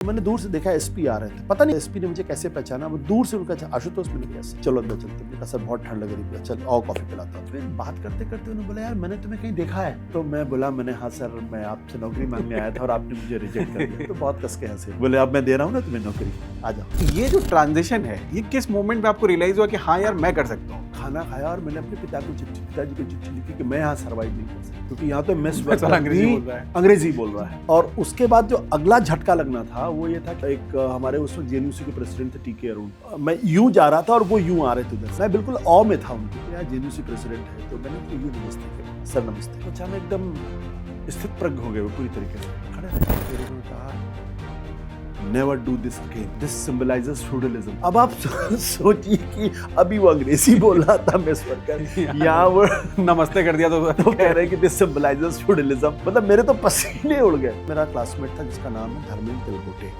मैंने दूर से देखा एसपी आ रहे थे, पता नहीं एसपी ने मुझे कैसे पहचाना, वो दूर से उनका आशुतोष मैंने कैसे, चलो अंदर चलते, मैंने कहा सर बहुत ठंड लग रही है, चल आओ कॉफी पिलाता हूँ। फिर बात करते करते उन्होंने बोला यार मैंने तुम्हें कहीं देखा है, तो मैं बोला मैंने हाँ सर मैं आपसे नौकरी मांगने आया था और आपने मुझे रिजेक्ट कर दिया। तो बहुत कस के हंसे, बोले अब मैं दे रहा हूँ ना तुम्हें नौकरी, आ जाओ। ये जो ट्रांजिशन है ये किस मोमेंट में आपको रियलाइज हुआ कि हाँ यार मैं कर सकता हूँ? खाना खाया और मैंने अपने पिताजी को चिट्ठी लिखी कि मैं यहाँ सर्वाइव नहीं कर सकता, क्योंकि यहाँ तो मेस अंग्रेजी बोल रहा है। और उसके बाद जो अगला झटका लगना था वो ये था कि एक हमारे उस वक्त जेएनयूसी के प्रेसिडेंट थे टीके अरुण, मैं यूं जा रहा था और वो यूं आ रहे थे उधर, मैं बिल्कुल ऑ में था उनके, यार जेएनयूसी प्रेसिडेंट है, तो मैंने तो यूं नमस्ते किया, सर नमस्ते। तो अचानक एकदम स्थित प्रज्ञ हो गए वो पूरी तरीके से, खड़े रहे, फिर उन्होंने कहा Never do this again. This symbolizes feudalism. अब आप सोचिए कि अभी वो अंग्रेजी बोल रहा था मेस वर्कर, यहाँ वो नमस्ते कर दिया तो कह रहे हैं कि this symbolizes feudalism। मतलब मेरे तो पसीने उड़ गए। मेरा क्लासमेट था जिसका नाम है धर्मेंद्र तेलगोटे,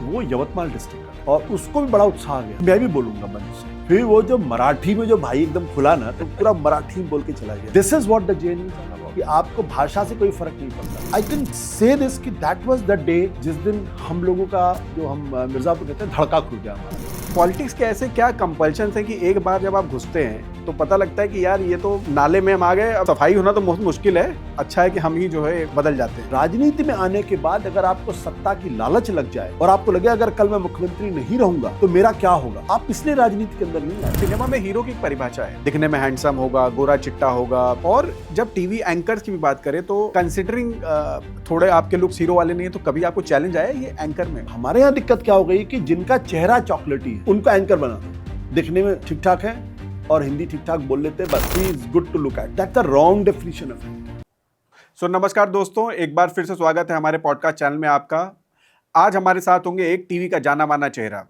वो यवतमाल डिस्ट्रिक्ट का, और उसको भी बड़ा उत्साह आ गया, मैं भी बोलूंगा मंच से। फिर वो जो मराठी में जो भाई एकदम खुला ना, तो पूरा मराठी में बोल के चला गया। This is what the JNU is all about, कि आपको भाषा से कोई फर्क नहीं पड़ता। आई कैन से दिस कि दैट वाज द डे जिस दिन हम लोगों का जो हम मिर्जापुर कहते हैं धड़का खुल गया हमारा। पॉलिटिक्स के ऐसे क्या कंपल्शन है कि एक बार जब आप घुसते हैं तो पता लगता है कि यार ये तो नाले में हम आ गए, अब सफाई होना तो बहुत मुश्किल है, अच्छा है कि हम ही जो है बदल जाते हैं। राजनीति में आने के बाद अगर आपको सत्ता की लालच लग जाए और आपको लगे अगर कल मैं मुख्यमंत्री नहीं रहूंगा तो मेरा क्या होगा, आप इसलिए राजनीति के अंदर नहीं आए। सिनेमा में हीरो की एक परिभाषा है, दिखने में हैंडसम होगा, गोरा चिट्टा होगा, और जब टीवी एंकर्स की भी बात करें तो कंसिडरिंग थोड़े आपके लुक्स हीरो वाले नहीं है, तो कभी आपको चैलेंज आया ये एंकर में? हमारे यहाँ दिक्कत क्या हो गई कि जिनका चेहरा चॉकलेटी है उनको एंकर बना दो, दिखने में ठीक ठाक है और हिंदी ठीक ठाक बोल लेते हैं, बस he is good to look at, that's the wrong definition of it. So नमस्कार दोस्तों, एक बार फिर से स्वागत है हमारे पॉडकास्ट चैनल में आपका। आज हमारे साथ होंगे एक टीवी का जाना माना चेहरा।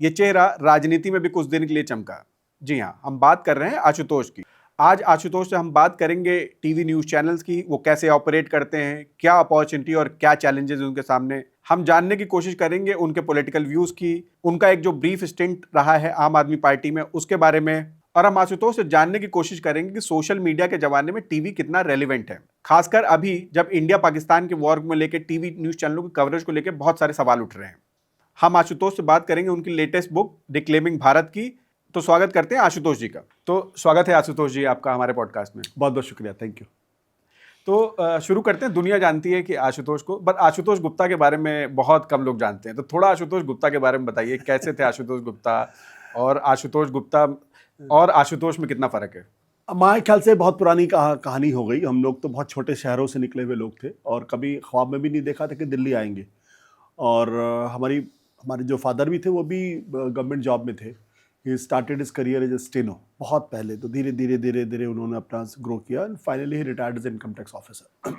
ये चेहरा राजनीति में भी कुछ दिन के लिए चमका। जी हाँ, हम बात कर रहे हैं आशुतोष की। आज आशुतोष से हम बात करेंगे टीवी न्यूज़ चैनल्स की, वो कैसे ऑपरेट करते हैं, क्या अपॉर्चुनिटी और क्या चैलेंजेस उनके सामने। हम जानने की कोशिश करेंगे उनके पॉलिटिकल व्यूज़ की, उनका एक जो ब्रीफ स्टिंट रहा है आम आदमी पार्टी में उसके बारे में, और हम आशुतोष से जानने की कोशिश करेंगे कि सोशल मीडिया के जमाने में टीवी कितना रेलिवेंट है, खासकर अभी जब इंडिया पाकिस्तान के वॉर में लेकर टीवी न्यूज़ चैनलों की कवरेज को लेकर बहुत सारे सवाल उठ रहे हैं। हम आशुतोष से बात करेंगे उनकी लेटेस्ट बुक रिक्लेमिंग भारत की। तो स्वागत करते हैं आशुतोष जी का। तो स्वागत है आशुतोष जी आपका हमारे पॉडकास्ट में। बहुत बहुत शुक्रिया, थैंक यू। तो शुरू करते हैं। दुनिया जानती है कि आशुतोष को, बट आशुतोष गुप्ता के बारे में बहुत कम लोग जानते हैं, तो थोड़ा आशुतोष गुप्ता के बारे में बताइए, कैसे थे आशुतोष गुप्ता, और आशुतोष गुप्ता और आशुतोष में कितना फर्क है? हमारे ख्याल से बहुत पुरानी कहानी हो गई। हम लोग तो बहुत छोटे शहरों से निकले हुए लोग थे और कभी ख्वाब में भी नहीं देखा था कि दिल्ली आएंगे। और हमारे जो फादर भी थे वो भी गवर्नमेंट जॉब में थे। He started his career as a steno बहुत पहले, तो धीरे धीरे धीरे धीरे उन्होंने अपना ग्रो किया and finally he retired as income tax officer.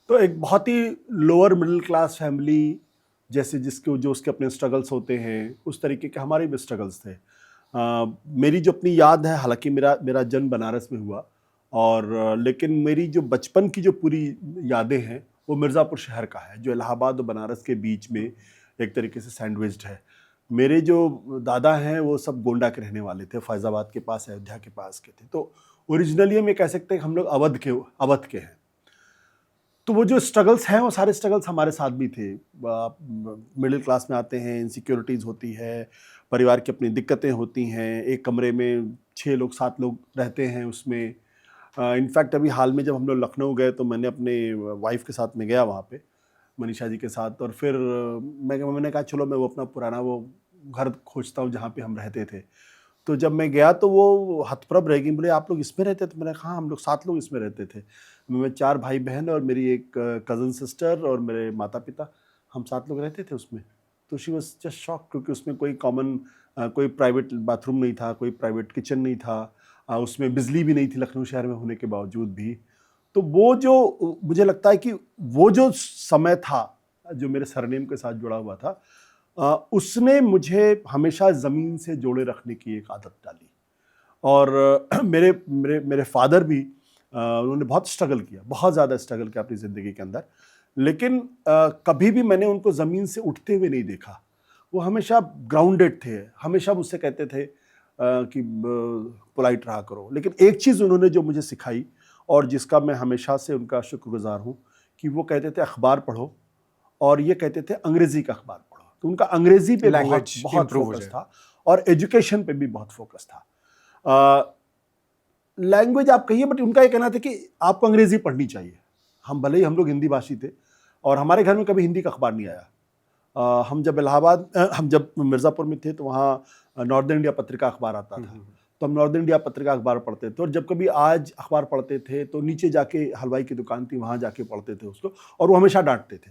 तो एक बहुत ही लोअर मिडिल क्लास फैमिली, जैसे जिसके जो उसके अपने स्ट्रगल्स होते हैं उस तरीके के हमारे भी स्ट्रगल्स थे। मेरी जो अपनी याद है, हालांकि मेरा जन्म बनारस में हुआ, और लेकिन मेरी जो बचपन की जो पूरी यादें हैं वो मिर्ज़ापुर शहर का है, जो इलाहाबाद और बनारस के बीच में एक तरीके से सैंडविच्ड है। मेरे जो दादा हैं वो सब गोंडा के रहने वाले थे, फैज़ाबाद के पास, अयोध्या के पास के थे। तो ओरिजिनली हम ये कह सकते हैं कि हम लोग अवध के हैं। तो वो जो स्ट्रगल्स हैं वो सारे स्ट्रगल्स हमारे साथ भी थे। मिडिल क्लास में आते हैं, इनसिक्योरिटीज़ होती है, परिवार की अपनी दिक्कतें होती हैं, एक कमरे में 6 लोग 7 लोग रहते हैं उसमें। इनफैक्ट अभी हाल में जब हम लोग लखनऊ गए तो मैंने अपने वाइफ के साथ में गया वहाँ पे, मनीषा जी के साथ, और फिर मैंने कहा चलो मैं वो अपना पुराना वो घर खोजता हूँ जहाँ पे हम रहते थे। तो जब मैं गया तो वो हतप्रभ रह गई, बोले आप लोग इसमें रहते थे? मैंने कहा हाँ हम लोग 7 लोग इसमें रहते थे। मैं 4 भाई बहन और मेरी एक कज़न सिस्टर और मेरे माता पिता, हम 7 लोग रहते थे उसमें। तो शी वॉज जस्ट शॉक, क्योंकि उसमें कोई कॉमन कोई प्राइवेट बाथरूम नहीं था, कोई प्राइवेट किचन नहीं था, उसमें बिजली भी नहीं थी लखनऊ शहर में होने के बावजूद भी। तो वो जो मुझे लगता है कि वो जो समय था जो मेरे सरनेम के साथ जुड़ा हुआ था, उसने मुझे हमेशा ज़मीन से जोड़े रखने की एक आदत डाली। और मेरे मेरे मेरे फादर भी उन्होंने बहुत स्ट्रगल किया, बहुत ज़्यादा स्ट्रगल किया अपनी ज़िंदगी के अंदर, लेकिन कभी भी मैंने उनको ज़मीन से उठते हुए नहीं देखा। वो हमेशा ग्राउंडेड थे, हमेशा मुझसे कहते थे कि पोलाइट रहा करो। लेकिन एक चीज़ उन्होंने जो मुझे सिखाई और जिसका मैं हमेशा से उनका शुक्रगुजार हूँ, कि वो कहते थे अखबार पढ़ो और ये कहते थे अंग्रेजी का अखबार पढ़ो, तो उनका अंग्रेजी पे Language बहुत improve हो फोकस जाए। था और एजुकेशन पे भी बहुत फोकस था। लैंग्वेज आप कहिए, बट उनका ये कहना था कि आपको अंग्रेजी पढ़नी चाहिए। हम भले ही हम लोग हिंदी भाषी थे और हमारे घर में कभी हिंदी का अखबार नहीं आया। हम जब मिर्ज़ापुर में थे तो वहाँ नॉर्दर्न इंडिया पत्रिका अखबार आता था, तो हम नॉर्दर्न इंडिया पत्रिका अखबार पढ़ते थे। और जब कभी आज अखबार पढ़ते थे तो नीचे जाके हलवाई की दुकान थी, वहाँ जाके पढ़ते थे उसको, और वो हमेशा डांटते थे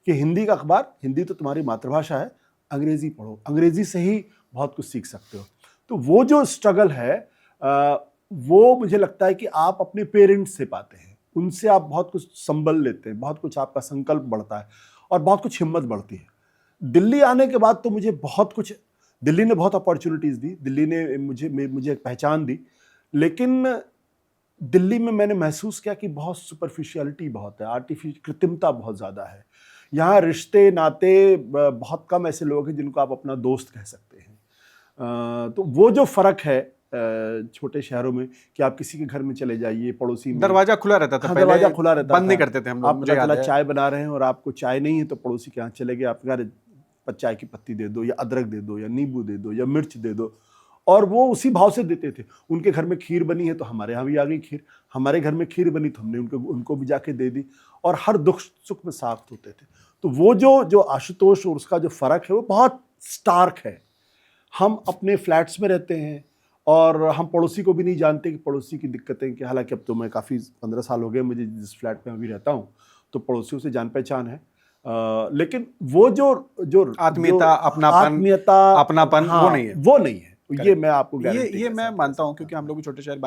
कि हिंदी का अखबार, हिंदी तो तुम्हारी मातृभाषा है, अंग्रेजी पढ़ो, अंग्रेजी से ही बहुत कुछ सीख सकते हो। तो वो जो स्ट्रगल है वो मुझे लगता है कि आप अपने पेरेंट्स से पाते हैं, उनसे आप बहुत कुछ संभल लेते हैं, बहुत कुछ आपका संकल्प बढ़ता है और बहुत कुछ हिम्मत बढ़ती है। दिल्ली आने के बाद तो मुझे बहुत कुछ, दिल्ली ने बहुत अपॉर्चुनिटीज़ दी, दिल्ली ने मुझे एक पहचान दी, लेकिन दिल्ली में मैंने महसूस किया कि बहुत सुपरफिशियलिटी बहुत है, कृत्रिमता बहुत ज़्यादा है। यहाँ रिश्ते नाते बहुत कम ऐसे लोग हैं जिनको आप अपना दोस्त कह सकते हैं। तो वो जो फ़र्क है छोटे शहरों में कि आप किसी के घर में चले जाइए, पड़ोसी में दरवाजा खुला रहता था, हाँ, पहले दरवाजा खुला रहता बंद था। नहीं करते थे हम लोग, आप मुझे पता याद चला है। चाय बना रहे हैं और आपको चाय नहीं है तो पड़ोसी के यहाँ चले गए, आप कह रहे चाय की पत्ती दे दो या अदरक दे दो या नींबू दे दो या मिर्च दे दो, और वो उसी भाव से देते थे। उनके घर में खीर बनी है तो हमारे यहाँ भी आ गई खीर, हमारे घर में खीर बनी तो हमने उनको भी जाके दे दी, और हर दुख सुख में साथ होते थे। तो वो जो आशुतोष और उसका जो फ़र्क है वो बहुत स्टार्क है। हम अपने फ्लैट्स में रहते हैं और हम पड़ोसी को भी नहीं जानते कि पड़ोसी की दिक्कतें क्या। हालांकि अब तो मैं काफ़ी 15 साल हो गए मुझे जिस फ्लैट में अभी रहता हूँ, तो पड़ोसियों से जान पहचान है। लेकिन वो जो आत्मीयता, अपनापन हाँ, वो नहीं है। वो नहीं है। ये मैं आपको ये गारंटी ये के मैं साथ कह मानता हूँ, सकता क्योंकि हम लोग भी छोटे शहर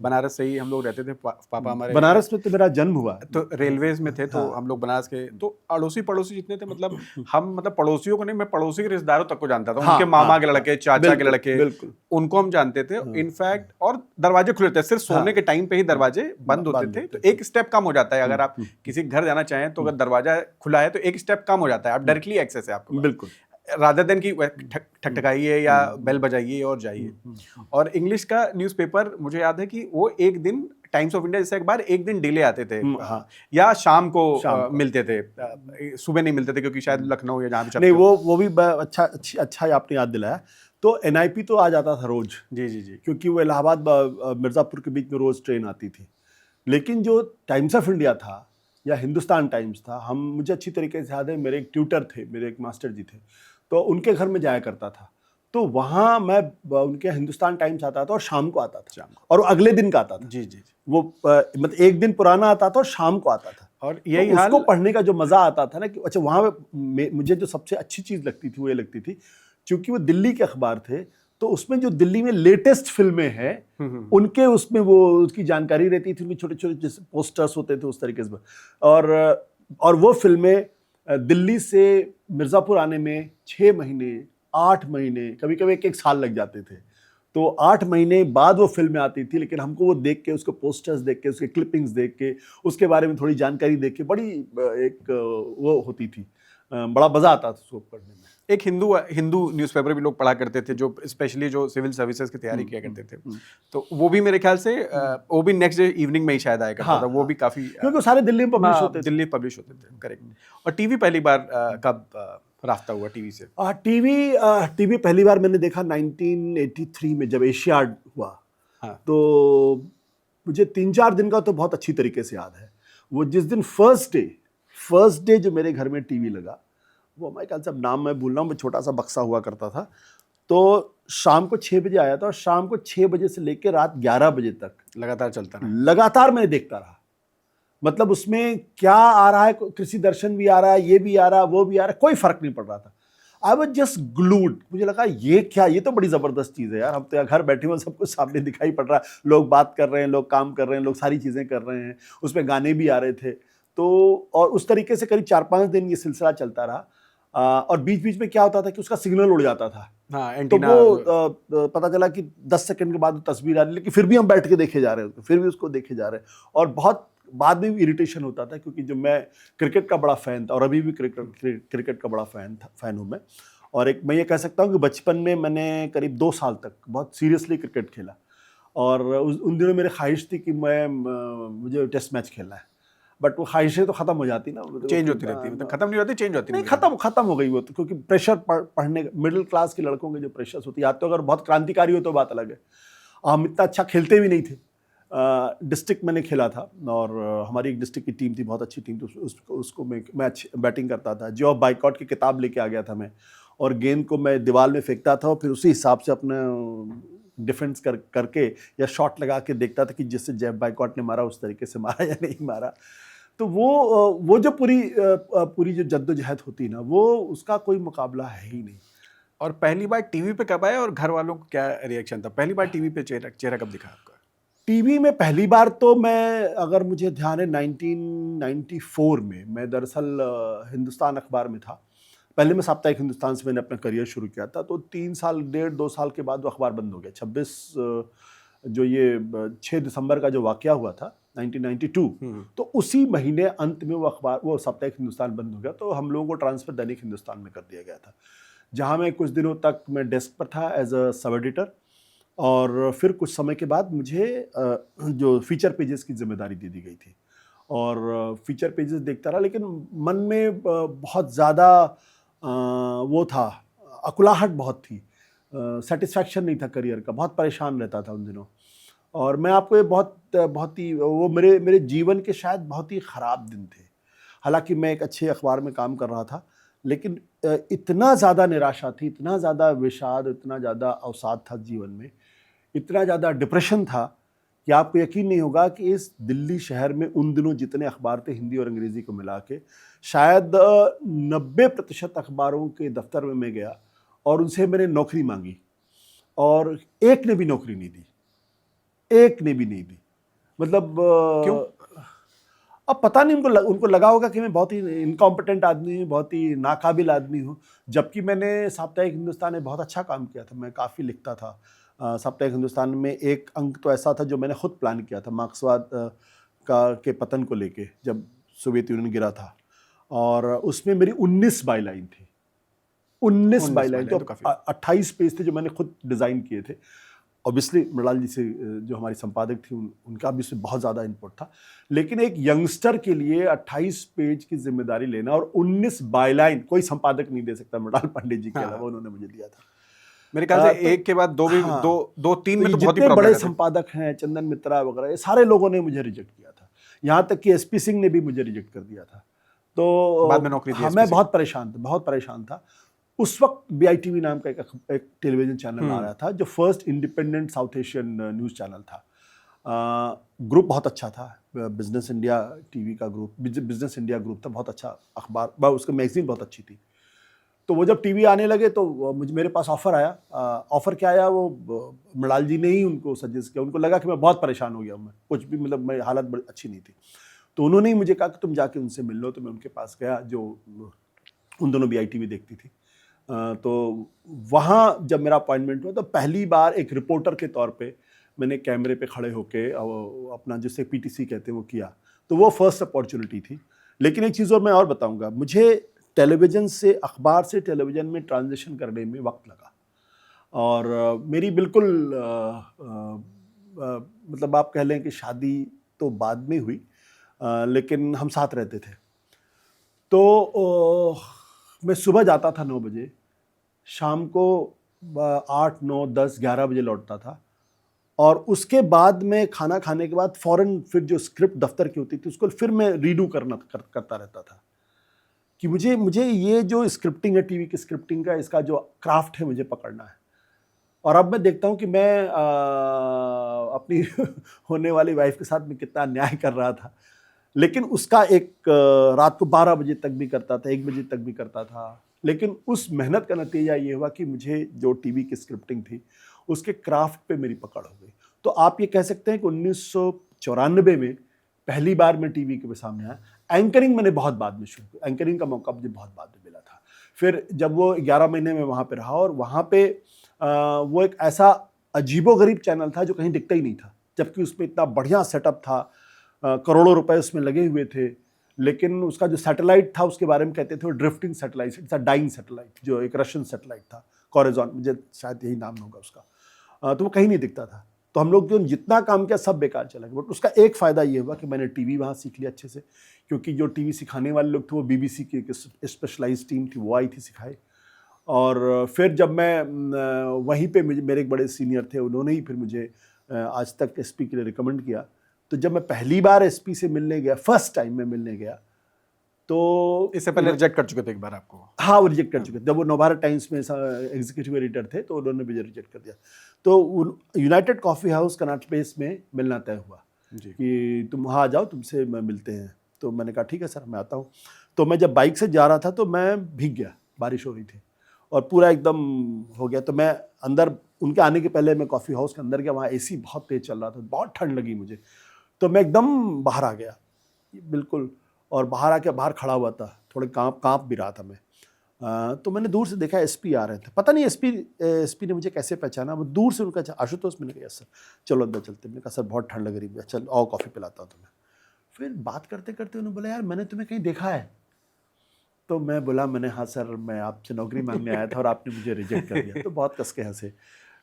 बनारस से ही हम लोग रहते थे। पापा हमारे बनारस में तो मेरा जन्म हुआ है। तो रेलवेज में थे, तो हाँ। हम लोग बनारस के, तो अड़ोसी पड़ोसी जितने थे, मतलब पड़ोसियों को नहीं, मैं पड़ोसी के रिश्तेदारों तक को जानता था। हाँ, उनके मामा हाँ, के लड़के, हाँ, चाचा के बिल्कुल, लड़के, बिल्कुल। उनको हम जानते थे इनफैक्ट। और दरवाजे खुले थे, सिर्फ सोने हाँ। के टाइम पे ही दरवाजे बंद होते थे, तो एक स्टेप कम हो जाता है। अगर आप किसी के घर जाना चाहें तो अगर दरवाजा खुला है तो एक स्टेप कम हो जाता है, आप डायरेक्टली एक्सेस है आपको, बिल्कुल। रादर देन की ठकठकाइए या बेल बजाइए और जाइए। और इंग्लिश का न्यूज़पेपर मुझे याद है कि वो एक दिन, टाइम्स ऑफ इंडिया जैसे अखबार एक दिन डिले आते थे, हाँ। या शाम को मिलते थे, सुबह नहीं मिलते थे, क्योंकि शायद लखनऊ या जहाँ भी नहीं, वो भी अच्छा आपने याद दिलाया। तो एनआईपी तो आ जाता था रोज, जी, क्योंकि वो इलाहाबाद मिर्ज़ापुर के बीच में रोज ट्रेन आती थी। लेकिन जो टाइम्स ऑफ इंडिया था या हिंदुस्तान टाइम्स था, मुझे अच्छी तरीके से याद है, मेरे एक ट्यूटर थे, मेरे एक मास्टर जी थे, तो उनके घर में जाया करता था। तो वहाँ मैं उनके हिंदुस्तान टाइम्स आता था और शाम को आता था, और अगले दिन का आता था। जी। वो मतलब एक दिन पुराना आता था और शाम को आता था। और यही तो हाल, उसको पढ़ने का जो मज़ा आता था ना कि अच्छा, वहाँ मुझे जो सबसे अच्छी चीज़ लगती थी वो ये लगती थी, क्योंकि वो दिल्ली के अखबार थे, तो उसमें जो दिल्ली में लेटेस्ट फिल्में हैं उनके उसमें वो उसकी जानकारी रहती थी, उनके छोटे छोटे जैसे पोस्टर्स होते थे उस तरीके से। और वो फिल्में दिल्ली से मिर्ज़ापुर आने में 6 महीने, 8 महीने, कभी कभी एक साल लग जाते थे। तो 8 महीने बाद वो फिल्में आती थी, लेकिन हमको वो देख के, उसके पोस्टर्स देख के, उसके क्लिपिंग्स देख के, उसके बारे में थोड़ी जानकारी देख के बड़ी एक वो होती थी, बड़ा मज़ा आता था उसको पढ़ने में। एक हिंदू न्यूज़पेपर भी लोग पढ़ा करते थे, जो स्पेशली जो सिविल सर्विसेज की तैयारी किया करते थे, तो वो भी मेरे ख्याल से वो भी नेक्स्ट डे इवनिंग में ही शायद आया करता था। वो भी काफ़ी, क्योंकि सारे दिल्ली में पब्लिश होते थे। दिल्ली पब्लिश होते थे, करेक्ट। और टीवी पहली बार कब रास्ता हुआ टीवी से? टीवी पहली बार मैंने देखा 1983 में, जब एशियाड हुआ। हाँ। तो मुझे 3-4 दिन का तो बहुत अच्छी तरीके से याद है। वो जिस दिन फर्स्ट डे जो मेरे घर में टीवी लगा, वो हमारे ख्याल से, अब नाम मैं भूल रहा हूँ, वो छोटा सा बक्सा हुआ करता था। तो शाम को 6 बजे आया था और शाम को 6 बजे से लेकर रात 11 बजे तक लगातार चलता रहा। लगातार मैं देखता रहा। मतलब उसमें क्या आ रहा है, कृषि दर्शन भी आ रहा है, ये भी आ रहा है, वो भी आ रहा है, कोई फर्क नहीं पड़ रहा था। I was just glued. मुझे लगा ये तो बड़ी ज़बरदस्त चीज़ है यार। हम तो यहाँ घर बैठे हुए, सब कुछ सामने दिखाई पड़ रहा है, लोग बात कर रहे हैं, लोग काम कर रहे हैं, लोग सारी चीज़ें कर रहे हैं, उसमें गाने भी आ रहे थे। तो और उस तरीके से करीब 4-5 दिन ये सिलसिला चलता रहा। और बीच बीच में क्या होता था कि उसका सिग्नल उड़ जाता था। हाँ, तो वो पता चला कि 10 सेकंड के बाद वो तस्वीर आ रही, लेकिन फिर भी हम बैठ के देखे जा रहे हैं, फिर भी उसको देखे जा रहे हैं। और बहुत बाद में भी इरिटेशन होता था, क्योंकि जो मैं क्रिकेट का बड़ा फ़ैन था, और अभी भी क्रिकेट का बड़ा फ़ैन हूँ मैं। और मैं ये कह सकता हूँ कि बचपन में मैंने करीब 2 साल तक बहुत सीरियसली क्रिकेट खेला, और उन दिनों मेरी ख्वाहिश थी कि मुझे टेस्ट मैच खेलना है। बट वो ख्वाहिशें तो ख़त्म हो जाती ना, चेंज होती रहती है, मतलब खत्म नहीं होती, चेंज होती नहीं, नहीं ख़त्म हो गई वो तो, क्योंकि प्रेशर पढ़ने मिडिल क्लास के लड़कों के जो प्रेशर्स होती है, या तो अगर बहुत क्रांतिकारी हो तो बात अलग है। हम इतना अच्छा खेलते भी नहीं थे। डिस्ट्रिक्ट मैंने खेला था और हमारी एक डिस्ट्रिक्ट की टीम थी, बहुत अच्छी टीम थी, उसको मैं अच्छी बैटिंग करता था। जो बाइकआउट की किताब लेके आ गया था मैं, और गेंद को मैं दीवार में फेंकता था और फिर उसी हिसाब से अपना डिफेंस करके या शॉट लगा के देखता था कि जिससे जेफ बाइकआउट ने मारा उस तरीके से मारा या नहीं मारा। तो वो जो पूरी जो जद्दोजहद होती है ना, वो उसका कोई मुकाबला है ही नहीं। और पहली बार टीवी पे कब आया और घर वालों को क्या रिएक्शन था? पहली बार टीवी पे चेहरा कब दिखा आपका? टीवी में पहली बार तो मैं, अगर मुझे ध्यान है, 1994 में मैं दरअसल हिंदुस्तान अखबार में था। पहले मैं साप्ताहिक हिंदुस्तान से मैंने अपना करियर शुरू किया था, तो 3 साल, 1.5-2 साल के बाद वो अखबार बंद हो गया। 6 दिसंबर का जो वाकया हुआ था 1992, तो उसी महीने अंत में वो साप्ताहिक हिंदुस्तान बंद हो गया। तो हम लोगों को ट्रांसफ़र दैनिक हिंदुस्तान में कर दिया गया था, जहाँ मैं कुछ दिनों तक मैं डेस्क पर था एज अ सब एडिटर, और फिर कुछ समय के बाद मुझे जो फीचर पेजेस की जिम्मेदारी दे दी गई थी, और फीचर पेजेस देखता रहा। लेकिन मन में बहुत ज़्यादा वो था, अकुलाहट बहुत थी, सेटिस्फैक्शन नहीं था करियर का, बहुत परेशान रहता था उन दिनों। और मैं आपको ये बहुत ही, वो मेरे जीवन के शायद बहुत ही ख़राब दिन थे। हालांकि मैं एक अच्छे अखबार में काम कर रहा था, लेकिन इतना ज़्यादा निराशा थी, इतना ज़्यादा विषाद, इतना ज़्यादा अवसाद था जीवन में, इतना ज़्यादा डिप्रेशन था कि आपको यकीन नहीं होगा कि इस दिल्ली शहर में उन दिनों जितने अखबार थे हिंदी और अंग्रेज़ी को मिला के, शायद 90% अखबारों के दफ्तर में मैं गया और उनसे मैंने नौकरी मांगी, और एक ने भी नौकरी नहीं दी, एक ने भी नहीं दी। मतलब क्यों? अब पता नहीं, उनको लगा होगा कि मैं बहुत ही इनकॉम्पिटेंट आदमी हूँ, बहुत ही नाकाबिल आदमी हूँ। जबकि मैंने साप्ताहिक हिंदुस्तान में बहुत अच्छा काम किया था, मैं काफ़ी लिखता था। साप्ताहिक हिंदुस्तान में एक अंक तो ऐसा था जो मैंने खुद प्लान किया था, मार्क्सवाद के पतन को लेके, जब सोवियत यूनियन गिरा था, और उसमें मेरी 19 बाईलाइन थी। 19 बाईलाइन, तो 28 पेज थे जो मैंने खुद डिज़ाइन किए थे। ऑब्वियसली मृणाल जी से जो हमारी संपादक थी, उनका भी इसमें बहुत ज़्यादा इनपुट था। लेकिन एक यंगस्टर के लिए 28 पेज की जिम्मेदारी लेना और 19 बाईलाइन कोई संपादक नहीं दे सकता, मृणाल पांडे जी के अलावा उन्होंने मुझे दिया था। मेरे ख्याल से एक के बाद दो भी, दो तीन में तो बहुत ही जितने बड़े संपादक हैं, चंदन मित्रा वगैरह, ये सारे लोगों ने मुझे रिजेक्ट किया था। यहाँ तक कि एसपी सिंह ने भी मुझे रिजेक्ट कर दिया था। तो बाद में नौकरी दी। हाँ, मैं बहुत परेशान था। उस वक्त BITV नाम का एक टेलीविजन चैनल आ रहा था, जो first independent south Asian news channel था। ग्रुप बहुत अच्छा था, बिजनेस इंडिया टीवी का ग्रुप, बिजनेस इंडिया ग्रुप था, बहुत अच्छा अखबार, उसका मैगजीन बहुत अच्छी थी। तो वो जब टीवी आने लगे तो मेरे पास ऑफ़र आया। ऑफ़र क्या आया, वो मृणाल जी ने ही उनको सजेस्ट किया। उनको लगा कि मैं बहुत परेशान हो गया हूँ, मैं कुछ भी, मतलब मेरी हालत बड़ी अच्छी नहीं थी। तो उन्होंने ही मुझे कहा कि तुम जाके उनसे मिल लो। तो मैं उनके पास गया, जो उन दोनों BITV देखती थी। तो वहाँ जब मेरा अपॉइंटमेंट हुआ, तो पहली बार एक रिपोर्टर के तौर पे मैंने कैमरे पे खड़े होके अपना, जिसे PTC कहते हैं, वो किया। तो वो फर्स्ट अपॉर्चुनिटी थी। लेकिन एक चीज़ और मैं और बताऊंगा, मुझे टेलीविज़न से, अखबार से टेलीविज़न में ट्रांजिशन करने में वक्त लगा। और मेरी बिल्कुल मतलब आप कह लें कि शादी तो बाद में हुई, लेकिन हम साथ रहते थे। तो मैं सुबह जाता था 9 बजे, शाम को 8, 9, 10, 11 बजे लौटता था। और उसके बाद में खाना खाने के बाद फ़ौरन फिर जो स्क्रिप्ट दफ्तर की होती थी, उसको फिर मैं रीडू करता रहता था कि मुझे ये जो स्क्रिप्टिंग है, टीवी की स्क्रिप्टिंग का, इसका जो क्राफ्ट है, मुझे पकड़ना है। और अब मैं देखता हूँ कि मैं अपनी होने वाली वाइफ के साथ में कितना अन्याय कर रहा था। लेकिन उसका एक रात को 12 बजे तक भी करता था, 1 बजे तक भी करता था। लेकिन उस मेहनत का नतीजा ये हुआ कि मुझे जो टीवी की स्क्रिप्टिंग थी, उसके क्राफ्ट पे मेरी पकड़ हो गई। तो आप ये कह सकते हैं कि 1994 में पहली बार मैं टीवी के सामने आया। एंकरिंग मैंने बहुत बाद में शुरू किया, एंकरिंग का मौका मुझे बहुत बाद में मिला था। फिर जब वो 11 महीने में वहाँ पे रहा, और वहाँ पे वो एक ऐसा अजीबोगरीब चैनल था जो कहीं दिखता ही नहीं था, जबकि उसमें इतना बढ़िया सेटअप था, करोड़ों रुपए उसमें लगे हुए थे। लेकिन उसका जो सैटेलाइट था, उसके बारे में कहते थे वो drifting satellite, it's a dying satellite, जो एक रशियन सैटेलाइट था, कोरेजॉन, मुझे शायद यही नाम होगा उसका। तो वो कहीं नहीं दिखता था। तो हम लोग जो जितना काम किया सब बेकार चला गया। बट उसका एक फ़ायदा ये हुआ कि मैंने टीवी वहाँ सीख लिया अच्छे से, क्योंकि जो टीवी सिखाने वाले लोग थे वो बीबीसी की एक स्पेशलाइज्ड टीम थी, वो आई थी सिखाए। और फिर जब मैं वहीं पे मेरे एक बड़े सीनियर थे, उन्होंने ही फिर मुझे आज तक एसपी के लिए रिकमेंड किया। तो जब मैं पहली बार एसपी से मिलने गया, फर्स्ट टाइम मैं मिलने गया, तो इससे पहले रिजेक्ट कर चुके थे एक बार आपको? हाँ, वो रिजेक्ट कर चुके थे। जब वो नवभारत टाइम्स में एग्जीक्यूटिव एडिटर थे तो उन्होंने मुझे रिजेक्ट कर दिया। तो United coffee house Connaught place में मिलना तय हुआ जी। कि तुम वहाँ आ जाओ, तुमसे मिलते हैं। तो मैंने कहा ठीक है सर, मैं आता हूँ। तो मैं जब बाइक से जा रहा था तो मैं भीग गया, बारिश हो रही थी और पूरा एकदम हो गया। तो मैं अंदर, उनके आने के पहले मैं कॉफ़ी हाउस के अंदर गया, वहाँ एसी बहुत तेज़ चल रहा था, बहुत ठंड लगी मुझे। तो मैं एकदम बाहर आ गया बिल्कुल, और बाहर आके बाहर खड़ा हुआ था, थोड़े कांप भी रहा था मैं। तो मैंने दूर से देखा एसपी आ रहे थे। पता नहीं एसपी ने मुझे कैसे पहचाना, वो दूर से उनका आशुतोष, मैंने कहा सर चलो अंदर चलते। मैंने कहा सर बहुत ठंड लग रही है, चल आओ कॉफ़ी पिलाता हूँ तुम्हें। फिर बात करते करते उन्होंने बोला यार मैंने तुम्हें कहीं देखा है। तो मैं बोला मैंने हाँ सर, मैं आपसे नौकरी मांगने आया था और आपने मुझे रिजेक्ट कर दिया। तो बहुत कस के हंसे,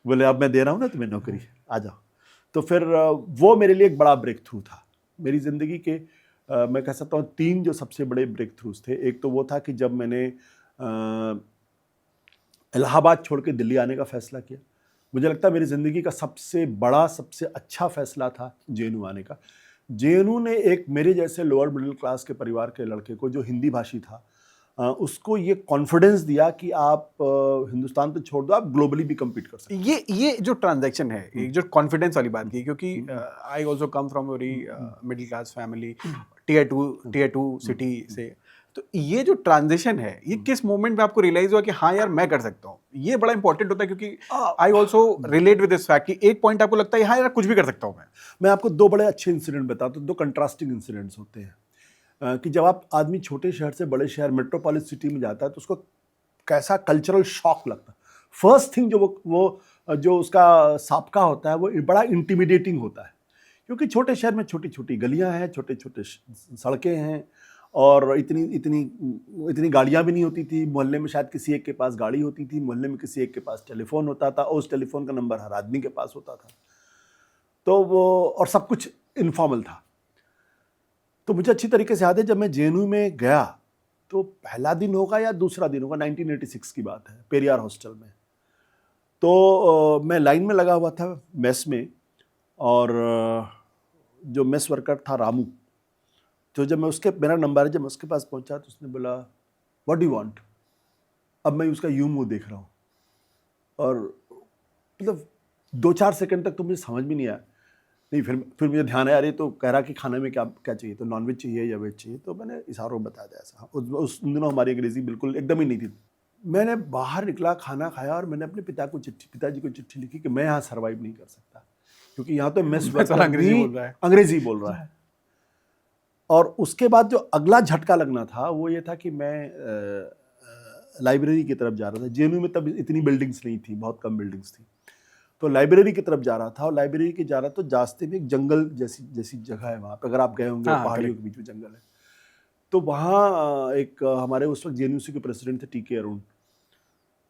बोले अब मैं दे रहा हूँ ना तुम्हें नौकरी, आ जाओ। तो फिर वो मेरे लिए एक बड़ा ब्रेक थ्रू था मेरी ज़िंदगी के। मैं कह सकता हूँ 3 जो सबसे बड़े ब्रेक थ्रूज थे। एक तो वो था कि जब मैंने इलाहाबाद छोड़ के दिल्ली आने का फ़ैसला किया। मुझे लगता है मेरी ज़िंदगी का सबसे बड़ा, सबसे अच्छा फ़ैसला था जेएनयू आने का। जेएनयू ने एक मेरे जैसे लोअर मिडिल क्लास के परिवार के लड़के को, जो हिंदी भाषी था, उसको ये कॉन्फिडेंस दिया कि आप हिंदुस्तान तो छोड़ दो, आप ग्लोबली भी कम्पीट कर सकते हैं। ये जो ट्रांजैक्शन है, एक जो कॉन्फिडेंस वाली बात की, क्योंकि I also come from very middle class family, tier two city से। तो ये जो ट्रांजिशन है, ये किस मोमेंट में आपको रियलाइज हुआ कि हाँ यार मैं कर सकता हूँ? ये बड़ा इंपॉर्टेंट होता है, क्योंकि I also relate with this fact कि एक पॉइंट आपको लगता है हाँ यार कुछ भी कर सकता हूँ मैं आपको 2 बड़े अच्छे इंसिडेंट बताता हूँ, 2 कंट्रास्टिंग इंसिडेंट्स होते हैं। कि जब आप आदमी छोटे शहर से बड़े शहर, मेट्रोपॉलिस सिटी में जाता है तो उसको कैसा कल्चरल शॉक लगता है। फर्स्ट थिंग जो वो जो उसका साबका होता है वो बड़ा इंटिमिडेटिंग होता है, क्योंकि छोटे शहर में छोटी छोटी गलियां हैं, छोटे छोटे सड़कें हैं, और इतनी गाड़ियां भी नहीं होती थी। मोहल्ले में शायद किसी एक के पास गाड़ी होती थी, मोहल्ले में किसी एक के पास टेलीफोन होता था, और उस टेलीफोन का नंबर हर आदमी के पास होता था। तो वो, और सब कुछ इनफॉर्मल था। तो मुझे अच्छी तरीके से याद है, जब मैं जेएनयू में गया तो पहला दिन होगा या दूसरा दिन होगा, 1986 की बात है, पेरियार हॉस्टल में। तो मैं लाइन में लगा हुआ था मेस में, और जो मेस वर्कर था रामू, तो जब मैं मेरा नंबर है, जब मैं उसके पास पहुंचा तो उसने बोला व्हाट डू यू वांट। अब मैं उसका यूं मुंह देख रहा हूँ, और मतलब 2-4 सेकंड तक तो मुझे समझ भी नहीं आया। नहीं, फिर मुझे ध्यान आया, अरे तो कह रहा कि खाने में क्या क्या चाहिए, तो नॉनवेज चाहिए या वेज चाहिए। तो मैंने इशारों में बताया ऐसा। उस उन दिनों हमारी अंग्रेजी बिल्कुल एकदम ही नहीं थी। मैंने बाहर निकला, खाना खाया, और मैंने अपने पिताजी को चिट्ठी लिखी कि मैं यहाँ सर्वाइव नहीं कर सकता, क्योंकि यहाँ तो मेस वर्कर अंग्रेजी बोल रहा है। और उसके बाद जो अगला झटका लगना था वो ये था कि मैं लाइब्रेरी की तरफ जा रहा था। जेएनयू में तब इतनी बिल्डिंग्स नहीं थी, बहुत कम बिल्डिंग्स थी। तो लाइब्रेरी की तरफ जा रहा था, और लाइब्रेरी के जा रहा तो रास्ते में एक जंगल जैसी जगह है वहाँ पे, अगर आप गए होंगे, पहाड़ियों के बीच में जंगल है। तो वहाँ एक हमारे उस वक्त जेएनयूसी के प्रेसिडेंट थे टीके अरुण।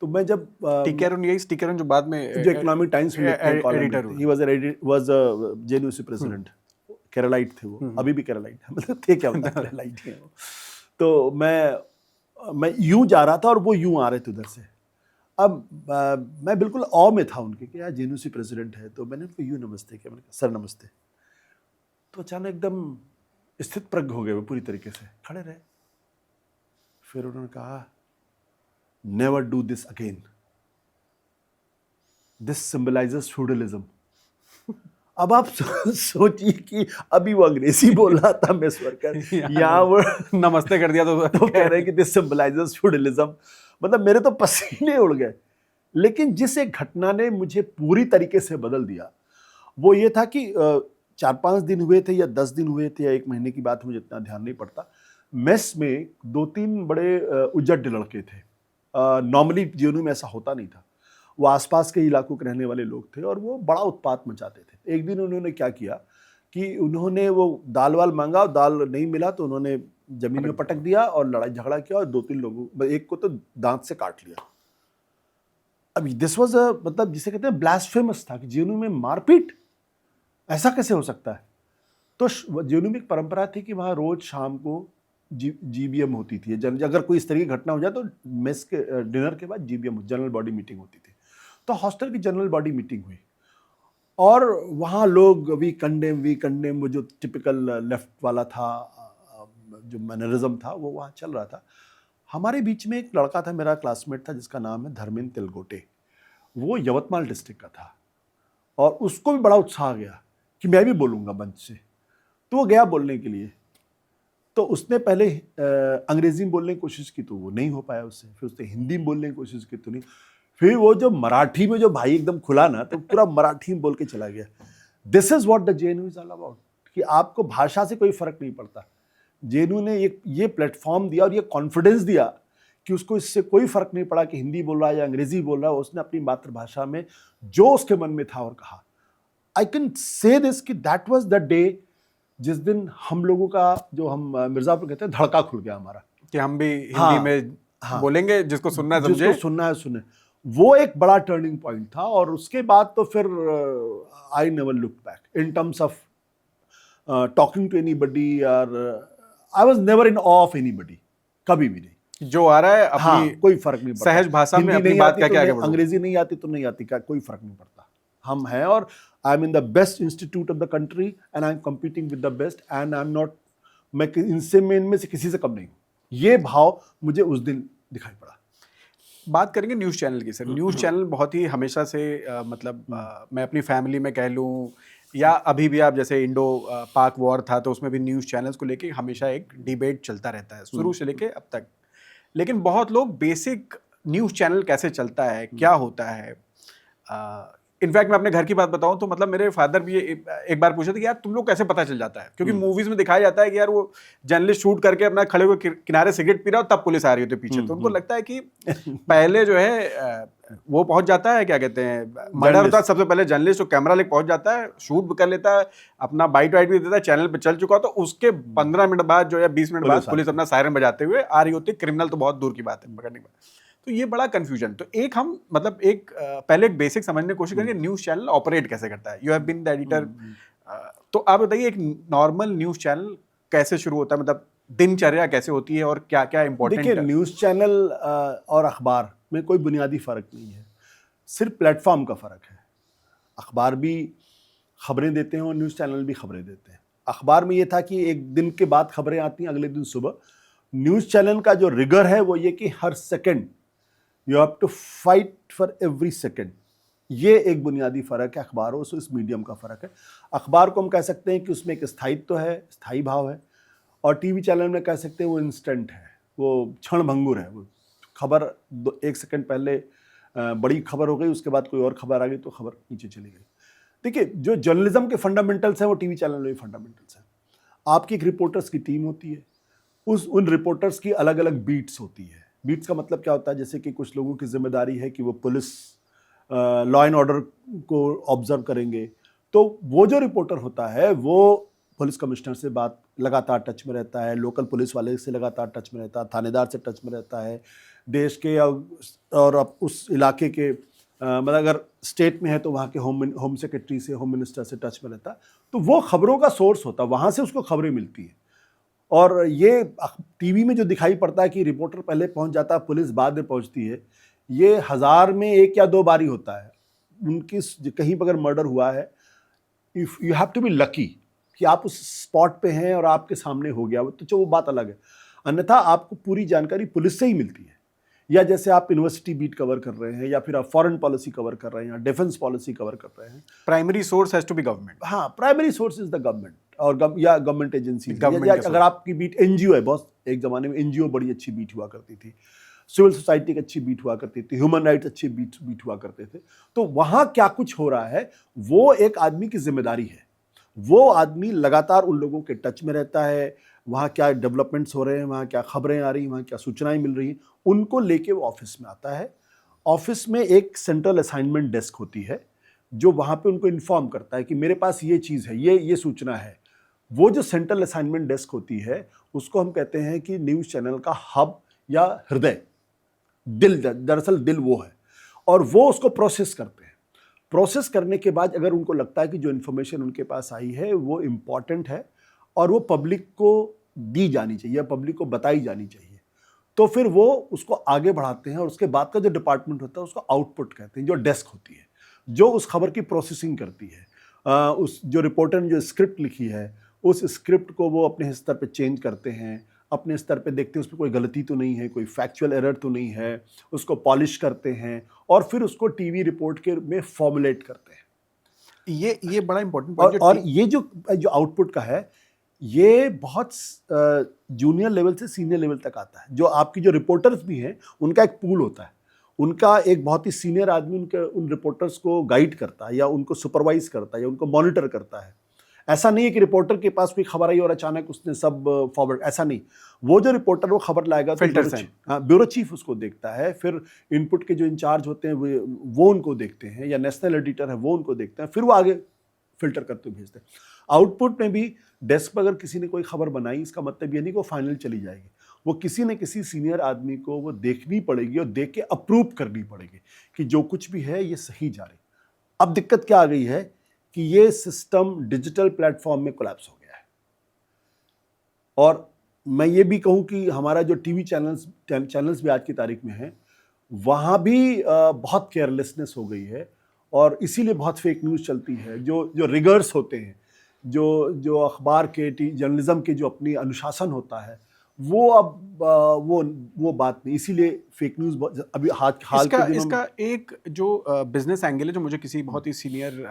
तो मैं जब टीके अरुण जो बाद में जो इकोनॉमिक टाइम्स में editor, he was JNUC president, Keralite थे वो, अभी भी केरलाइट है, मतलब थे क्या होता है, केरलाइट है वो। तो मैं यूं जा रहा था और वो यूं आ रहे थे उधर से। अब मैं बिल्कुल ऑ में था उनके कि यार जेएनयूसी प्रेसिडेंट है। तो मैंने उनको यूं नमस्ते किया, मैंने कहा सर नमस्ते। तो अचानक एकदम स्थित प्रज्ञ हो गए वो, पूरी तरीके से खड़े रहे। फिर उन्होंने कहा never do this again, this symbolizes feudalism. अब आप सोचिए कि अभी वो अंग्रेजी बोल रहा था मेस वर्कर, यहाँ वो नमस्ते कर दिया तो कह रहे हैं कि दिस सिंबलाइजेस फ्यूडलिज्म। मतलब मेरे तो पसीने उड़ गए। लेकिन जिस एक घटना ने मुझे पूरी तरीके से बदल दिया वो ये था कि 4-5 दिन हुए थे या 10 दिन हुए थे या 1 महीने की बात, मुझे इतना ध्यान नहीं पड़ता। मेस में 2-3 बड़े उजड़ लड़के थे। नॉर्मली जेएनयू में ऐसा होता नहीं था। वो आसपास के इलाकों के रहने वाले लोग थे और वो बड़ा उत्पात मचाते थे। एक दिन उन्होंने क्या किया कि उन्होंने वो दाल वाल मांगा और दाल नहीं मिला तो उन्होंने जमीन में पटक दिया और लड़ाई झगड़ा किया और 2-3 लोगों, एक को तो दांत से काट लिया। अब दिस वाज मतलब जिसे कहते हैं ब्लास्फेमस था कि जेएनयू में मारपीट। ऐसा कैसे हो सकता है? तो जेएनयू में एक परंपरा थी कि वहाँ रोज शाम को जीबीएम होती थी। अगर कोई इस तरह की घटना हो जाए तो मेस के डिनर के बाद जीबीएम जनरल बॉडी मीटिंग होती थी। तो हॉस्टल की जनरल बॉडी मीटिंग हुई और वहाँ लोग वी कंडेम वो जो टिपिकल लेफ्ट वाला था, जो मैनरिज्म था वो वहाँ चल रहा था। हमारे बीच में एक लड़का था, मेरा क्लासमेट था, जिसका नाम है धर्मेंद्र तेलगोटे। वो यवतमाल डिस्ट्रिक्ट का था और उसको भी बड़ा उत्साह गया कि मैं भी बोलूँगा मंच से। तो वो गया बोलने के लिए। तो उसने पहले अंग्रेजी में बोलने की कोशिश की तो वो नहीं हो पाया उससे, फिर उसने हिंदी में बोलने की कोशिश की तो नहीं, फिर वो जो मराठी में जो भाई एकदम खुला ना, तो पूरा मराठी में बोल के चला गया। This is what the JNU is all about, कि आपको भाषा से कोई फर्क नहीं पड़ता। जेएनयू ने ये प्लेटफॉर्म दिया और ये कॉन्फिडेंस दिया कि उसको इससे कोई फर्क नहीं पड़ा कि हिंदी बोल रहा है या अंग्रेजी बोल रहा है, उसने अपनी मातृभाषा में जो उसके मन में था और कहा। आई कैन से दिस कि दैट वाज द डे जिस दिन हम लोगों का, जो हम मिर्जापुर कहते हैं, धड़का खुल गया हमारा कि हम भी हिंदी में बोलेंगे, जिसको सुनना है समझे, जिसको सुनना है सुने। वो एक बड़ा टर्निंग पॉइंट था और उसके बाद तो फिर I never look back in terms of talking to anybody, और I was never in of anybody, कभी भी नहीं। जो आ रहा है अपनी कोई फर्क नहीं पड़ता, सहज भाषा में अपनी बात क्या क्या, अंग्रेजी नहीं आती तो नहीं आती, क्या कोई फर्क नहीं पड़ता। हम हैं और I am in the best institute of the country and I am competing with the best and I am not, मैं इनमें से किसी से कम नहीं हूँ। ये भाव मुझे उस दिन दिखाई पड़ा। बात करेंगे न्यूज़ चैनल की। सर, न्यूज़ चैनल बहुत ही हमेशा से मैं अपनी फैमिली में कह लूँ या अभी भी आप जैसे इंडो पाक वॉर था तो उसमें भी न्यूज़ चैनल्स को लेके हमेशा एक डिबेट चलता रहता है शुरू से लेके अब तक। लेकिन बहुत लोग बेसिक न्यूज़ चैनल कैसे चलता है, क्या होता है, इनफैक्ट मैं अपने घर की बात बताऊं तो मतलब मेरे फादर भी एक बार पूछे थे कि यार तुम लोग कैसे पता चल जाता है, क्योंकि मूवीज में दिखाया जाता है कि यार वो जर्नलिस्ट शूट करके अपना खड़े हुए किनारे सिगरेट पी रहा हो तब पुलिस आ रही होती है पीछे, तो उनको लगता है कि पहले जो है वो पहुंच जाता है, क्या कहते हैं, मर्डर होता है सबसे पहले जर्नलिस्ट, तो कैमरा लेके पहुंच जाता है, शूट कर लेता है, अपना बाइट वाइट भी देता है, चैनल पे चल चुका, तो उसके 15 मिनट बाद जो है 20 मिनट बाद पुलिस अपना सायरन बजाते हुए आ रही होती है। क्रिमिनल तो बहुत दूर की बात है पकड़ने की बात। तो ये बड़ा कंफ्यूजन। तो एक हम मतलब एक पहले एक बेसिक समझने की कोशिश करेंगे न्यूज़ चैनल ऑपरेट कैसे करता है। You have been the editor, तो आप बताइए एक नॉर्मल न्यूज़ चैनल कैसे शुरू होता है, मतलब दिनचर्या कैसे होती है और क्या क्या इंपॉर्टेंट। देखिए, न्यूज़ चैनल और अखबार में कोई बुनियादी फ़र्क नहीं है, सिर्फ प्लेटफॉर्म का फ़र्क है। अखबार भी खबरें देते हैं और न्यूज़ चैनल भी खबरें देते हैं। अखबार में ये था कि एक दिन के बाद खबरें आती हैं, अगले दिन सुबह। न्यूज़ चैनल का जो रिगर है वो ये कि हर second you have to fight for every second. ये एक बुनियादी फ़र्क है अखबारों से, इस मीडियम का फ़र्क है। अखबार को हम कह सकते हैं कि उसमें एक स्थायित्व है, स्थायी भाव है, और टीवी चैनल में कह सकते हैं वो इंस्टेंट है, वो क्षण भंगुर है। वो खबर एक सेकंड पहले बड़ी खबर हो गई, उसके बाद कोई और खबर आ गई तो खबर नीचे चली गई। देखिए, जो जर्नलिज्म के फंडामेंटल्स हैं वो टीवी चैनल में भी फंडामेंटल्स हैं। आपकी एक रिपोर्टर्स की टीम होती है, उन रिपोर्टर्स की अलग अलग बीट्स होती है। बीट्स का मतलब क्या होता है, जैसे कि कुछ लोगों की जिम्मेदारी है कि वो पुलिस लॉ एंड ऑर्डर को ऑब्जर्व करेंगे, तो वो जो रिपोर्टर होता है वो पुलिस कमिश्नर से बात लगातार टच में रहता है, लोकल पुलिस वाले से लगातार टच में रहता है, थानेदार से टच में रहता है, देश के और उस इलाके के मतलब अगर स्टेट में है तो वहाँ के होम सेक्रेटरी से, होम मिनिस्टर से टच में रहता है। तो वो खबरों का सोर्स होता है, वहाँ से उसको खबरें मिलती हैं। और ये टीवी में जो दिखाई पड़ता है कि रिपोर्टर पहले पहुँच जाता है, पुलिस बाद में पहुँचती है, ये 1000 में 1 या 2 बार ही होता है। उनकी कहीं पर अगर मर्डर हुआ है, if you have to be lucky कि आप उस स्पॉट पे हैं और आपके सामने हो गया, तो वो बात अलग है। अन्यथा आपको पूरी जानकारी पुलिस से ही मिलती है, या जैसे आप यूनिवर्सिटी बीट कवर कर रहे हैं, या फिर आप फॉरेन पॉलिसी कवर कर रहे हैं, या डिफेंस पॉलिसी कवर कर रहे हैं। Primary source has to be government. हाँ, primary source is the government, और या गवर्नमेंट एजेंसी। अगर आपकी बीट एनजीओ है, बहुत एक जमाने में एनजीओ बड़ी अच्छी बीट हुआ करती थी, सिविल सोसाइटी की अच्छी बीट हुआ करती थी, ह्यूमन राइट्स अच्छी बीट हुआ करते थे। तो वहाँ क्या कुछ हो रहा है वो एक आदमी की जिम्मेदारी है। वो आदमी लगातार उन लोगों के टच में रहता है, वहाँ क्या डेवलपमेंट्स हो रहे हैं, वहाँ क्या खबरें आ रही हैं, वहाँ क्या सूचनाएं मिल रही हैं, उनको लेके वो ऑफिस में आता है। ऑफिस में एक सेंट्रल असाइनमेंट डेस्क होती है जो वहाँ पे उनको इन्फॉर्म करता है कि मेरे पास ये चीज़ है, ये सूचना है। वो जो सेंट्रल असाइनमेंट डेस्क होती है उसको हम कहते हैं कि न्यूज़ चैनल का हब या हृदय, दिल, दरअसल दिल वो है, और वो उसको प्रोसेस करते हैं। प्रोसेस करने के बाद अगर उनको लगता है कि जो इन्फॉर्मेशन उनके पास आई है वो इम्पॉर्टेंट है और वो पब्लिक को दी जानी चाहिए, पब्लिक को बताई जानी चाहिए, तो फिर वो उसको आगे बढ़ाते हैं और उसके बाद का जो डिपार्टमेंट होता है उसको आउटपुट कहते हैं, जो डेस्क होती है, जो उस खबर की प्रोसेसिंग करती है। उस जो रिपोर्टर ने जो स्क्रिप्ट लिखी है उस स्क्रिप्ट को वो अपने स्तर पे चेंज करते हैं, अपने स्तर पे देखते हैं उसमें कोई गलती तो नहीं है, कोई फैक्चुअल एरर तो नहीं है, उसको पॉलिश करते हैं और फिर उसको टीवी रिपोर्ट के में फॉर्मुलेट करते हैं। ये बड़ा इंपॉर्टेंट और ये जो आउटपुट का है ये बहुत जूनियर लेवल से सीनियर लेवल तक आता है। जो आपकी जो रिपोर्टर्स भी हैं उनका एक पूल होता है, उनका एक बहुत ही सीनियर आदमी उन रिपोर्टर्स को गाइड करता है या उनको सुपरवाइज करता है या उनको मॉनिटर करता है। ऐसा नहीं है कि रिपोर्टर के पास कोई खबर आई और अचानक उसने सब फॉरवर्ड, ऐसा नहीं। वो जो रिपोर्टर वो खबर लाएगा तो ब्यूरो चीफ उसको देखता है, फिर इनपुट के जो इंचार्ज होते हैं वो उनको देखते हैं, या नेशनल एडिटर है वो उनको देखते हैं, फिर वो आगे फिल्टर करते हुए भेजते हैं। आउटपुट में भी डेस्क पर अगर किसी ने कोई खबर बनाई, इसका मतलब ये नहीं कि वो फाइनल चली जाएगी, वो किसी न किसी सीनियर आदमी को वो देखनी पड़ेगी और देख के अप्रूव करनी पड़ेगी कि जो कुछ भी है ये सही जा रही। अब दिक्कत क्या आ गई है कि ये सिस्टम डिजिटल प्लेटफॉर्म में कोलैप्स हो गया है। और मैं ये भी कहूँ कि हमारा जो टीवी चैनल्स भी आज की तारीख में हैं, वहाँ भी बहुत केयरलेसनेस हो गई है और इसीलिए बहुत फेक न्यूज़ चलती है। जो रिगर्स होते हैं, जो अखबार के जर्नलिज्म के जो अपनी अनुशासन होता है, वो अब वो बात नहीं, इसीलिए फेक न्यूज़ अभी हाल के दिनों इसका एक जो बिजनेस एंगल है जो मुझे किसी बहुत ही senior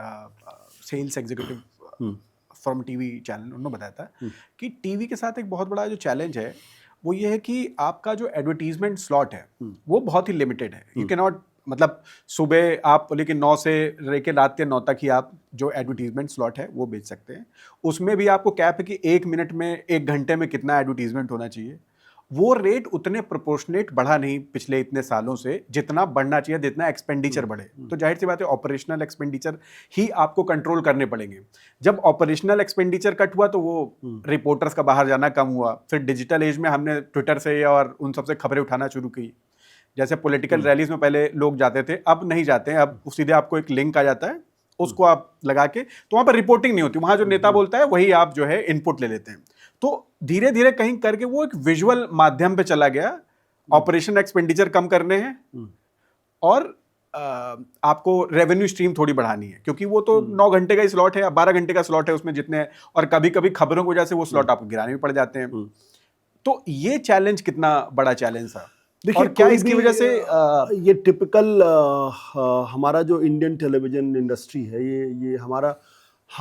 sales executive from TV channel उन्होंने बताया था कि टीवी के साथ एक बहुत बड़ा जो चैलेंज है वो ये है कि आपका जो एडवर्टीजमेंट स्लॉट है वो बहुत ही लिमिटेड है। यू कैन नॉट, मतलब सुबह आप लेकिन 9 से लेकर रात के 9 तक ही आप जो एडवर्टीजमेंट स्लॉट है वो बेच सकते हैं। उसमें भी आपको कैप है कि 1 मिनट में 1 घंटे में कितना एडवर्टीजमेंट होना चाहिए। वो रेट उतने प्रोपोर्शनेट बढ़ा नहीं पिछले इतने सालों से जितना बढ़ना चाहिए, जितना एक्सपेंडिचर बढ़े। तो जाहिर सी बात है ऑपरेशनल एक्सपेंडिचर ही आपको कंट्रोल करने पड़ेंगे। जब ऑपरेशनल एक्सपेंडिचर कट हुआ तो वो रिपोर्टर्स का बाहर जाना कम हुआ। फिर डिजिटल एज में हमने ट्विटर से और उन सबसे खबरें उठाना शुरू की। जैसे पॉलिटिकल रैलीज में पहले लोग जाते थे, अब नहीं जाते हैं। अब सीधे आपको एक लिंक आ जाता है, उसको आप लगा के, तो वहाँ पर रिपोर्टिंग नहीं होती, वहाँ जो नेता बोलता है वही आप जो है इनपुट ले लेते हैं। तो धीरे धीरे कहीं करके वो एक विजुअल माध्यम पे चला गया। ऑपरेशन एक्सपेंडिचर कम करने हैं और आपको रेवेन्यू स्ट्रीम थोड़ी बढ़ानी है, क्योंकि वो तो 9 घंटे का ही स्लॉट है या 12 घंटे का स्लॉट है, उसमें जितने, और कभी कभी खबरों की वजह से वो स्लॉट आपको गिराने भी पड़ जाते हैं। तो ये चैलेंज कितना बड़ा चैलेंज था। देखिए, क्या इसकी वजह से ये टिपिकल हमारा जो इंडियन टेलीविजन इंडस्ट्री है, ये हमारा,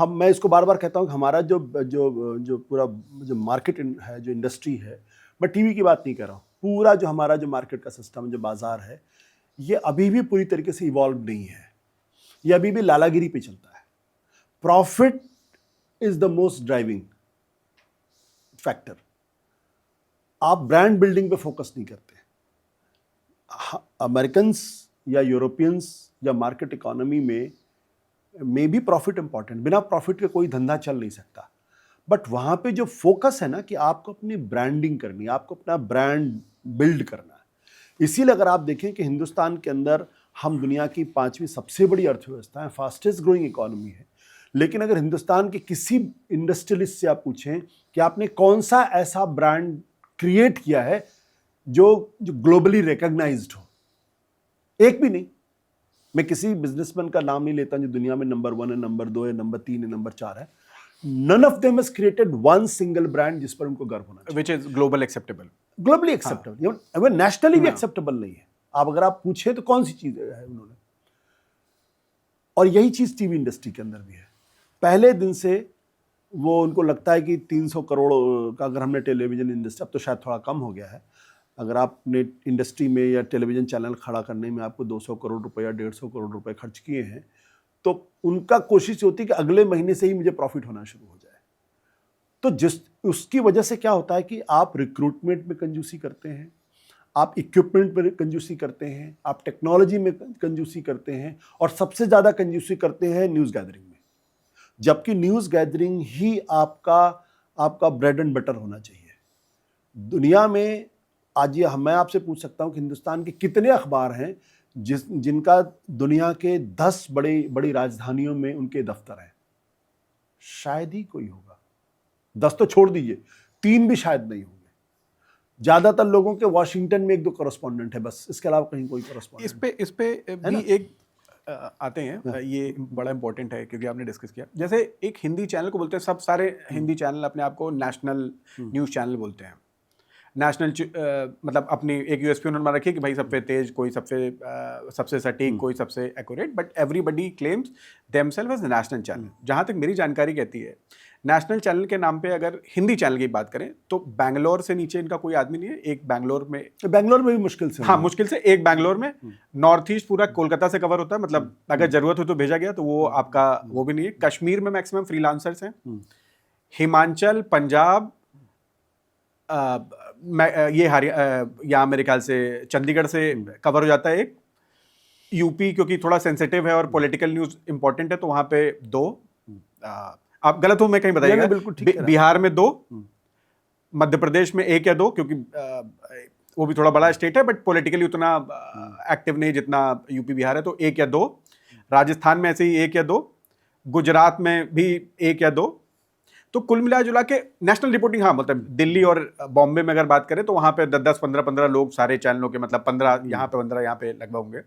मैं इसको बार बार कहता हूँ कि हमारा जो पूरा जो मार्केट है, जो इंडस्ट्री है, मैं टीवी की बात नहीं कर रहा हूँ, पूरा जो हमारा जो मार्केट का सिस्टम, जो बाजार है, ये अभी भी पूरी तरीके से इवॉल्व नहीं है। ये अभी भी लालागिरी पे चलता है। Profit is the most driving factor. आप ब्रांड बिल्डिंग पे फोकस नहीं करते। अमेरिकन्स या यूरोपियंस या मार्केट इकोनॉमी में भी प्रॉफिट इंपॉर्टेंट, बिना प्रॉफिट के कोई धंधा चल नहीं सकता। बट वहाँ पे जो फोकस है ना कि आपको अपनी ब्रांडिंग करनी है, आपको अपना ब्रांड बिल्ड करना है। इसीलिए अगर आप देखें कि हिंदुस्तान के अंदर हम दुनिया की 5वीं सबसे बड़ी अर्थव्यवस्था है, फास्टेस्ट ग्रोइंग इकोनॉमी है, लेकिन अगर हिंदुस्तान के किसी इंडस्ट्रियलिस्ट से आप पूछें कि आपने कौन सा ऐसा ब्रांड क्रिएट किया है जो ग्लोबली रिकॉग्नाइज्ड हो, एक भी नहीं। मैं किसी बिजनेसमैन का नाम नहीं लेता जो दुनिया में नंबर 1 है, नंबर 2 है, नंबर 3 है, नंबर 4 है। None of them has created one single brand जिस पर उनको गर्व होना चाहिए, which is global acceptable, globally acceptable, even nationally भी acceptable नहीं है। अगर आप पूछे तो कौन सी चीज है उन्होंने, और यही चीज टीवी इंडस्ट्री के अंदर भी है। पहले दिन से वो उनको लगता है कि 300 करोड़ का, अगर हमने टेलीविजन इंडस्ट्री, अब तो शायद थोड़ा कम हो गया है, अगर आपने इंडस्ट्री में या टेलीविजन चैनल खड़ा करने में आपको 200 करोड़ रुपए या 150 करोड़ रुपए खर्च किए हैं, तो उनका कोशिश होती है कि अगले महीने से ही मुझे प्रॉफिट होना शुरू हो जाए। तो उसकी वजह से क्या होता है कि आप रिक्रूटमेंट में कंजूसी करते हैं, आप इक्विपमेंट में कंजूसी करते हैं, आप टेक्नोलॉजी में कंजूसी करते हैं, और सबसे ज़्यादा कंजूसी करते हैं न्यूज़ गैदरिंग में। जबकि न्यूज़ गैदरिंग ही आपका ब्रेड एंड बटर होना चाहिए। दुनिया में आज मैं आपसे पूछ सकता हूं कि हिंदुस्तान के कितने अखबार हैं जिनका दुनिया के 10 बड़ी राजधानियों में उनके दफ्तर हैं, शायद ही कोई होगा। 10 तो छोड़ दीजिए, 3 भी शायद नहीं होंगे। ज्यादातर लोगों के वॉशिंगटन में 1-2 कॉरेस्पॉन्डेंट है बस, इसके अलावा कहीं कोई कॉरेस्पॉन्डेंट। इस पे भी एक आते हैं, ये बड़ा इंपॉर्टेंट है क्योंकि आपने डिस्कस किया। जैसे एक हिंदी चैनल को बोलते हैं, सब सारे हिंदी चैनल अपने आप को नेशनल न्यूज़ चैनल बोलते हैं। नेशनल मतलब अपनी एक यूएसपी उन्होंने बना रखी है कि भाई सबसे तेज, कोई सबसे सटीक, कोई सबसे accurate, but everybody claims themselves as national channel. जहाँ तक मेरी जानकारी कहती है, नेशनल चैनल के नाम पे अगर हिंदी चैनल की बात करें तो बैंगलोर से नीचे इनका कोई आदमी नहीं है। एक बैंगलोर में भी मुश्किल से, हाँ मुश्किल से एक बैंगलोर में, नॉर्थ ईस्ट पूरा कोलकाता से कवर होता है, मतलब अगर जरूरत हो तो भेजा गया, तो वो आपका वो भी नहीं है। कश्मीर में मैक्सिमम फ्रीलांसर्स हैं। हिमाचल, पंजाब, ये यहाँ मेरे ख्याल से चंडीगढ़ से कवर हो जाता है एक। यूपी क्योंकि थोड़ा सेंसिटिव है और पॉलिटिकल न्यूज़ इंपॉर्टेंट है, तो वहाँ पे 2। आप गलत हो मैं कहीं बताइएगा। बिल्कुल ठीक है। बिहार में 2, मध्य प्रदेश में 1 या 2, क्योंकि वो भी थोड़ा बड़ा स्टेट है बट पॉलिटिकली उतना एक्टिव नहीं जितना यूपी बिहार है, तो 1 या 2। राजस्थान में ऐसे ही 1 या 2, गुजरात में भी 1 या 2। तो कुल मिला जुला के नेशनल रिपोर्टिंग, हाँ मतलब दिल्ली और बॉम्बे में अगर बात करें तो वहाँ पे 10-10, 15-15 लोग सारे चैनलों के, मतलब 15 यहाँ पे 15 यहाँ पे लगभग होंगे।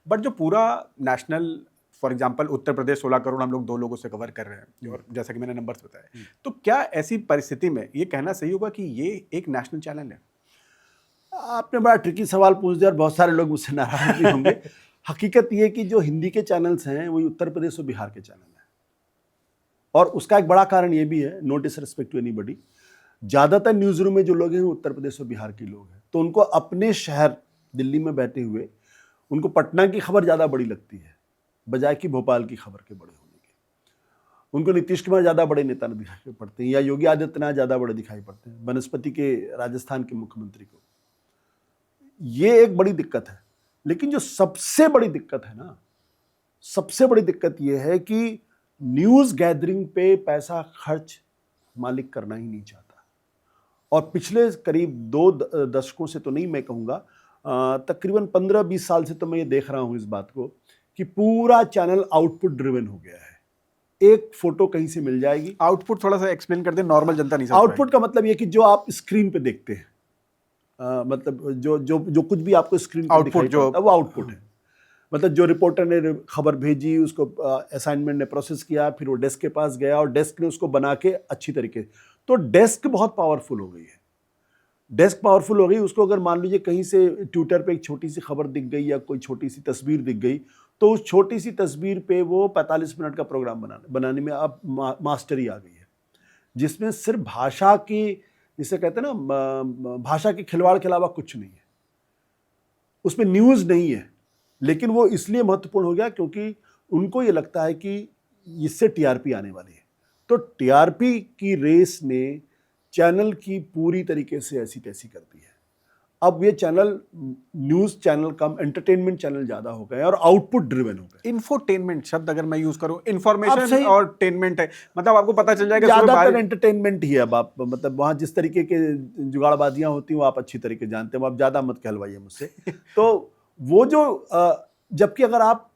बट जो पूरा national, for example Uttar Pradesh 16 crore हम लोग 2 लोगों से कवर कर रहे हैं, और जैसा कि मैंने नंबर्स बताए, तो क्या ऐसी परिस्थिति में ये कहना सही होगा कि ये एक नेशनल चैनल है? आपने बड़ा ट्रिकी सवाल पूछ दिया और बहुत सारे लोग मुझसे नाराज भी होंगे। हकीकत ये कि जो हिंदी के चैनल्स हैं वही उत्तर प्रदेश और बिहार के चैनल हैं, और उसका एक बड़ा कारण ये भी है, नो डिसरिस्पेक्ट टू एनीबॉडी, ज़्यादातर न्यूज़ रूम में जो लोग हैं वो उत्तर प्रदेश और बिहार के लोग हैं, तो उनको अपने शहर दिल्ली में बैठे हुए उनको पटना की खबर ज़्यादा बड़ी लगती है बजाय कि भोपाल की खबर के बड़े होने के। उनको नीतीश कुमार ज़्यादा बड़े नेता दिखाई पड़ते हैं, या योगी आदित्यनाथ ज़्यादा बड़े दिखाई पड़ते हैं, बनस्पति के राजस्थान के मुख्यमंत्री को। ये एक बड़ी दिक्कत है। लेकिन जो सबसे बड़ी दिक्कत है ना, सबसे बड़ी दिक्कत ये है कि न्यूज़ गैदरिंग पे पैसा खर्च मालिक करना ही नहीं चाहता। और पिछले करीब 2 दशकों से तो नहीं मैं कहूँगा, तकरीबन 15-20 साल से तो मैं ये देख रहा हूँ इस बात को कि पूरा चैनल आउटपुट ड्रिवन हो गया है। एक फोटो कहीं से मिल जाएगी। आउटपुट थोड़ा सा एक्सप्लेन कर दें, नॉर्मल जनता नहीं समझ आउटपुट का मतलब ये कि जो आप स्क्रीन पे देखते हैं, मतलब जो कुछ भी आपको स्क्रीन पे दिखाई पड़ता है वो आउटपुट है। मतलब जो रिपोर्टर ने खबर भेजी, उसको असाइनमेंट ने प्रोसेस किया, फिर वो डेस्क के पास गया और डेस्क ने उसको बना के अच्छी तरीके, तो डेस्क बहुत पावरफुल हो गई है। डेस्क पावरफुल हो गई, उसको अगर मान लीजिए कहीं से ट्विटर पे एक छोटी सी खबर दिख गई या कोई छोटी सी तस्वीर दिख गई, तो उस छोटी सी तस्वीर पे वो 45 मिनट का प्रोग्राम बनाने में अब मास्टरी आ गई है, जिसमें सिर्फ भाषा की, जिसे कहते हैं ना, भाषा के खिलवाड़ के अलावा कुछ नहीं है, उसमें न्यूज़ नहीं है। लेकिन वो इसलिए महत्वपूर्ण हो गया क्योंकि उनको ये लगता है कि इससे टीआरपी आने वाली है। तो टीआरपी की रेस ने चैनल की पूरी तरीके से ऐसी तैसी कर दी है। अब ये चैनल न्यूज़ चैनल कम एंटरटेनमेंट चैनल ज़्यादा हो गए और आउटपुट ड्रिवन हो गए। इन्फोटेनमेंट शब्द अगर मैं यूज़ करूँ, इन्फॉर्मेशन और टेनमेंट है, मतलब आपको पता चल जाएगा। ज़्यादातर एंटरटेनमेंट ही है। अब आप मतलब वहाँ जिस तरीके के जुगाड़बाजियाँ होती हैं वो आप अच्छी तरीके जानते हैं, आप ज़्यादा मत कहलवाइए मुझसे। तो वो जो जबकि अगर आप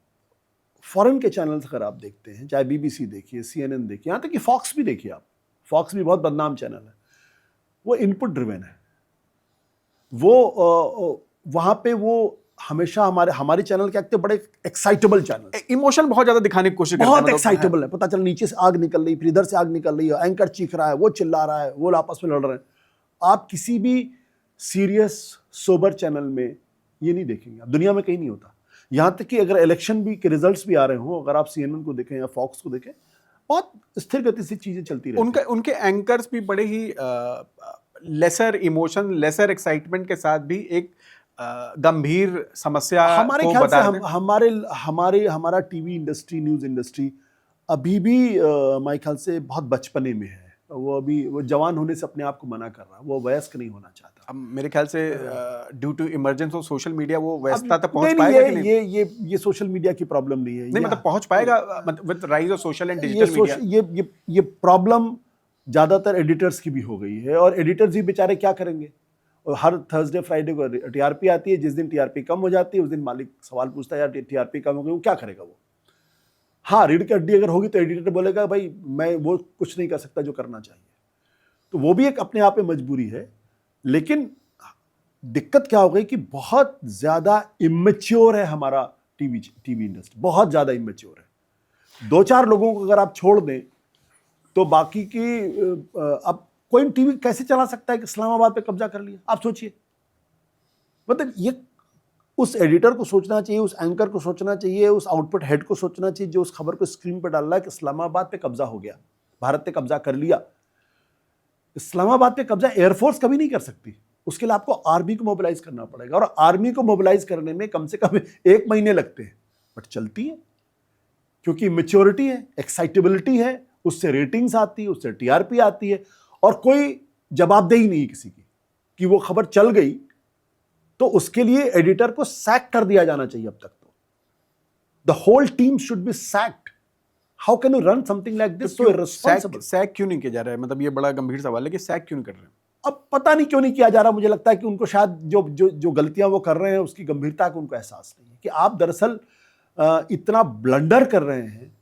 फॉरेन के चैनल्स अगर आप देखते हैं, चाहे बीबीसी देखिए, CNN देखिए, यहाँ तक कि फॉक्स भी देखिए आप, फॉक्स भी बहुत बदनाम चैनल है, वो इनपुट ड्रिवन है। वो वहाँ पे वो हमेशा हमारे चैनल के एक बड़े एक्साइटेबल चैनल, इमोशन बहुत ज़्यादा दिखाने की कोशिश करते हैं, बहुत एक्साइटेबल है। पता चला नीचे से आग निकल रही, फिर इधर से आग निकल रही है, एंकर चीख रहा है, वो चिल्ला रहा है, वो आपस में लड़ रहे हैं। आप किसी भी सीरियस सोबर चैनल में ये नहीं देखेंगे, आप दुनिया में कहीं नहीं होता। यहाँ तक कि अगर इलेक्शन भी के रिजल्ट्स भी आ रहे हो, अगर आप CNN को देखें या फॉक्स को देखें, बहुत स्थिर गति से चीजें चलती रहती हैं। उनके एंकर्स भी बड़े ही लेसर इमोशन, लेसर एक्साइटमेंट के साथ भी एक गंभीर समस्या हमारे ख्याल से हमारा टीवी इंडस्ट्री, न्यूज़ इंडस्ट्री अभी भी मेरे ख्याल से बहुत बचपने में है। वो जवान होने से अपने आप को मना कर रहा है, वो वयस्क नहीं होना चाहता। अब मेरे ख्याल से due to emergence of social media वो वयस्कता तक पहुंच पाएगा कि नहीं? ये सोशल मीडिया की प्रॉब्लम नहीं है। नहीं मतलब पहुंच पाएगा with rise of social and digital media. ये प्रॉब्लम ज़्यादातर एडिटर्स की भी हो गई है, और एडिटर्स भी बेचारे क्या करेंगे, और हर थर्सडे फ्राइडे को टीआरपी आती है, जिस दिन टीआरपी कम हो जाती है उस दिन मालिक सवाल पूछता है यार टीआरपी कम हो गई, वो क्या करेगा वो? हाँ, रीढ़ की हड्डी अगर होगी तो एडिटर बोलेगा भाई मैं वो कुछ नहीं कर सकता जो करना चाहिए, तो वो भी एक अपने आप में मजबूरी है। लेकिन दिक्कत क्या हो गई कि बहुत ज्यादा इमेच्योर है हमारा टीवी इंडस्ट्री, बहुत ज्यादा इमेच्योर है। 2-4 लोगों को अगर आप छोड़ दें तो बाकी की अब कोई टीवी कैसे चला सकता है कि इस्लामाबाद पे कब्जा कर लिया? आप सोचिए। मतलब ये उस एडिटर को सोचना चाहिए, उस एंकर को सोचना चाहिए, उस आउटपुट हेड को सोचना चाहिए जो उस खबर को स्क्रीन पर डाल रहा है कि इस्लामाबाद पे कब्जा हो गया, भारत ने कब्जा कर लिया। इस्लामाबाद पे कब्जा एयरफोर्स कभी नहीं कर सकती, उसके लिए आपको आर्मी को मोबिलाइज करना पड़ेगा, और आर्मी को मोबिलाइज करने में कम से कम 1 महीने लगते हैं, बट चलती है क्योंकि मैच्योरिटी है, एक्साइटेबिलिटी है, उससे रेटिंग्स आती है, उससे टीआरपी आती है, और कोई जवाबदेही नहीं किसी की कि वो खबर चल गई तो उसके लिए एडिटर को सैक कर दिया जाना चाहिए। अब तक तो the whole team should be sacked. How can you run something like this so irresponsible? Sack क्यों नहीं किया जा रहा है? मतलब ये बड़ा गंभीर सवाल है कि सैक क्यों नहीं कर रहे हैं? अब पता नहीं क्यों नहीं किया जा रहा। मुझे लगता है कि उनको शायद जो गलतियां वो कर रहे हैं उसकी गंभीरता का उनको एहसास नहीं है कि आप दरअसल इतना ब्लंडर कर रहे हैं।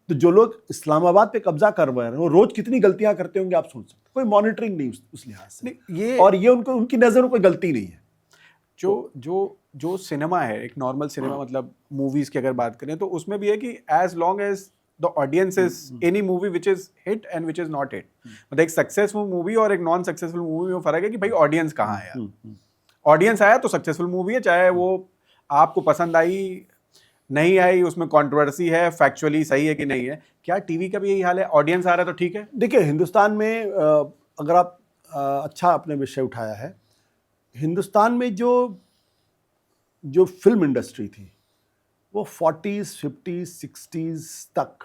तो जो लोग इस्लामाबाद पे कब्जा कर रहे हैं वो रोज कितनी गलतियां करते होंगे आप सोच सकते हैं। कोई मॉनिटरिंग नहीं उस लिहाज से, ये और ये उनकी नजर में कोई गलती नहीं है। जो सिनेमा है, एक नॉर्मल सिनेमा, मतलब मूवीज की अगर बात करें तो उसमें भी है कि as long as the audience is any movie which is hit and which is not hit, मतलब एक सक्सेसफुल मूवी और एक नॉन सक्सेसफुल मूवी में फर्क है कि भाई ऑडियंस कहाँ है यार। ऑडियंस आया तो सक्सेसफुल मूवी है, चाहे वो आपको पसंद आई नहीं आई, उसमें कंट्रोवर्सी है, फैक्चुअली सही है कि नहीं है। क्या टीवी का भी यही हाल है? ऑडियंस आ रहा है तो ठीक है। देखिए हिंदुस्तान में अगर आप अच्छा आपने विषय उठाया है, हिंदुस्तान में जो फिल्म इंडस्ट्री थी वो 40s, 50s, 60s तक,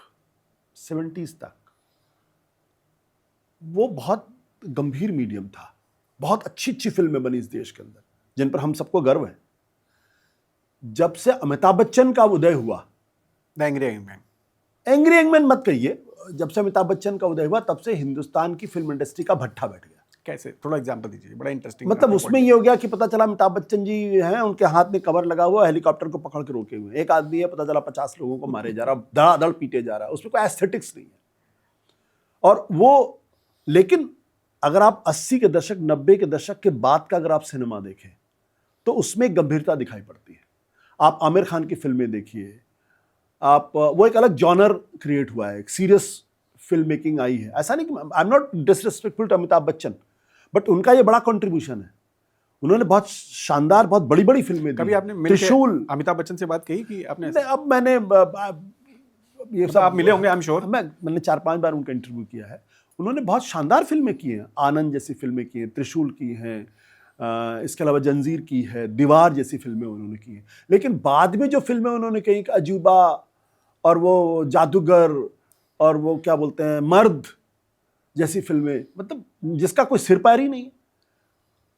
70s तक वो बहुत गंभीर मीडियम था। बहुत अच्छी अच्छी फिल्में बनी इस देश के अंदर जिन पर हम सबको गर्व है। जब से अमिताभ बच्चन का उदय हुआ, एंग्री यंगमैन मत कहिए, जब से अमिताभ बच्चन का उदय हुआ तब से हिंदुस्तान की फिल्म इंडस्ट्री का भट्ठा बैठ गया। कैसे? थोड़ा एग्जांपल दीजिए, बड़ा इंटरेस्टिंग। मतलब उसमें ये हो गया कि पता चला अमिताभ बच्चन जी हैं, उनके हाथ में कवर लगा हुआ, हेलीकॉप्टर को पकड़ के रोके हुए एक आदमी है, पता चला 50 लोगों को मारे जा रहा, धड़ाधड़ पीटे जा रहा है, उसमें कोई एस्थेटिक्स नहीं है। और वो, लेकिन अगर आप 80 के दशक 90 के दशक के बाद का अगर आप सिनेमा देखें तो उसमें गंभीरता दिखाई पड़ती है। आप आमिर खान की फिल्में देखिए, आप वो एक अलग जॉनर क्रिएट हुआ है, एक सीरियस फिल्म मेकिंग आई है। ऐसा नहीं कि I am not disrespectful to Amitabh Bachchan, but उनका ये बड़ा कंट्रीब्यूशन है। उन्होंने बहुत शानदार, बहुत बड़ी बड़ी फिल्में दी। कभी आपने त्रिशूल अमिताभ बच्चन से बात कही कि आपने? अब मैंने ये सब आप मिले होंगे, आई एम श्योर। मैंने 4-5 बार उनका इंटरव्यू किया है। उन्होंने बहुत शानदार फिल्में की हैं, आनंद जैसी फिल्में की हैं, त्रिशूल की हैं, इसके अलावा जंजीर की है, दीवार जैसी फिल्में उन्होंने की हैं। लेकिन बाद में जो फिल्में उन्होंने कही, अजूबा और वो जादूगर और वो क्या बोलते हैं मर्द जैसी फिल्में, मतलब जिसका कोई सिर पैर ही नहीं है।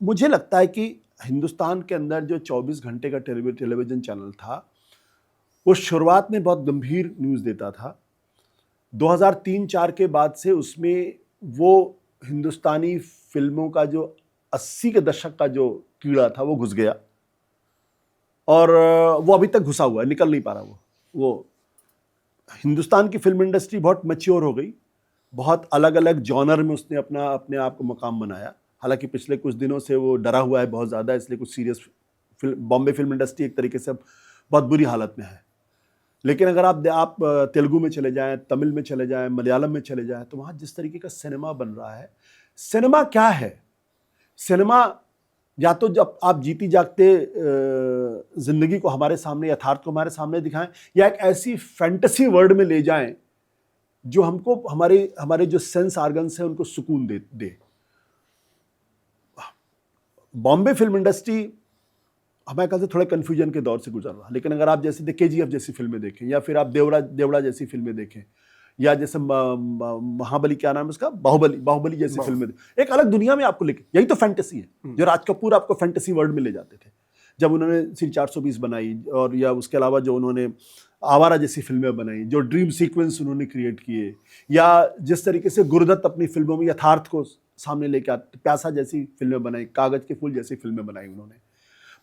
मुझे लगता है कि हिंदुस्तान के अंदर जो 24 घंटे का टेलीविज़न चैनल था वो शुरुआत में बहुत गंभीर न्यूज़ देता था। 2003-4 के बाद से उसमें वो हिंदुस्तानी फिल्मों का जो 80 के दशक का जो कीड़ा था वो घुस गया, और वो अभी तक घुसा हुआ है, निकल नहीं पा रहा। वो हिंदुस्तान की फिल्म इंडस्ट्री बहुत मैच्योर हो गई, बहुत अलग अलग जॉनर में उसने अपने आप को मकाम बनाया। हालांकि पिछले कुछ दिनों से वो डरा हुआ है बहुत ज़्यादा, इसलिए कुछ सीरियस बॉम्बे फिल्म इंडस्ट्री एक तरीके से बहुत बुरी हालत में है। लेकिन अगर आप तेलुगु में चले जाएं, तमिल में चले जाएं, मलयालम में चले जाएं, तो वहाँ जिस तरीके का सिनेमा बन रहा है, सिनेमा क्या है? सिनेमा या तो जब आप जीती जागते जिंदगी को हमारे सामने, यथार्थ को हमारे सामने दिखाएं, या एक ऐसी फैंटेसी वर्ल्ड में ले जाएं जो हमको हमारे जो सेंस आर्गन्स हैं उनको सुकून दे। बॉम्बे फिल्म इंडस्ट्री हमारे ख्याल से थोड़े कन्फ्यूजन के दौर से गुजर रहा है। लेकिन अगर आप जैसे KGF जैसी फिल्में देखें, या फिर आप देवड़ा जैसी फिल्में देखें, या जैसे महाबली, क्या नाम है उसका, बाहुबली जैसी फिल्में, एक अलग दुनिया में आपको लेके, यही तो फैंटेसी है जो राज कपूर आपको फैंटेसी वर्ल्ड में ले जाते थे जब उन्होंने सील 420 बनाई, और या उसके अलावा जो उन्होंने आवारा जैसी फिल्में बनाई, जो ड्रीम सीक्वेंस उन्होंने क्रिएट किए, या जिस तरीके से गुरुदत्त अपनी फिल्मों में यथार्थ को सामने लेके आते, प्यासा जैसी फिल्में बनाई, कागज के फूल जैसी फिल्में बनाई उन्होंने।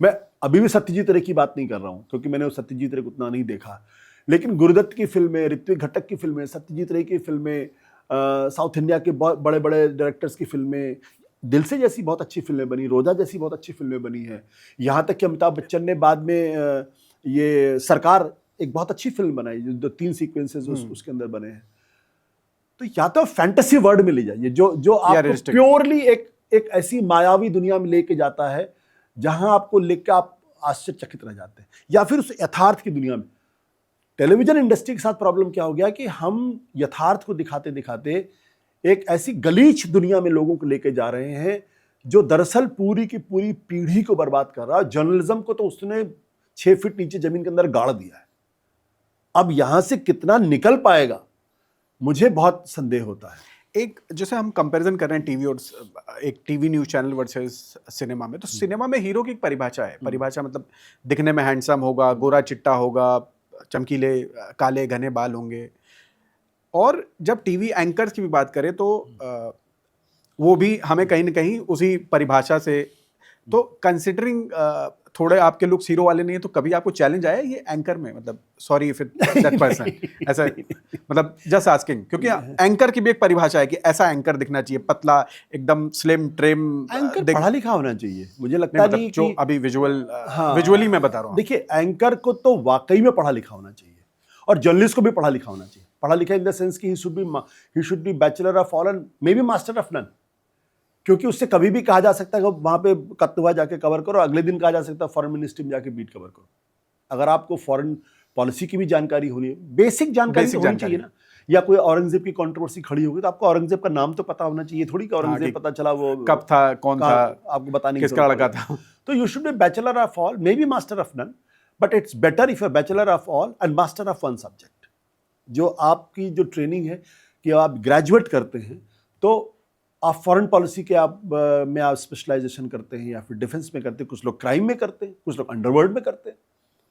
मैं अभी भी सत्यजीत रे की बात नहीं कर रहा हूँ क्योंकि मैंने सत्यजीत रे को उतना नहीं देखा, लेकिन गुरुदत्त की फिल्में, ऋत्विक घटक की फिल्में, सत्यजीत रे की फिल्में, साउथ इंडिया के बहुत बड़े बड़े डायरेक्टर्स की फिल्में, दिल से जैसी बहुत अच्छी फिल्में बनी, रोजा जैसी बहुत अच्छी फिल्में बनी है। यहाँ तक कि अमिताभ बच्चन ने बाद में ये सरकार एक बहुत अच्छी फिल्म बनाई जो 3 सीक्वेंसेस उसके अंदर बने हैं। तो या तो फैंटेसी वर्ल्ड में ले जाइए जो आपको प्योरली एक ऐसी मायावी दुनिया में लेके जाता है जहां आपको लेकर आप आश्चर्यचकित रह जाते हैं, या फिर उस यथार्थ की दुनिया में। टेलीविजन इंडस्ट्री के साथ प्रॉब्लम क्या हो गया कि हम यथार्थ को दिखाते दिखाते एक ऐसी गलीच दुनिया में लोगों को लेके जा रहे हैं जो दरअसल पूरी की पूरी पीढ़ी को बर्बाद कर रहा है। जर्नलिज्म को तो उसने 6 फीट नीचे जमीन के अंदर गाड़ दिया है। अब यहां से कितना निकल पाएगा मुझे बहुत संदेह होता है। एक जैसे हम कंपैरिजन कर रहे हैं टीवी और एक TV news channel versus cinema में, तो सिनेमा में हीरो की एक परिभाषा है। परिभाषा मतलब दिखने में हैंडसम होगा, गोरा चिट्टा होगा, चमकीले काले घने बाल होंगे। और जब टीवी एंकर्स की भी बात करें तो वो भी हमें कहीं ना कहीं उसी परिभाषा से, तो कंसिडरिंग थोड़े आपके लुक्स हीरो वाले नहीं है, तो कभी आपको चैलेंज आया ये एंकर में, मतलब सॉरी इफ दैट पर्सन ऐसा, मतलब जस्ट आस्किंग, क्योंकि एंकर की भी एक परिभाषा है कि ऐसा एंकर दिखना चाहिए, पतला एकदम स्लिम ट्रिम, एंकर पढ़ा लिखा होना चाहिए। मुझे लगता नहीं, नहीं मतलब जो कि अभी विजुअली मैं बता रहा हूँ। देखिए, एंकर को तो वाकई में पढ़ा लिखा होना चाहिए, और जर्नलिस्ट को भी पढ़ा लिखा होना चाहिए। पढ़ा लिखा इन द सेंस कि he should be bachelor of all and may be master of none, क्योंकि उससे कभी भी कहा जा सकता है कि वहां पे कत्तवा जाके कवर करो, अगले दिन कहा जा सकता है फॉरेन मिनिस्ट्री में जाके बीट कवर करो। अगर आपको फॉरेन पॉलिसी की भी जानकारी होनी है, बेसिक जानकारी होनी चाहिए ना। या कोई औरंगजेब की कंट्रोवर्सी खड़ी होगी तो आपको औरंगजेब का नाम तो पता होना चाहिए, थोड़ी कि औरंगजेब पता चला वो कब था, कौन था, आपको बताने किसका लड़का था। तो you should be bachelor of all, may be master of none, but it's better if you bachelor of all and master of one subject. जो आपकी जो ट्रेनिंग है कि आप ग्रेजुएट करते हैं तो आप फॉरेन पॉलिसी के में आप स्पेशलाइजेशन करते हैं, या फिर डिफेंस में करते हैं, कुछ लोग क्राइम में करते हैं, कुछ लोग अंडरवर्ल्ड में करते हैं।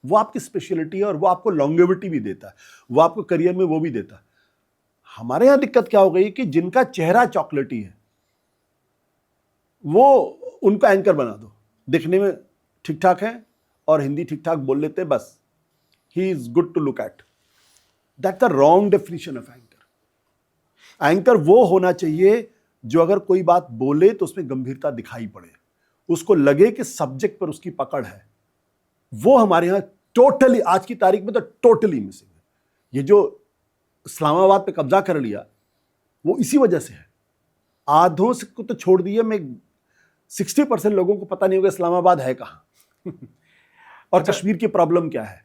वो आपकी स्पेशलिटी है और वो आपको लॉन्गेविटी भी देता है, वो आपको करियर में वो भी देता है। हमारे यहाँ दिक्कत क्या हो गई कि जिनका चेहरा चॉकलेटी है वो उनको एंकर बना दो, दिखने में ठीक ठाक है और हिंदी ठीक ठाक बोल लेते हैं, बस he is good to look at. That's the wrong definition of anchor. Anchor वो होना चाहिए जो अगर कोई बात बोले तो उसमें गंभीरता दिखाई पड़े, उसको लगे कि सब्जेक्ट पर उसकी पकड़ है। वो हमारे यहाँ टोटली आज की तारीख में तो टोटली मिसिंग है। ये जो इस्लामाबाद पे कब्जा कर लिया वो इसी वजह से है। आधों से को तो छोड़ दिया, मैं 60% लोगों को पता नहीं होगा इस्लामाबाद है कहाँ और कश्मीर की प्रॉब्लम क्या है।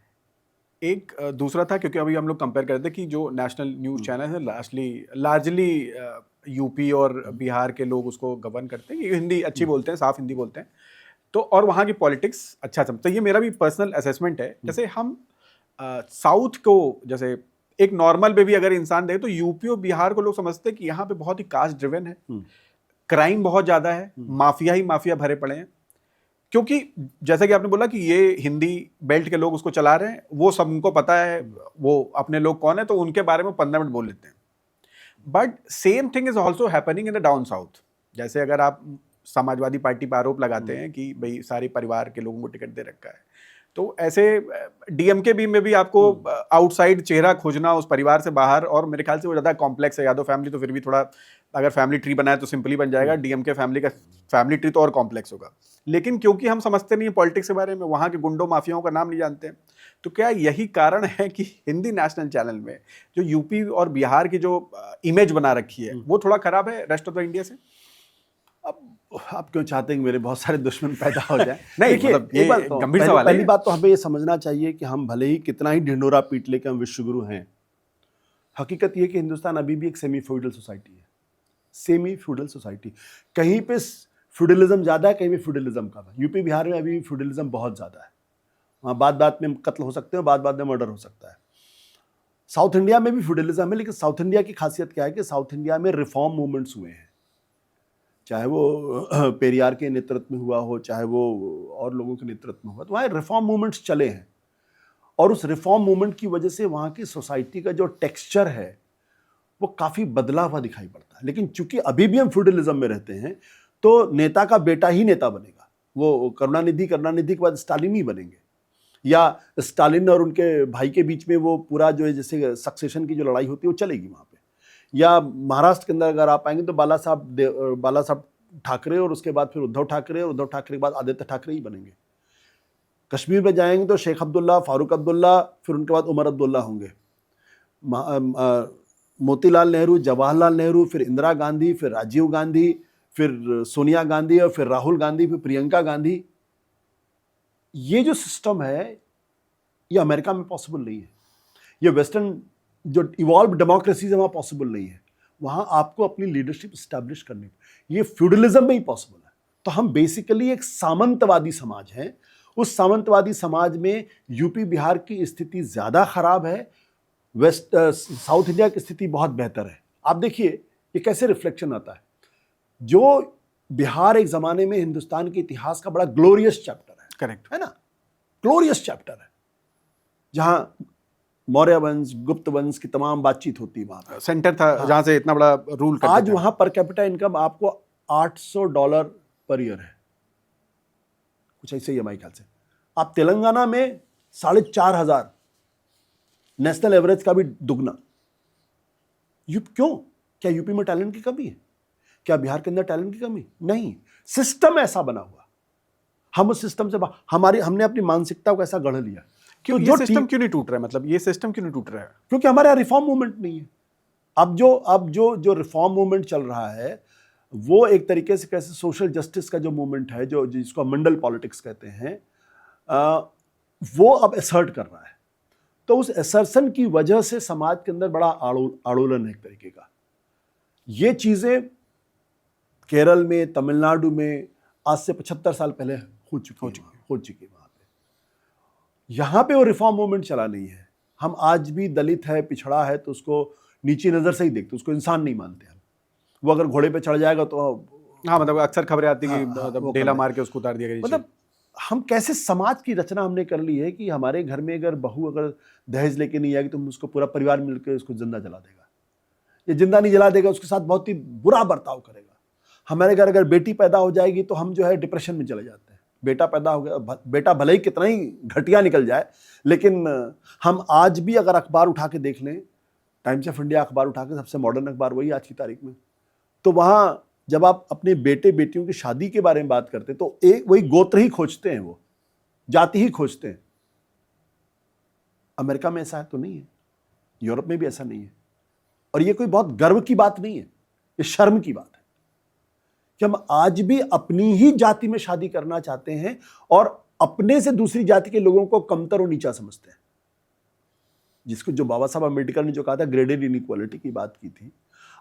एक दूसरा था, क्योंकि अभी हम लोग कंपेयर कर रहे थे कि जो नेशनल न्यूज चैनल है लार्जली यूपी और बिहार के लोग उसको गवर्न करते हैं, ये हिंदी अच्छी बोलते हैं, साफ हिंदी बोलते हैं, तो और वहाँ की पॉलिटिक्स अच्छा समझते हैं। ये मेरा भी पर्सनल असेसमेंट है। जैसे हम साउथ को, जैसे एक नॉर्मल पे भी अगर इंसान देखे तो यूपी और बिहार को लोग समझते हैं कि यहाँ पे बहुत ही कास्ट ड्रिवन है, क्राइम बहुत ज़्यादा है, माफिया ही माफिया भरे पड़े हैं। क्योंकि जैसा कि आपने बोला कि ये हिंदी बेल्ट के लोग उसको चला रहे हैं, वो सबको पता है वो अपने लोग कौन है, तो उनके बारे में 15 मिनट बोल लेते हैं। But same thing is also happening in the down south. जैसे अगर आप समाजवादी पार्टी पर आरोप लगाते हैं कि भाई सारे परिवार के लोगों को टिकट दे रखा है, तो ऐसे डीएमके भी में भी आपको आउटसाइड चेहरा खोजना उस परिवार से बाहर, और मेरे ख्याल से वो ज़्यादा कॉम्प्लेक्स है। यादव फैमिली तो फिर भी थोड़ा, अगर फैमिली ट्री बनाए तो सिंपली बन जाएगा, डीएमके फैमिली का फैमिली ट्री तो और कॉम्प्लेक्स होगा। लेकिन क्योंकि हम समझते नहीं है पॉलिटिक्स के बारे में, वहाँ के गुंडों माफियाओं का नाम नहीं जानते हैं, तो क्या यही कारण है कि हिंदी नेशनल चैनल में जो यूपी और बिहार की जो इमेज बना रखी है वो थोड़ा खराब है रेस्ट ऑफ द इंडिया से? अब आप क्यों चाहते हैं कि मेरे बहुत सारे दुश्मन पैदा हो जाए? नहीं, मतलब ये गंभीर सवाल है। पहली बात तो हमें ये समझना चाहिए कि हम भले ही कितना ही ढिंडोरा पीट ले के हम विश्वगुरु हैं, हकीकत ये कि हिंदुस्तान अभी भी एक सेमी फ्यूडल सोसाइटी है। सेमी फ्यूडल सोसाइटी, कहीं पे फ्यूडलिज्म ज़्यादा है, कहीं पे फ्यूडलिज्म कम है। यूपी बिहार में अभी भी फ्यूडलिज्म बहुत ज़्यादा है, वहाँ बात बात में कत्ल हो सकते हैं, बात बात में मर्डर हो सकता है। साउथ इंडिया में भी फ्यूडलिज्म है, लेकिन साउथ इंडिया की खासियत क्या है कि साउथ इंडिया में रिफॉर्म मूवमेंट्स हुए हैं, चाहे वो पेरियार के नेतृत्व में हुआ हो, चाहे वो और लोगों के नेतृत्व में हुआ, तो वहाँ रिफॉर्म मूवमेंट्स चले हैं। और उस रिफॉर्म मूवमेंट की वजह से वहाँ की सोसाइटी का जो टेक्सचर है वो काफ़ी बदला हुआ दिखाई पड़ता है। लेकिन चूंकि अभी भी हम फ्यूडलिज्म में रहते हैं, तो नेता का बेटा ही नेता बनेगा। वो करुणानिधि के बाद स्टालिन ही बनेंगे, या स्टालिन और उनके भाई के बीच में वो पूरा जो है जैसे सक्सेशन की जो लड़ाई होती है वो चलेगी वहाँ पे। या महाराष्ट्र के अंदर अगर आप आएंगे तो बाला साहब ठाकरे और उसके बाद फिर उद्धव ठाकरे, और उद्धव ठाकरे के बाद आदित्य ठाकरे ही बनेंगे। कश्मीर में जाएंगे तो शेख अब्दुल्ला, फारूक अब्दुल्ला, फिर उनके बाद उमर अब्दुल्ला होंगे। मोतीलाल नेहरू, जवाहरलाल नेहरू, फिर इंदिरा गांधी, फिर राजीव गांधी, फिर सोनिया गांधी, और फिर राहुल गांधी, फिर प्रियंका गांधी। ये जो सिस्टम है ये अमेरिका में पॉसिबल नहीं है। ये वेस्टर्न जो इवॉल्व डेमोक्रेसीज है वहाँ पॉसिबल नहीं है। वहाँ आपको अपनी लीडरशिप स्टैब्लिश करनी, ये फ्यूडलिज्म में ही पॉसिबल है। तो हम बेसिकली एक सामंतवादी समाज हैं। उस सामंतवादी समाज में यूपी बिहार की स्थिति ज़्यादा खराब है, साउथ इंडिया की स्थिति बहुत बेहतर है। आप देखिए ये कैसे रिफ्लेक्शन आता है। जो बिहार एक ज़माने में हिंदुस्तान के इतिहास का बड़ा ग्लोरियस चैप्टर है, करेक्ट है ना, ग्लोरियस चैप्टर है, जहाँ मौर्य वंश, गुप्त वंश की तमाम बातचीत होती है, वहाँ सेंटर था। हाँ। जहाँ से इतना बड़ा रूल करते आज थे। वहाँ पर कैपिटा इनकम आपको $800 पर ईयर है, कुछ ऐसे ही है मेरे ख्याल से। आप तेलंगाना में 4,500, नेशनल एवरेज का भी दुगना। क्यों? क्या यूपी में टैलेंट की कमी है? क्या बिहार के अंदर टैलेंट की कमी? नहीं, सिस्टम ऐसा बना हुआ। हम उस सिस्टम से हमने अपनी मानसिकता को ऐसा गढ़ लिया। क्यों ये सिस्टम क्यों नहीं टूट रहा है? मतलब ये सिस्टम क्यों नहीं टूट रहा है? क्योंकि हमारे यहाँ रिफॉर्म मूवमेंट नहीं है। अब जो रिफॉर्म मूवमेंट चल रहा है वो एक तरीके से कैसे सोशल जस्टिस का जो मूवमेंट है, जो जिसको मंडल पॉलिटिक्स कहते हैं, वो अब असर्ट कर रहा है। तो उस असर्सन की वजह से समाज के अंदर बड़ा आड़ोलन है एक तरीके का। ये चीज़ें केरल में, तमिलनाडु में आज से 75 साल पहले हो चुकी वहाँ पे। यहाँ पे वो रिफॉर्म मूवमेंट चला नहीं है। हम आज भी दलित है, पिछड़ा है, तो उसको नीची नज़र से ही देखते, उसको इंसान नहीं मानते हम। वो अगर घोड़े पे चढ़ जाएगा तो हाँ, मतलब अक्सर खबरें आती कि वो ढेला मार के उसको उतार दिया गया। मतलब हम कैसे समाज की रचना हमने कर ली है कि हमारे घर में अगर बहू अगर दहेज लेके नहीं आएगी तो हम उसको पूरा परिवार मिलकर उसको जिंदा जला देगा, या जिंदा नहीं जला देगा, उसके साथ बहुत ही बुरा बर्ताव करेगा। हमारे घर अगर बेटी पैदा हो जाएगी तो हम जो है डिप्रेशन में चले जाते हैं। बेटा पैदा हो गया, बेटा भले ही कितना ही घटिया निकल जाए, लेकिन हम आज भी अगर अखबार उठा के देख लें, टाइम्स ऑफ इंडिया अखबार उठा के, सबसे मॉडर्न अखबार वही आज की तारीख में, तो वहाँ जब आप अपने बेटे बेटियों की शादी के बारे में बात करते हैं तो एक वही गोत्र ही खोजते हैं, वो जाति ही खोजते हैं। अमेरिका में ऐसा है तो नहीं है, यूरोप में भी ऐसा नहीं है। और ये कोई बहुत गर्व की बात नहीं है, ये शर्म की बात है कि हम आज भी अपनी ही जाति में शादी करना चाहते हैं और अपने से दूसरी जाति के लोगों को कमतर और नीचा समझते हैं। जिसको जो बाबा साहब अम्बेडकर ने जो कहा था, ग्रेडेड इनइक्वालिटी की बात की थी।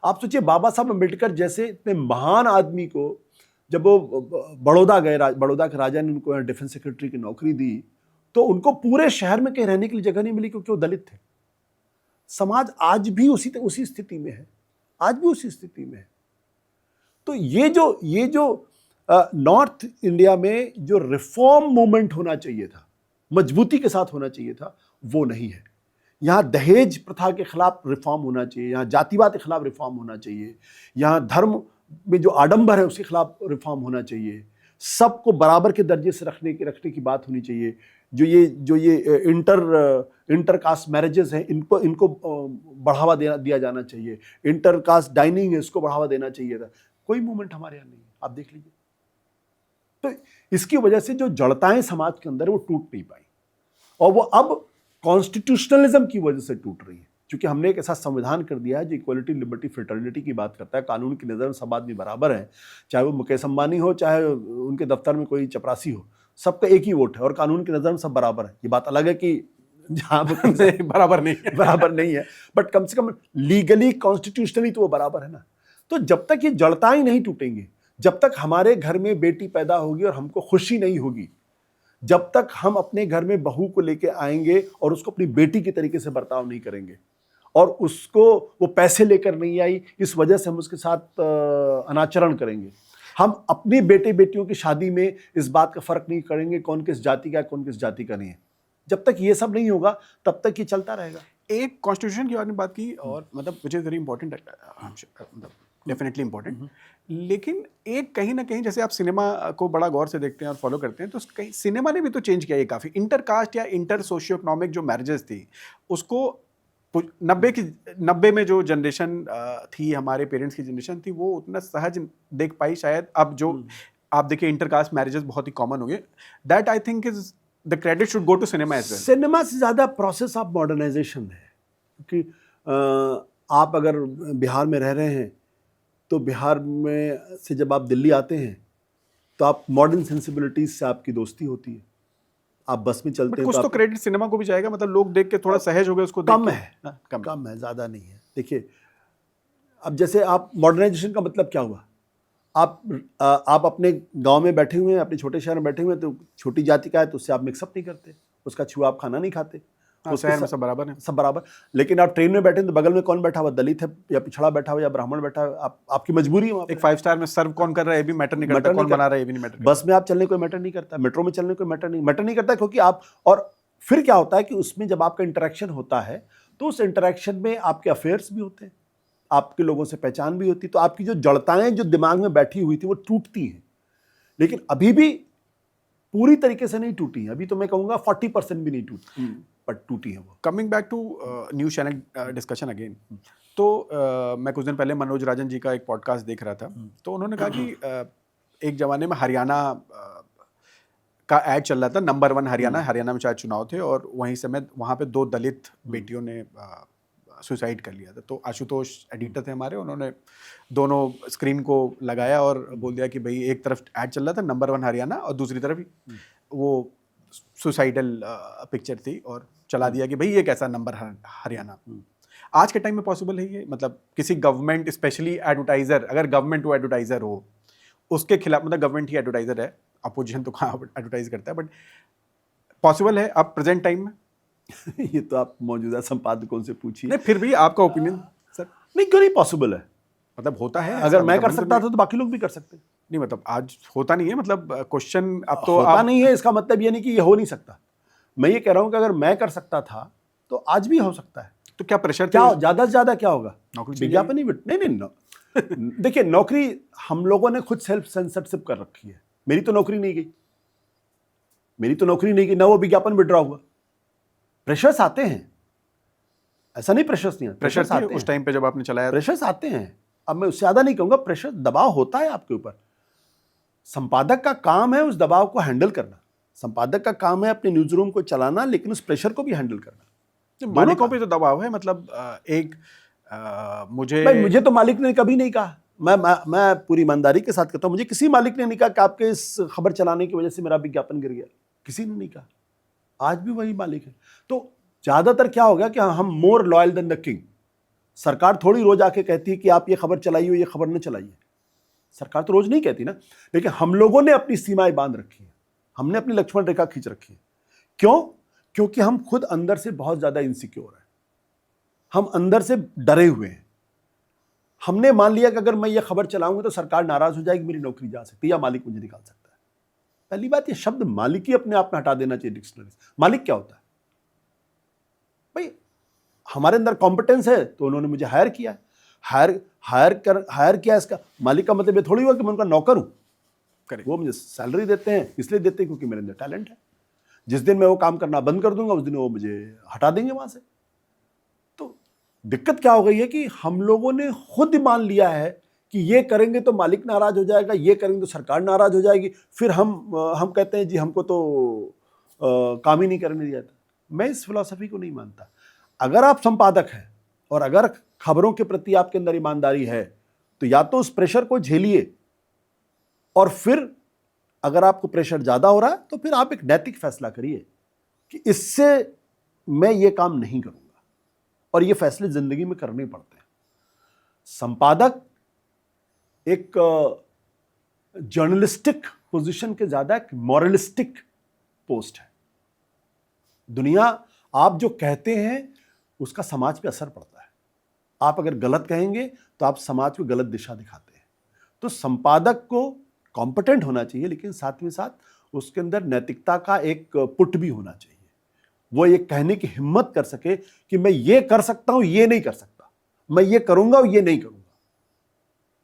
आप सोचिए, बाबा साहब अम्बेडकर जैसे इतने महान आदमी को जब वो बड़ौदा गए, बड़ौदा के राजा ने उनको डिफेंस सेक्रेटरी की नौकरी दी, तो उनको पूरे शहर में कहीं रहने के लिए जगह नहीं मिली क्योंकि वो दलित थे। समाज आज भी उसी स्थिति में है, आज भी उसी स्थिति में है। तो ये जो नॉर्थ इंडिया में जो रिफॉर्म मूवमेंट होना चाहिए था, मजबूती के साथ होना चाहिए था, वो नहीं है। यहाँ दहेज प्रथा के खिलाफ रिफॉर्म होना चाहिए, यहाँ जातिवाद के खिलाफ रिफॉर्म होना चाहिए, यहाँ धर्म में जो आडंबर है उसके खिलाफ रिफॉर्म होना चाहिए, सबको बराबर के दर्जे से रखने की बात होनी चाहिए। जो ये इंटर कास्ट मैरिजेस हैं, इनको बढ़ावा दिया जाना चाहिए। इंटर कास्ट डाइनिंग है, इसको बढ़ावा देना चाहिए था। कोई मूवमेंट हमारे यहाँ नहीं है, आप देख लीजिए। तो इसकी वजह से जो जड़ताएं समाज के अंदर वो टूट नहीं पाई, और वो अब कॉन्स्टिट्यूशनलिज्म की वजह से टूट रही है। क्योंकि हमने एक ऐसा संविधान कर दिया है जो इक्वलिटी, लिबर्टी, फ्रेटर्निटी की बात करता है। कानून की नज़र में सब आदमी बराबर है, चाहे वो मुकेश अंबानी हो, चाहे उनके दफ्तर में कोई चपरासी हो, सबका एक ही वोट है और कानून की नज़र में सब बराबर है। ये बात अलग है कि जहाँ बराबर नहीं है, बट कम से कम लीगली, कॉन्स्टिट्यूशनली तो वो बराबर है ना। तो जब तक ये जड़ताएं नहीं टूटेंगी, जब तक हमारे घर में बेटी पैदा होगी और हमको खुशी नहीं होगी, जब तक हम अपने घर में बहू को लेके आएंगे और उसको अपनी बेटी की तरीके से बर्ताव नहीं करेंगे, और उसको वो पैसे लेकर नहीं आई इस वजह से हम उसके साथ अनाचरण करेंगे, हम अपनी बेटे बेटियों की शादी में इस बात का फर्क नहीं करेंगे कौन किस जाति का है, कौन किस जाति का नहीं है, जब तक ये सब नहीं होगा तब तक ये चलता रहेगा। एक कॉन्स्टिट्यूशन की आपने बात की और मतलब विच इज़ वेरी इंपॉर्टेंट, मतलब डेफिनेटली इंपॉर्टेंट, लेकिन एक कहीं ना कहीं जैसे आप सिनेमा को बड़ा गौर से देखते हैं और फॉलो करते हैं, तो कहीं सिनेमा ने भी तो चेंज किया है काफ़ी। इंटरकास्ट या इंटर सोशियो इकोनॉमिक जो मैरिजेस थी उसको 90 में जो जनरेशन थी, हमारे पेरेंट्स की जनरेशन थी, वो उतना सहज देख पाई शायद। अब जो आप देखिए इंटरकास्ट मैरिजेस बहुत ही कॉमन हो गए। That I think is the credit should go to cinema as well. Cinema से ज़्यादा प्रोसेस ऑफ मॉडर्नाइजेशन है, क्योंकि आप अगर बिहार में रह रहे हैं तो बिहार में से जब आप दिल्ली आते हैं तो आप मॉडर्न सेंसिबिलिटीज से आपकी दोस्ती होती है। आप बस में चलते बट हैं कुछ तो क्रेडिट सिनेमा को भी जाएगा, मतलब लोग देख के थोड़ा सहज हो गए उसको देख कम के। है, हाँ, कम कम है, ज़्यादा नहीं है। देखिए, अब जैसे आप मॉडर्नाइजेशन का मतलब क्या हुआ, आप अपने गांव में बैठे हुए हैं, अपने छोटे शहर में बैठे हुए हैं, तो छोटी जाति का है तो उससे आप मिक्सअप नहीं करते, उसका छुआ आप खाना नहीं खाते, हाँ, उसके शहर में सब बराबर है। सब बराबर। लेकिन आप ट्रेन में बैठे हैं तो बगल में कौन बैठा हुआ, दलित है या पिछड़ा बैठा हुआ या ब्राह्मण बैठा हुआ, आपकी मजबूरी है वहाँ पे। एक 5 स्टार में सर्व कौन कर रहा है ये भी मैटर नहीं करता, मैटर नहीं कौन बना रहा है ये भी नहीं मैटर करता। बस में आप चलने कोई मैटर नहीं करता, मेट्रो में चलने कोई मैटर नहीं करता, क्योंकि आप, और फिर क्या होता है कि उसमें जब आपका इंटरेक्शन होता है तो उस इंटरेक्शन में आपके अफेयर्स भी होते हैं, आपके लोगों से पहचान भी होती है, तो आपकी जो जड़ताएं जो दिमाग में बैठी हुई थी वो टूटती हैं। लेकिन अभी भी पूरी तरीके से नहीं टूटी है, अभी तो मैं कहूँगा 40% भी नहीं टूटी, बट टूटी है वो। Coming back to news channel discussion again, तो मैं कुछ दिन पहले मनोज राजन जी का एक पॉडकास्ट देख रहा था, तो उन्होंने कहा कि एक जमाने में हरियाणा का ऐड चल रहा था, नंबर 1 हरियाणा में शायद चुनाव थे, और वहीं से मैं वहाँ पे 2 दलित बेटियों ने सुसाइड कर लिया था। तो आशुतोष एडिटर थे हमारे, उन्होंने दोनों स्क्रीन को लगाया और बोल दिया कि भाई एक तरफ ऐड चल रहा था नंबर 1 हरियाणा और दूसरी तरफ वो सुसाइडल पिक्चर थी, और चला दिया कि भाई ये कैसा नंबर हरियाणा। आज के टाइम में पॉसिबल है ये, मतलब किसी गवर्नमेंट, स्पेशली एडवर्टाइजर, अगर गवर्नमेंट वो एडवर्टाइजर हो उसके खिलाफ, मतलब गवर्नमेंट ही एडवर्टाइजर है, अपोजिशन तो कहाँ एडवर्टाइज करता है, बट पॉसिबल है अब प्रेजेंट टाइम में? ये तो आप मौजूदा संपादकों से पूछिए। नहीं, फिर भी आपका ओपिनियन सर। नहीं, क्यों नहीं पॉसिबल है, मतलब होता है अगर ऐसा, मैं कर मतलब सकता था तो बाकी लोग भी कर सकते। नहीं, मतलब आज होता नहीं है, मतलब क्वेश्चन अब तो होता आप नहीं है इसका मतलब ये नहीं कि ये हो नहीं सकता। मैं ये कह रहा हूं कि अगर मैं कर सकता था तो आज भी हो सकता है। तो क्या प्रेशर क्या ज्यादा से ज्यादा क्या होगा, नौकरी चाहिए? विज्ञापन ही नहीं। देखिए, नौकरी हम लोगों ने खुद सेल्फ सेंसरशिप कर रखी है। मेरी तो नौकरी नहीं गई, ना वो विज्ञापन विड्रॉ हुआ। प्रेशर्स आते हैं, ऐसा नहीं प्रेशर्स नहीं आते, प्रेशर आते उस टाइम पे जब आपने चलाया? प्रेशर्स आते हैं। अब मैं उससे ज्यादा नहीं कहूंगा, प्रेशर, दबाव होता है आपके ऊपर। संपादक का काम है उस दबाव को हैंडल करना, संपादक का काम है अपने न्यूज रूम को चलाना, लेकिन उस प्रेशर को भी हैंडल करना। मालिकों पे तो दबाव है, मतलब मुझे तो मालिक ने कभी नहीं कहा, मैं पूरी ईमानदारी के साथ कहता हूं, मुझे किसी मालिक ने नहीं कहा कि आपके इस खबर चलाने की वजह से मेरा विज्ञापन गिर गया, किसी ने नहीं कहा। आज भी वही मालिक है। तो ज्यादातर क्या होगा कि हम more loyal than the king. सरकार थोड़ी रोज आके कहती है कि आप ये खबर चलाइए, ये खबर न चलाइए, सरकार तो रोज नहीं कहती ना, लेकिन हम लोगों ने अपनी सीमाएं बांध रखी है, हमने अपनी लक्ष्मण रेखा खींच रखी है। क्यों? क्योंकि हम खुद अंदर से बहुत ज्यादा इनसिक्योर हैं, हम अंदर से डरे हुए हैं। हमने मान लिया कि अगर मैं ये खबर चलाऊंगा तो सरकार नाराज हो जाएगी, मेरी नौकरी जा सकती है या मालिक मुझे निकाल सकता है। पहली बात, ये शब्द मालिक ही अपने आप में हटा देना चाहिए डिक्शनरी से। मालिक क्या होता है भाई? हमारे अंदर कॉम्पिटेंस है तो उन्होंने मुझे हायर किया, हायर किया। इसका मालिक का मतलब ये थोड़ी हुआ कि मैं उनका नौकर हूं। वो मुझे सैलरी देते हैं, इसलिए देते हैं क्योंकि मेरे अंदर टैलेंट है। जिस दिन मैं वो काम करना बंद कर दूंगा उस दिन वो मुझे हटा देंगे वहां से। तो दिक्कत क्या हो गई है कि हम लोगों ने खुद मान लिया है कि ये करेंगे तो मालिक नाराज हो जाएगा, ये करेंगे तो सरकार नाराज हो जाएगी, फिर हम कहते हैं जी हमको तो काम ही नहीं करने दिया था। मैं इस फिलॉसफी को नहीं मानता। अगर आप संपादक हैं और अगर खबरों के प्रति आपके अंदर ईमानदारी है तो या तो उस प्रेशर को झेलिए, और फिर अगर आपको प्रेशर ज्यादा हो रहा है तो फिर आप एक नैतिक फैसला करिए कि इससे मैं ये काम नहीं करूंगा, और ये फैसले जिंदगी में करने पड़ते हैं। संपादक एक जर्नलिस्टिक पोजीशन के ज्यादा एक मॉरलिस्टिक पोस्ट है। दुनिया, आप जो कहते हैं उसका समाज पे असर पड़ता है। आप अगर गलत कहेंगे तो आप समाज को गलत दिशा दिखाते हैं। तो संपादक को कॉम्पिटेंट होना चाहिए, लेकिन साथ में साथ उसके अंदर नैतिकता का एक पुट भी होना चाहिए। वो ये कहने की हिम्मत कर सके कि मैं ये कर सकता हूं, ये नहीं कर सकता, मैं ये करूंगा और ये नहीं करूंगा।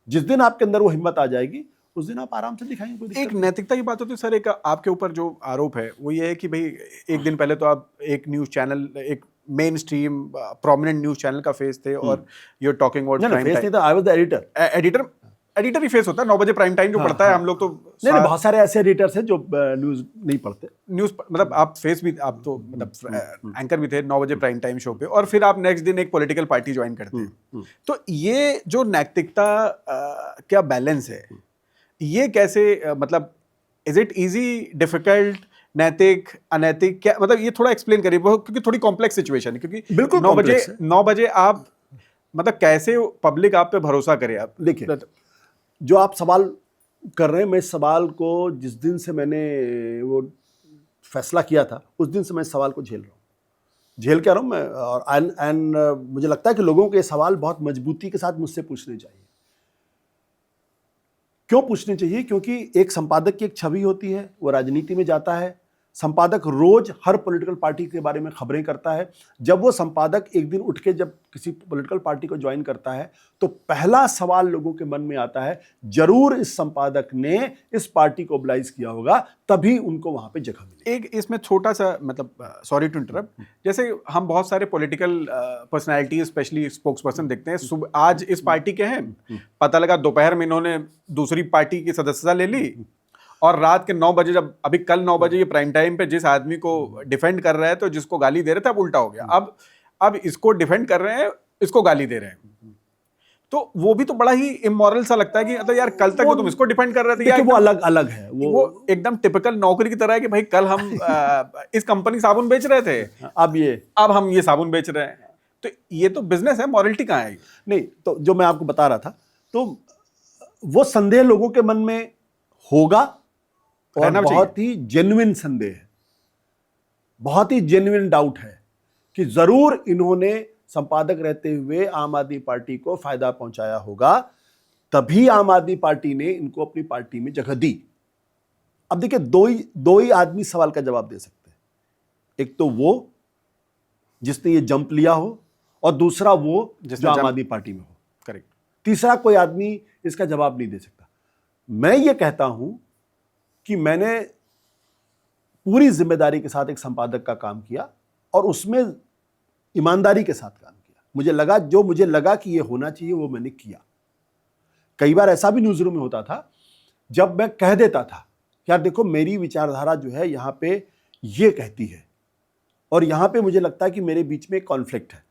जिस दिन आपके अंदर वो हिम्मत आ जाएगी उस दिन आप आराम से दिखाएंगे। कोई दिक्कत एक नहीं। नैतिकता की बात होती है सर, एक आपके ऊपर जो आरोप है वो ये है कि भाई एक दिन पहले तो आप एक न्यूज़ चैनल, एक main stream prominent news channel का फेस थे और यू आर टॉकिंग अबाउट नहीं, प्राइम फेस नहीं टाइम। था, I was the editor. Editor he face होता है, 9 बजे प्राइम टाइम जो पढ़ता है, हम लोग तो नहीं, बहुत सारे ऐसे एडिटर्स हैं जो न्यूज नहीं पढ़ते। न्यूज़ मतलब आप फेस भी, आप तो मतलब एंकर भी थे 9 बजे प्राइम टाइम शो पे, और फिर आप नेक्स्ट दिन एक पॉलिटिकल पार्टी ज्वाइन करते हैं। तो ये जो नैतिकता क्या बैलेंस है, ये कैसे मतलब इज इट इजी, डिफिकल्ट, नैतिक, अनैतिक, क्या मतलब ये थोड़ा एक्सप्लेन करिए, क्योंकि थोड़ी कॉम्प्लेक्स सिचुएशन है। क्योंकि बिल्कुल 9 बजे आप मतलब कैसे पब्लिक आप पे भरोसा करे। आप देखिए, जो आप सवाल कर रहे हैं, मैं इस सवाल को जिस दिन से मैंने वो फैसला किया था उस दिन से मैं इस सवाल को झेल रहा हूँ, झेल क्या रहा हूँ मैं। और एंड मुझे लगता है कि लोगों को ये सवाल बहुत मजबूती के साथ मुझसे पूछने चाहिए। क्यों पूछने चाहिए? क्योंकि एक संपादक की एक छवि होती है, वो राजनीति में जाता है, संपादक रोज हर पॉलिटिकल पार्टी के बारे में खबरें करता है। जब वो संपादक एक दिन उठ के जब किसी पॉलिटिकल पार्टी को ज्वाइन करता है तो पहला सवाल लोगों के मन में आता है, जरूर इस संपादक ने इस पार्टी को मोबिलाइज किया होगा, तभी उनको वहां पे जगह मिली। एक इसमें छोटा सा मतलब, सॉरी टू इंटरप्ट, जैसे हम बहुत सारे political personality specially spokes person देखते हैं, आज इस पार्टी के हैं, पता लगा दोपहर में इन्होंने दूसरी पार्टी की सदस्यता ले ली, और रात के 9 बजे, जब अभी कल 9 बजे ये प्राइम टाइम पे जिस आदमी को डिफेंड कर रहा है तो जिसको गाली दे रहे थे, अब उल्टा हो गया, अब इसको डिफेंड कर रहे हैं, इसको गाली दे रहे हैं। तो वो भी तो बड़ा ही इमोरल सा लगता है कि मतलब यार कल तक तो तुम इसको डिफेंड कर रहे थे यार। वो अलग अलग है, वो एकदम टिपिकल नौकरी की तरह है कि भाई कल हम इस कंपनी साबुन बेच रहे थे, अब हम ये साबुन बेच रहे हैं। तो ये तो बिजनेस है, मॉरलिटी कहाँ है? नहीं, तो जो मैं आपको बता रहा था, तो वो संदेह लोगों के मन में होगा, और बहुत ही जेन्युइन संदेह है, बहुत ही जेन्युइन डाउट है कि जरूर इन्होंने संपादक रहते हुए आम आदमी पार्टी को फायदा पहुंचाया होगा, तभी आम आदमी पार्टी ने इनको अपनी पार्टी में जगह दी। अब देखिए, दो ही आदमी सवाल का जवाब दे सकते हैं। एक तो वो जिसने ये जंप लिया हो, और दूसरा वो जो आम आदमी पार्टी में हो। करेक्ट। तीसरा कोई आदमी इसका जवाब नहीं दे सकता। मैं ये कहता हूं कि मैंने पूरी जिम्मेदारी के साथ एक संपादक का काम किया, और उसमें ईमानदारी के साथ काम किया। मुझे लगा कि ये होना चाहिए, वो मैंने किया। कई बार ऐसा भी न्यूज़ रूम में होता था जब मैं कह देता था, यार देखो मेरी विचारधारा जो है यहाँ पे ये कहती है, और यहाँ पे मुझे लगता है कि मेरे बीच में एक कॉन्फ्लिक्ट है।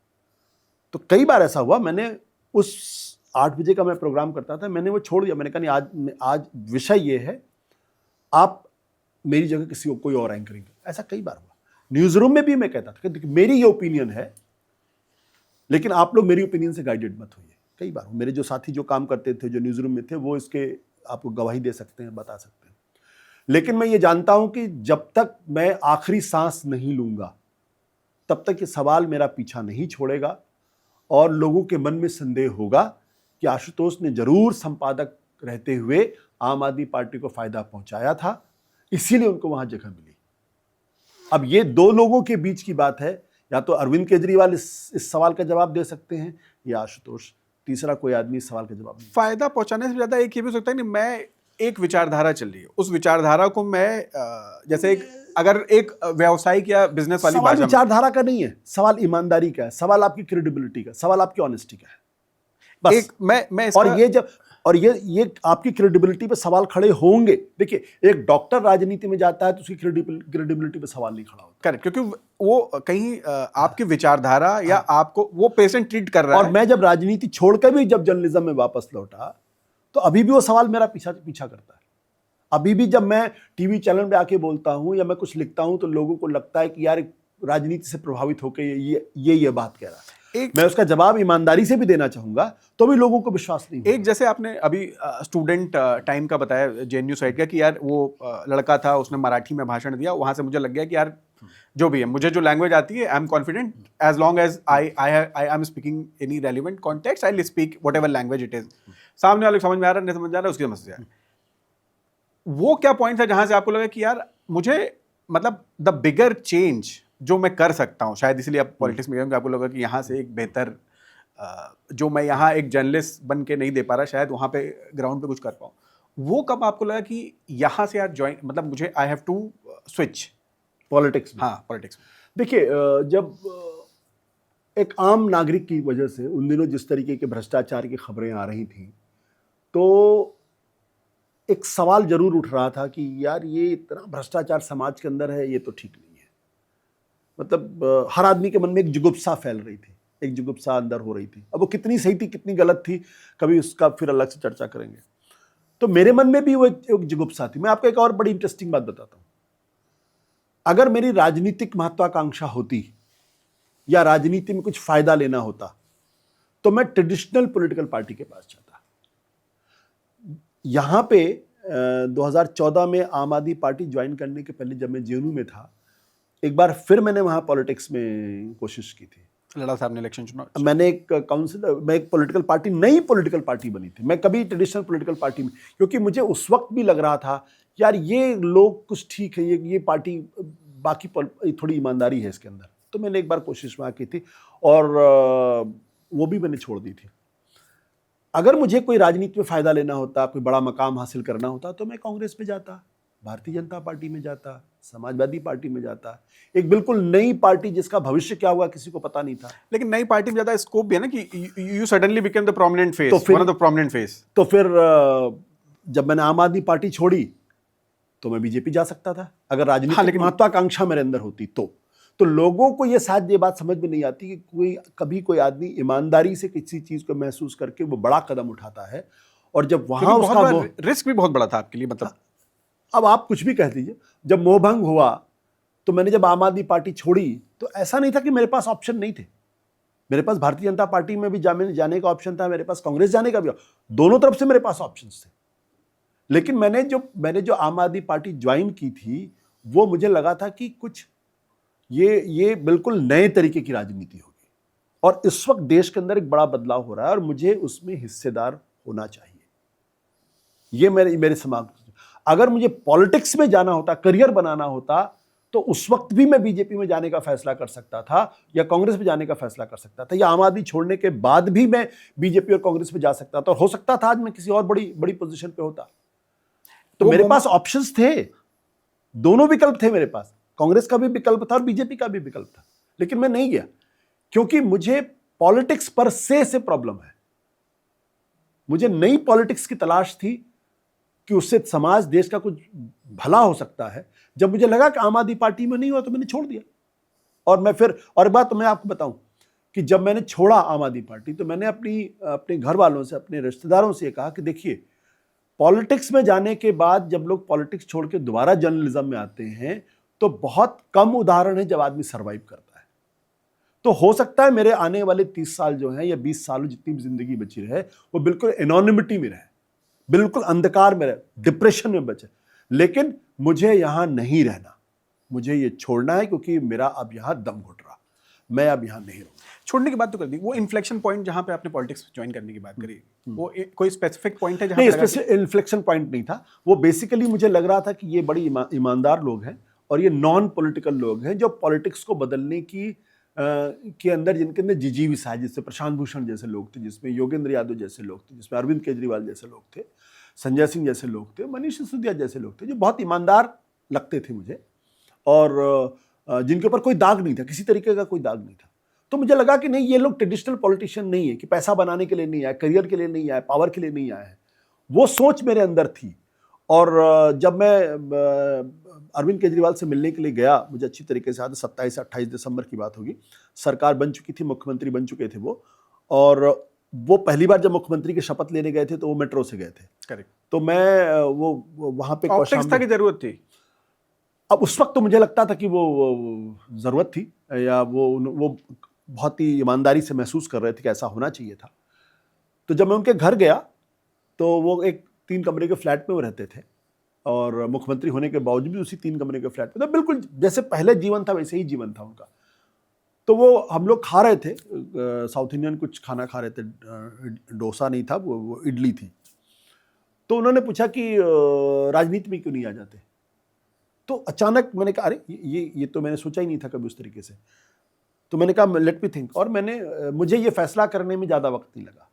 तो कई बार ऐसा हुआ, मैंने उस 8 बजे का मैं प्रोग्राम करता था, मैंने वो छोड़ दिया। मैंने कहा नहीं, आज विषय ये है, आप मेरी जगह किसी कोई और एंकरिंग। ऐसा कई बार हुआ। न्यूज़ रूम में भी मैं कहता था कि मेरी ये ओपिनियन है, लेकिन आप लोग मेरी ओपिनियन से गाइडेड मत होइए। कई बार मेरे जो साथी जो काम करते थे, जो न्यूज़ रूम में थे, वो इसके आपको गवाही दे सकते हैं, बता सकते हैं। लेकिन मैं ये जानता हूं कि जब तक मैं आखिरी सांस नहीं लूंगा, तब तक ये सवाल मेरा पीछा नहीं छोड़ेगा, और लोगों के मन में संदेह होगा कि आशुतोष ने जरूर संपादक रहते हुए आम आदमी पार्टी को फायदा पहुंचाया था, इसीलिए उनको वहां जगह मिली। अब ये दो लोगों के बीच की बात है, या तो अरविंद केजरीवाल इस सवाल का जवाब दे सकते हैं, या आशुतोष। तीसरा कोई आदमी इस सवाल का जवाब नहीं। फायदा पहुंचाने से ज्यादा एक ये भी हो सकता है कि मैं एक विचारधारा चल रही है, उस विचारधारा को मैं जैसे अगर एक व्यवसायिक या बिजनेस वाली सवाल विचारधारा का नहीं है, सवाल ईमानदारी का है, सवाल आपकी क्रेडिबिलिटी का, सवाल आपकी ऑनेस्टी का है, बस। एक मैं और ये आपकी क्रेडिबिलिटी पे सवाल खड़े होंगे। देखिए, एक डॉक्टर राजनीति में जाता है तो उसकी क्रेडिबिलिटी पे सवाल नहीं खड़ा होता। करेक्ट, क्योंकि वो कहीं आपकी विचारधारा या आपको वो पेशेंट ट्रीट कर रहा है। और मैं जब राजनीति छोड़कर भी जब जर्नलिज्म में वापस लौटा, तो अभी भी वो सवाल मेरा पीछा करता है। अभी भी जब मैं टीवी चैनल में आके बोलता हूं या मैं कुछ लिखता हूं, तो लोगों को लगता है कि यार राजनीति से प्रभावित होकर ये बात कह रहा है। मैं उसका जवाब ईमानदारी से भी देना चाहूंगा, तो भी लोगों को विश्वास नहीं। एक जैसे आपने अभी स्टूडेंट टाइम का बताया, जेएनयू साइड का, कि यार वो लड़का था, उसने मराठी में भाषण दिया, वहां से मुझे लग गया कि यार जो भी है, मुझे जो लैंग्वेज आती है, I am confident, as long as I am speaking any relevant context, I will speak whatever language it is. सामने वाले को समझ में आ रहा है, नहीं समझ में आ रहा है, उसकी समस्या है। वो क्या पॉइंट था जहां से आपको लगा कि यार मुझे मतलब द बिगर चेंज जो मैं कर सकता हूँ, शायद इसलिए आप पॉलिटिक्स में गए, आपको लगा कि यहाँ से एक बेहतर जो मैं यहाँ एक जर्नलिस्ट बन के नहीं दे पा रहा, शायद वहाँ पे ग्राउंड पे कुछ कर पाऊँ। वो कब आपको लगा कि यहाँ से यार ज्वाइन, मतलब मुझे I have to switch politics में? हाँ, पॉलिटिक्स में। देखिए, जब एक आम नागरिक की वजह से उन दिनों जिस तरीके के भ्रष्टाचार की खबरें आ रही थी, तो एक सवाल जरूर उठ रहा था कि यार ये इतना भ्रष्टाचार समाज के अंदर है, ये तो ठीक नहीं है। मतलब हर आदमी के मन में एक जुगुप्सा फैल रही थी, एक जुगुप्सा अंदर हो रही थी। अब वो कितनी सही थी कितनी गलत थी, कभी उसका फिर अलग से चर्चा करेंगे। तो मेरे मन में भी वो एक जुगुप्सा थी। मैं आपको एक और बड़ी इंटरेस्टिंग बात बताता हूं। अगर मेरी राजनीतिक महत्वाकांक्षा होती या राजनीति में कुछ फायदा लेना होता, तो मैं ट्रेडिशनल पॉलिटिकल पार्टी के पास जाता। यहां पे 2014 में आम आदमी पार्टी ज्वाइन करने के पहले जब मैं जेएनयू में था, एक बार फिर मैंने वहां पॉलिटिक्स में कोशिश की थी। लड़ा साहब ने इलेक्शन चुना, मैंने एक काउंसिलर, मैं एक पॉलिटिकल पार्टी, नई पॉलिटिकल पार्टी बनी थी। मैं कभी ट्रेडिशनल पॉलिटिकल पार्टी में, क्योंकि मुझे उस वक्त भी लग रहा था यार ये लोग कुछ ठीक है, ये पार्टी बाकी थोड़ी ईमानदारी है इसके अंदर। तो मैंने एक बार कोशिश वहाँ की थी और वो भी मैंने छोड़ दी थी। अगर मुझे कोई राजनीति में फायदा लेना होता, कोई बड़ा मकाम हासिल करना होता, तो मैं कांग्रेस में जाता, भारतीय जनता पार्टी में जाता, समाजवादी पार्टी में जाता। एक बिल्कुल नई पार्टी जिसका भविष्य क्या हुआ किसी को पता नहीं था। लेकिन नई पार्टी में ज्यादा स्कोप भी है ना कि you suddenly become the prominent face, तो फिर- one of the prominent face. तो फिर जब मैंने आम आदमी पार्टी छोड़ी तो मैं बीजेपी जा सकता था, अगर राजनीतिक लेकिन- महत्वाकांक्षा मेरे अंदर होती तो लोगों को ये शायद ये बात समझ में नहीं आती कि कभी कोई आदमी ईमानदारी से किसी चीज को महसूस करके वो बड़ा कदम उठाता है, और जब वहां उसका रिस्क भी बहुत बड़ा था आपके लिए, मतलब अब आप कुछ भी कह दीजिए, जब मोहभंग हुआ तो मैंने जब आम आदमी पार्टी छोड़ी तो ऐसा नहीं था कि मेरे पास ऑप्शन नहीं थे। मेरे पास भारतीय जनता पार्टी में भी जाने का ऑप्शन था, मेरे पास कांग्रेस जाने का भी, दोनों तरफ से मेरे पास ऑप्शंस थे। लेकिन मैंने जो आम आदमी पार्टी ज्वाइन की थी, वो मुझे लगा था कि कुछ ये बिल्कुल नए तरीके की राजनीति होगी, और इस वक्त देश के अंदर एक बड़ा बदलाव हो रहा है और मुझे उसमें हिस्सेदार होना चाहिए। ये मेरे समाज, अगर मुझे पॉलिटिक्स में जाना होता, करियर बनाना होता, तो उस वक्त भी मैं बीजेपी में जाने का फैसला कर सकता था या कांग्रेस में जाने का फैसला कर सकता था, या आम आदमी छोड़ने के बाद भी मैं बीजेपी और कांग्रेस में जा सकता था, और हो सकता था आज मैं किसी और बड़ी पोजीशन पे होता। तो मेरे पास ऑप्शंस थे, दोनों विकल्प थे मेरे पास, कांग्रेस का भी विकल्प था और बीजेपी का भी विकल्प था। लेकिन मैं नहीं गया क्योंकि मुझे पॉलिटिक्स पर से प्रॉब्लम है। मुझे नई पॉलिटिक्स की तलाश थी कि उससे समाज, देश का कुछ भला हो सकता है। जब मुझे लगा कि आम आदमी पार्टी में नहीं हुआ तो मैंने छोड़ दिया। और मैं फिर, और एक बात तो मैं आपको बताऊं कि जब मैंने छोड़ा आम आदमी पार्टी तो मैंने अपने घर वालों से, अपने रिश्तेदारों से कहा कि देखिए, पॉलिटिक्स में जाने के बाद जब लोग पॉलिटिक्स छोड़ के दोबारा जर्नलिज्म में आते हैं तो बहुत कम उदाहरण है जब आदमी सर्वाइव करता है। तो हो सकता है मेरे आने वाले 30 साल जो हैं या 20 साल जितनी भी जिंदगी बची रहे, वो बिल्कुल एनोनिमिटी में रहे, बिल्कुल अंधकार में रहे, डिप्रेशन में बचे। लेकिन मुझे यहां नहीं रहना, मुझे ये छोड़ना है क्योंकि मेरा अब यहां दम घुट रहा, मैं अब यहां नहीं रहूंगा। छोड़ने की बात तो कर दी, वो इन्फ्लेक्शन पॉइंट जहां पे आपने पॉलिटिक्स ज्वाइन करने की बात करी, वो कोई स्पेसिफिक पॉइंट है जहां नहीं, पे लगा स्पेसिफिक इन्फ्लेक्शन पॉइंट नहीं था। वो बेसिकली मुझे लग रहा था कि ये बड़ी ईमानदार लोग हैं और ये नॉन पॉलिटिकल लोग हैं जो पॉलिटिक्स को बदलने के अंदर, जिनके अंदर जिजीविसा है, जैसे प्रशांत भूषण जैसे लोग थे, जिसमें योगेंद्र यादव जैसे लोग थे, जिसमें अरविंद केजरीवाल जैसे लोग थे, संजय सिंह जैसे लोग थे, मनीष सिसोदिया जैसे लोग थे, जो बहुत ईमानदार लगते थे मुझे, और जिनके ऊपर कोई दाग नहीं था, किसी तरीके का कोई दाग नहीं था। तो मुझे लगा कि नहीं, ये लोग ट्रेडिशनल पॉलिटिशियन नहीं है, कि पैसा बनाने के लिए नहीं आए, करियर के लिए नहीं आए, पावर के लिए नहीं आए हैं। वो सोच मेरे अंदर थी। और जब मैं अरविंद केजरीवाल से मिलने के लिए गया, मुझे अच्छी तरीके से याद है, 27 से 28 दिसंबर की बात होगी, सरकार बन चुकी थी, मुख्यमंत्री बन चुके थे वो, और वो पहली बार जब मुख्यमंत्री की शपथ लेने गए थे तो वो मेट्रो से गए थे। करेक्ट। तो मैं वो वहां पे ऑप्टिक्स था की जरूरत थी। अब उस वक्त तो मुझे लगता था कि वो जरूरत थी, या वो बहुत ही ईमानदारी से महसूस कर रहे थे कि ऐसा होना चाहिए था। तो जब मैं उनके घर गया तो वो एक 3 कमरे के फ्लैट में वो रहते थे, और मुख्यमंत्री होने के बावजूद भी उसी 3 कमरे के फ्लैट में, तो बिल्कुल जैसे पहले जीवन था वैसे ही जीवन था उनका। तो वो हम लोग खा रहे थे, साउथ इंडियन कुछ खाना खा रहे थे, डोसा नहीं था वो इडली थी। तो उन्होंने पूछा कि राजनीति में क्यों नहीं आ जाते। तो अचानक मैंने कहा अरे ये तो मैंने सोचा ही नहीं था कभी उस तरीके से। तो मैंने कहा लेट मी थिंक, और मुझे ये फैसला करने में ज़्यादा वक्त नहीं लगा।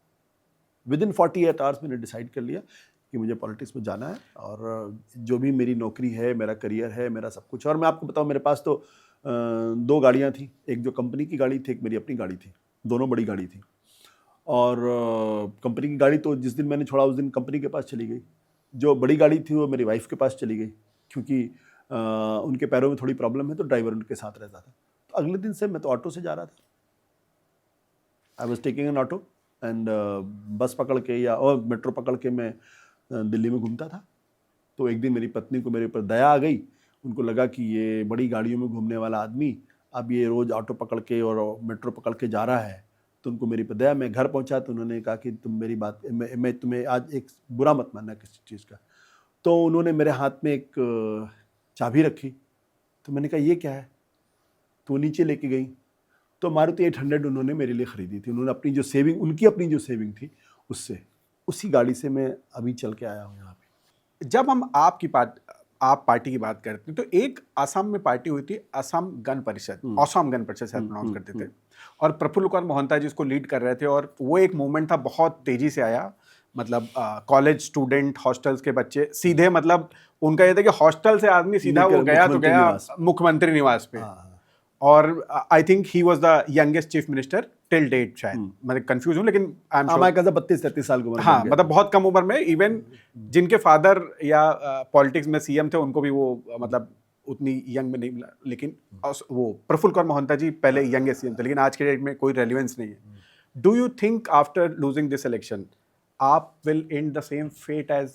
विदिन 48 आवर्स मैंने डिसाइड कर लिया कि मुझे पॉलिटिक्स में जाना है, और जो भी मेरी नौकरी है, मेरा करियर है, मेरा सब कुछ। और मैं आपको बताऊं, मेरे पास तो 2 गाड़ियाँ थी, एक जो कंपनी की गाड़ी थी, एक मेरी अपनी गाड़ी थी, दोनों बड़ी गाड़ी थी। और कंपनी की गाड़ी तो जिस दिन मैंने छोड़ा उस दिन कंपनी के पास चली गई। जो बड़ी गाड़ी थी वो मेरी वाइफ के पास चली गई, क्योंकि उनके पैरों में थोड़ी प्रॉब्लम है, तो ड्राइवर उनके साथ रहता था। तो अगले दिन से मैं तो ऑटो से जा रहा था। I was taking an auto and बस पकड़ के या और मेट्रो पकड़ के मैं दिल्ली में घूमता था। तो एक दिन मेरी पत्नी को मेरे ऊपर दया आ गई। उनको लगा कि ये बड़ी गाड़ियों में घूमने वाला आदमी अब ये रोज़ ऑटो पकड़ के और मेट्रो पकड़ के जा रहा है, तो उनको मेरी पर दया। मैं घर पहुंचा तो उन्होंने कहा कि तुम मेरी बात, मैं तुम्हें आज एक बुरा मत मानना किसी चीज़ का। तो उन्होंने मेरे हाथ में एक चाबी रखी, तो मैंने कहा ये क्या है, तो वो नीचे लेके गई। तो मारुति 800 उन्होंने मेरे लिए ख़रीदी थी। उन्होंने अपनी जो सेविंग, उनकी अपनी जो सेविंग थी उससे, उसी गाड़ी से मैं अभी चल के आया हूँ यहाँ पे। जब हम आप पार्टी की बात करते हैं, तो एक असम में पार्टी हुई थी, असम गण परिषद, असम गण परिषद शायद प्रोनाउंस करते थे, और प्रफुल्ल कुमार मोहंता जी उसको लीड कर रहे थे। और वो एक मूवमेंट था, बहुत तेजी से आया। मतलब कॉलेज स्टूडेंट, हॉस्टल्स के बच्चे सीधे, मतलब उनका ये था कि हॉस्टल से आदमी सीधा वो गया तो गया मुख्यमंत्री निवास पे। और I think he was the youngest chief minister till date शायद, मैं कंफ्यूज हूँ, लेकिन आई एम हमारे कहा 32-33 साल की उम्र। हाँ, मतलब बहुत कम उम्र में। इवन जिनके फादर या पॉलिटिक्स में सीएम थे उनको भी वो मतलब उतनी यंग में नहीं मिला। लेकिन वो प्रफुल्ल कुमार मोहंता जी पहले यंगेस्ट सीएम थे, लेकिन आज के डेट में कोई रेलिवेंस नहीं है। Do you think after losing this election आप will end the same fate as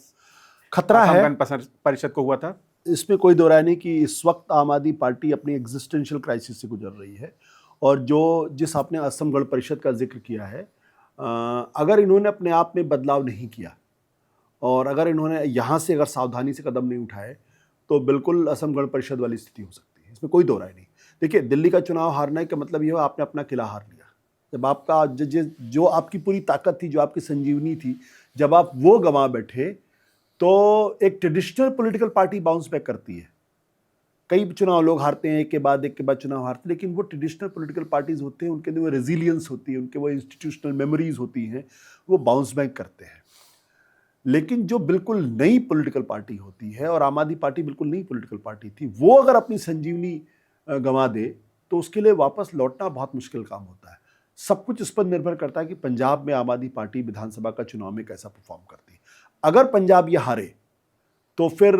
खतरा है परिषद को हुआ था? इसमें कोई दो राय नहीं कि इस वक्त आम आदमी पार्टी अपनी एग्जिस्टेंशियल क्राइसिस से गुजर रही है। और जिस आपने असम गण परिषद का जिक्र किया है, अगर इन्होंने अपने आप में बदलाव नहीं किया और अगर इन्होंने यहाँ से अगर सावधानी से कदम नहीं उठाए, तो बिल्कुल असम गण परिषद वाली स्थिति हो सकती है। इसमें कोई दो राय नहीं। देखिए, दिल्ली का चुनाव हारने का मतलब ये है आपने अपना किला हार लिया। जब आपका जो आपकी पूरी ताकत थी, जो आपकी संजीवनी थी, जब आप वो गंवा बैठे, तो एक traditional political party bounce back करती है। कई चुनाव लोग हारते हैं, एक के बाद चुनाव हारते हैं, लेकिन वो ट्रेडिशनल पॉलिटिकल पार्टीज होते हैं, उनके अंदर वो रेजिलियंस होती है, उनके वो इंस्टीट्यूशनल मेमोरीज होती हैं, वो बाउंस बैक करते हैं। लेकिन जो बिल्कुल नई पॉलिटिकल पार्टी होती है, और आम आदमी पार्टी बिल्कुल नई पॉलिटिकल पार्टी थी, वो अगर अपनी संजीवनी गंवा दे तो उसके लिए वापस लौटना बहुत मुश्किल काम होता है। सब कुछ इस पर निर्भर करता है कि पंजाब में आम आदमी पार्टी विधानसभा का चुनाव में कैसा परफॉर्म करती है। अगर पंजाब ये हारे तो फिर